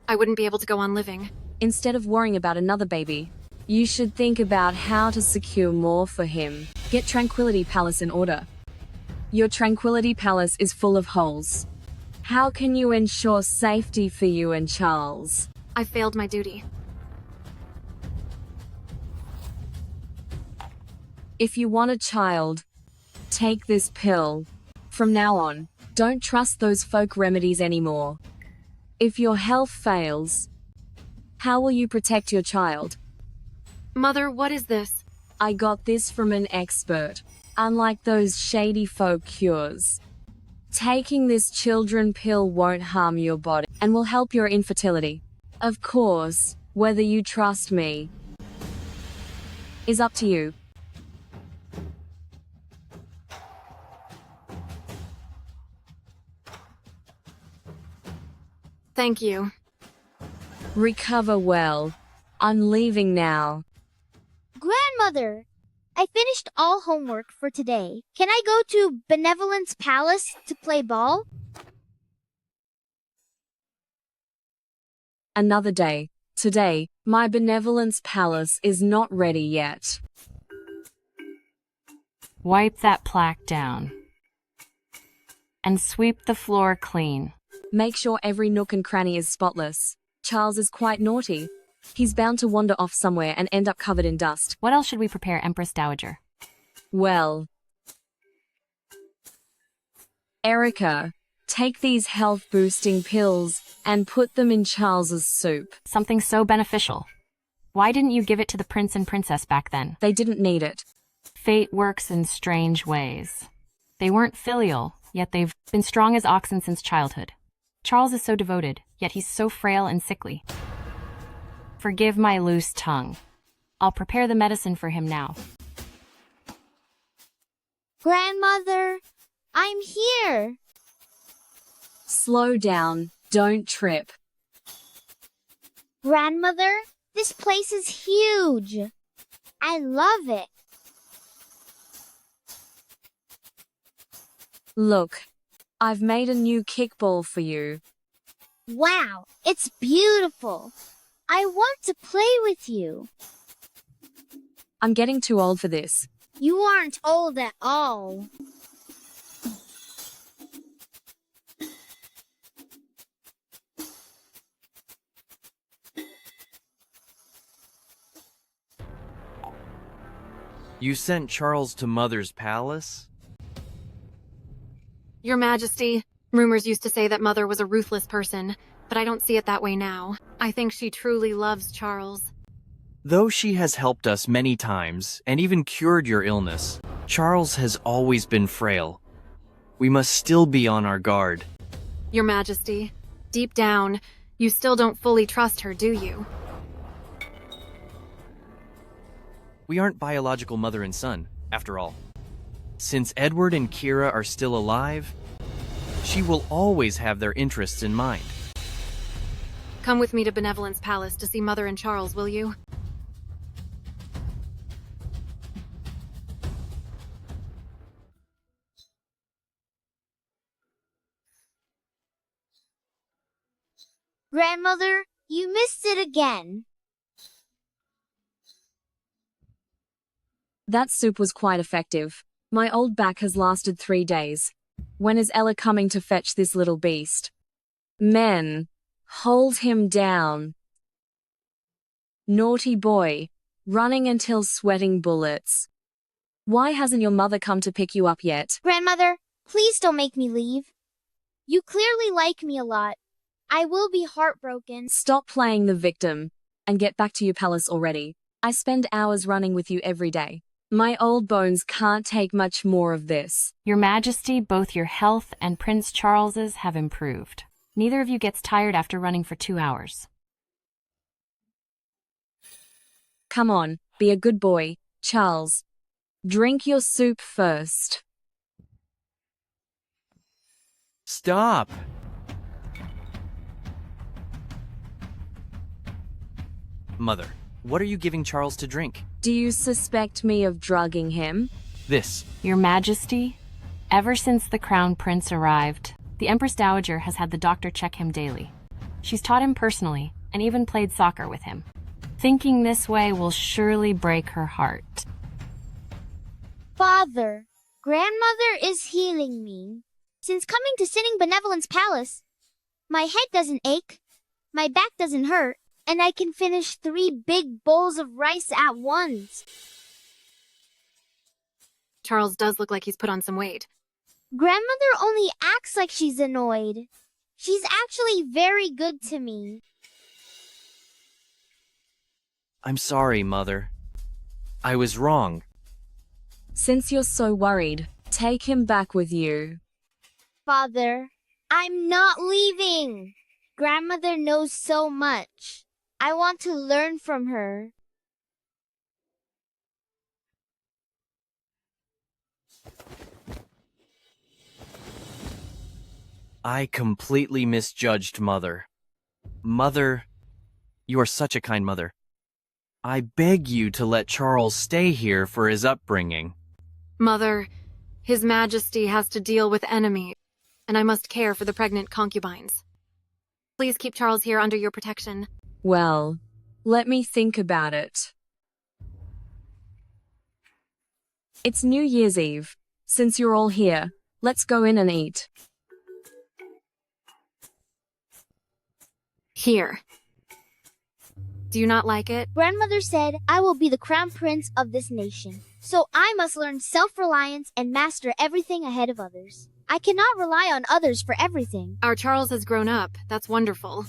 I wouldn't be able to go on living. Instead of worrying about another baby, you should think about how to secure more for him. Get Tranquility Palace in order. Your Tranquility Palace is full of holes. How can you ensure safety for you and Charles? I failed my duty. If you want a child, take this pill. From now on, don't trust those folk remedies anymore. If your health fails, how will you protect your child? Mother, what is this? I got this from an expert. Unlike those shady folk cures. Taking this children pill won't harm your body and will help your infertility. Of course, whether you trust me is up to you. Thank you. Recover well. I'm leaving now. Grandmother, I finished all homework for today. Can I go to Benevolence Palace to play ball? Another day. Today, my benevolence palace is not ready yet. Wipe that plaque down. And sweep the floor clean. Make sure every nook and cranny is spotless. Charles is quite naughty. He's bound to wander off somewhere and end up covered in dust. What else should we prepare, Empress Dowager? Well, Erica, take these health-boosting pills and put them in Charles's soup. Something so beneficial. Why didn't you give it to the prince and princess back then? They didn't need it. Fate works in strange ways. They weren't filial, yet they've been strong as oxen since childhood. Charles is so devoted, yet he's so frail and sickly. Forgive my loose tongue. I'll prepare the medicine for him now. Grandmother, I'm here. Slow down, don't trip. Grandmother, this place is huge. I love it. Look, I've made a new kickball for you. Wow, it's beautiful. I want to play with you. I'm getting too old for this. You aren't old at all. You sent Charles to Mother's palace? Your Majesty, rumors used to say that Mother was a ruthless person, but I don't see it that way now. I think she truly loves Charles. Though she has helped us many times and even cured your illness, Charles has always been frail. We must still be on our guard. Your Majesty, deep down, you still don't fully trust her, do you? We aren't biological mother and son, after all. Since Edward and Kira are still alive, she will always have their interests in mind. Come with me to Benevolence Palace to see Mother and Charles, will you? Grandmother, you missed it again. That soup was quite effective. My old back has lasted 3 days. When is Ella coming to fetch this little beast? Men, hold him down. Naughty boy, running until sweating bullets. Why hasn't your mother come to pick you up yet? Grandmother, please don't make me leave. You clearly like me a lot. I will be heartbroken. Stop playing the victim and get back to your palace already. I spend hours running with you every day. My old bones can't take much more of this. Your Majesty, both your health and Prince Charles's have improved. Neither of you gets tired after running for 2 hours. Come on, be a good boy, Charles. Drink your soup first. Stop! Mother, what are you giving Charles to drink? Do you suspect me of drugging him? This. Your Majesty, ever since the Crown Prince arrived, the Empress Dowager has had the doctor check him daily. She's taught him personally and even played soccer with him. Thinking this way will surely break her heart. Father, Grandmother is healing me. Since coming to Sinning Benevolence Palace, my head doesn't ache, my back doesn't hurt, and I can finish 3 big bowls of rice at once. Charles does look like he's put on some weight. Grandmother only acts like she's annoyed. She's actually very good to me. I'm sorry, Mother. I was wrong. Since you're so worried, take him back with you. Father, I'm not leaving. Grandmother knows so much. I want to learn from her. I completely misjudged Mother. Mother, you are such a kind mother. I beg you to let Charles stay here for his upbringing. Mother, His Majesty has to deal with enemies, and I must care for the pregnant concubines. Please keep Charles here under your protection. Well, let me think about it. It's New Year's Eve. Since you're all here, let's go in and eat. Here. Do you not like it? Grandmother said I will be the crown prince of this nation. So I must learn self-reliance and master everything ahead of others. I cannot rely on others for everything. Our Charles has grown up. That's wonderful.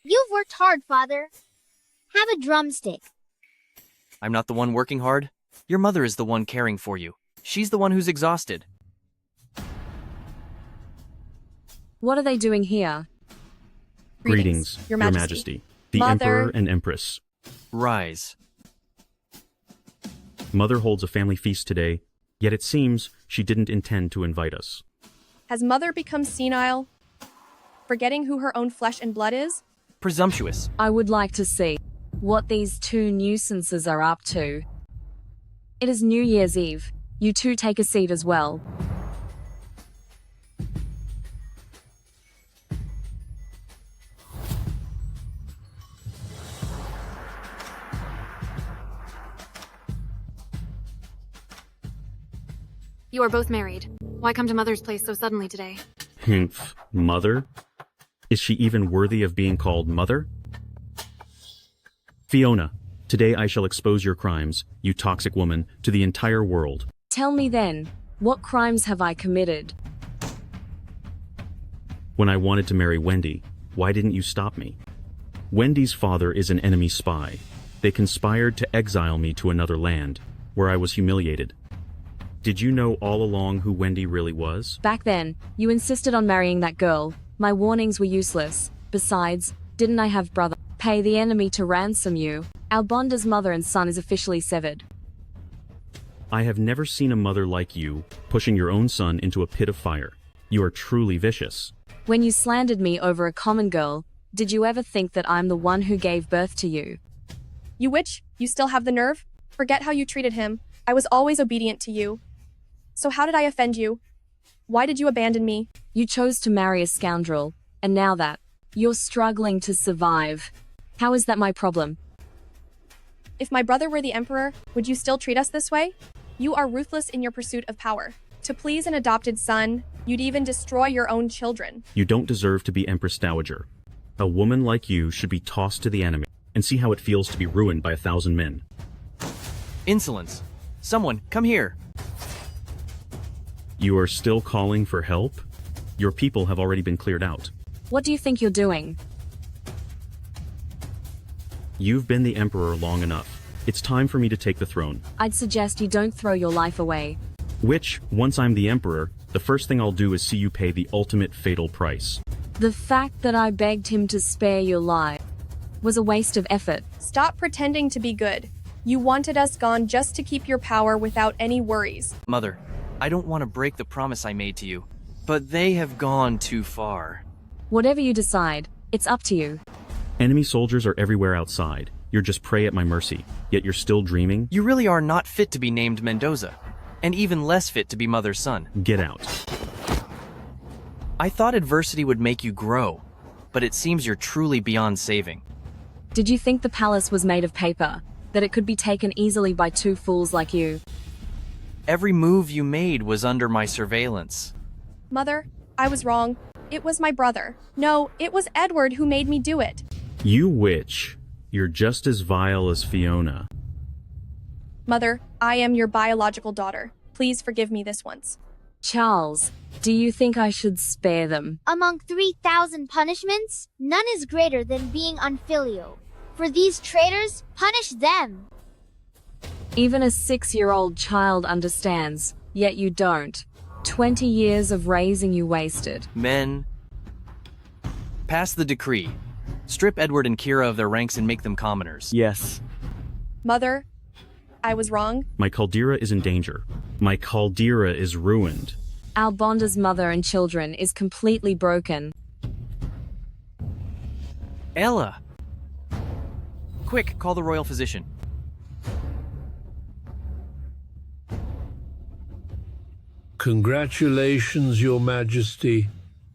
You've worked hard, Father. Have a drumstick. I'm not the one working hard. Your mother is the one caring for you. She's the one who's exhausted. What are they doing here? Greetings, Your Majesty. The Mother. Emperor and Empress. Rise. Mother holds a family feast today, yet it seems she didn't intend to invite us. Has Mother become senile? Forgetting who her own flesh and blood is? Presumptuous. I would like to see what these two nuisances are up to. It is New Year's Eve. You two take a seat as well. You are both married. Why come to Mother's place so suddenly today? Humph. Mother? Is she even worthy of being called Mother? Fiona, today I shall expose your crimes, you toxic woman, to the entire world. Tell me then, what crimes have I committed? When I wanted to marry Wendy, why didn't you stop me? Wendy's father is an enemy spy. They conspired to exile me to another land, where I was humiliated. Did you know all along who Wendy really was? Back then, you insisted on marrying that girl. My warnings were useless. Besides, didn't I have brother? Pay the enemy to ransom you. Our bond as mother and son is officially severed. I have never seen a mother like you, pushing your own son into a pit of fire. You are truly vicious. When you slandered me over a common girl, did you ever think that I'm the one who gave birth to you? You witch, you still have the nerve? Forget how you treated him. I was always obedient to you. So how did I offend you? Why did you abandon me? You chose to marry a scoundrel, and now that you're struggling to survive. How is that my problem? If my brother were the emperor, would you still treat us this way? You are ruthless in your pursuit of power. To please an adopted son, you'd even destroy your own children. You don't deserve to be Empress Dowager. A woman like you should be tossed to the enemy and see how it feels to be ruined by 1,000 men. Insolence. Someone, come here. You are still calling for help? Your people have already been cleared out. What do you think you're doing? You've been the emperor long enough. It's time for me to take the throne. I'd suggest you don't throw your life away. Which, once I'm the emperor, the first thing I'll do is see you pay the ultimate fatal price. The fact that I begged him to spare your life was a waste of effort. Stop pretending to be good. You wanted us gone just to keep your power without any worries. Mother, I don't want to break the promise I made to you, but they have gone too far. Whatever you decide, it's up to you. Enemy soldiers are everywhere outside. You're just prey at my mercy, yet you're still dreaming? You really are not fit to be named Mendoza, and even less fit to be Mother's son. Get out. I thought adversity would make you grow, but it seems you're truly beyond saving. Did you think the palace was made of paper, that it could be taken easily by two fools like you? Every move you made was under my surveillance. Mother, I was wrong. It was my brother. No, it was Edward who made me do it. You witch. You're just as vile as Fiona. Mother, I am your biological daughter. Please forgive me this once. Charles, do you think I should spare them? Among 3,000 punishments, none is greater than being unfilial. For these traitors, punish them. Even a 6-year-old child understands. Yet you don't. 20 years of raising you wasted. Men, pass the decree. Strip Edward and Kira of their ranks and make them commoners. Yes. Mother, I was wrong. My caldera is in danger. My caldera is ruined. Albonda's mother and children is completely broken. Ella! Quick, call the royal physician. Congratulations, Your Majesty.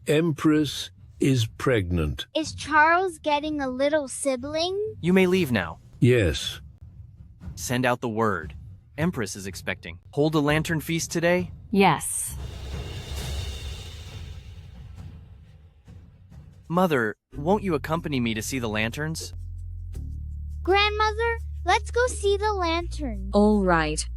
Empress is pregnant. Is Charles getting a little sibling? You may leave now. Yes. Send out the word. Empress is expecting. Hold a lantern feast today? Yes. Mother, won't you accompany me to see the lanterns? Grandmother, let's go see the lantern. All right,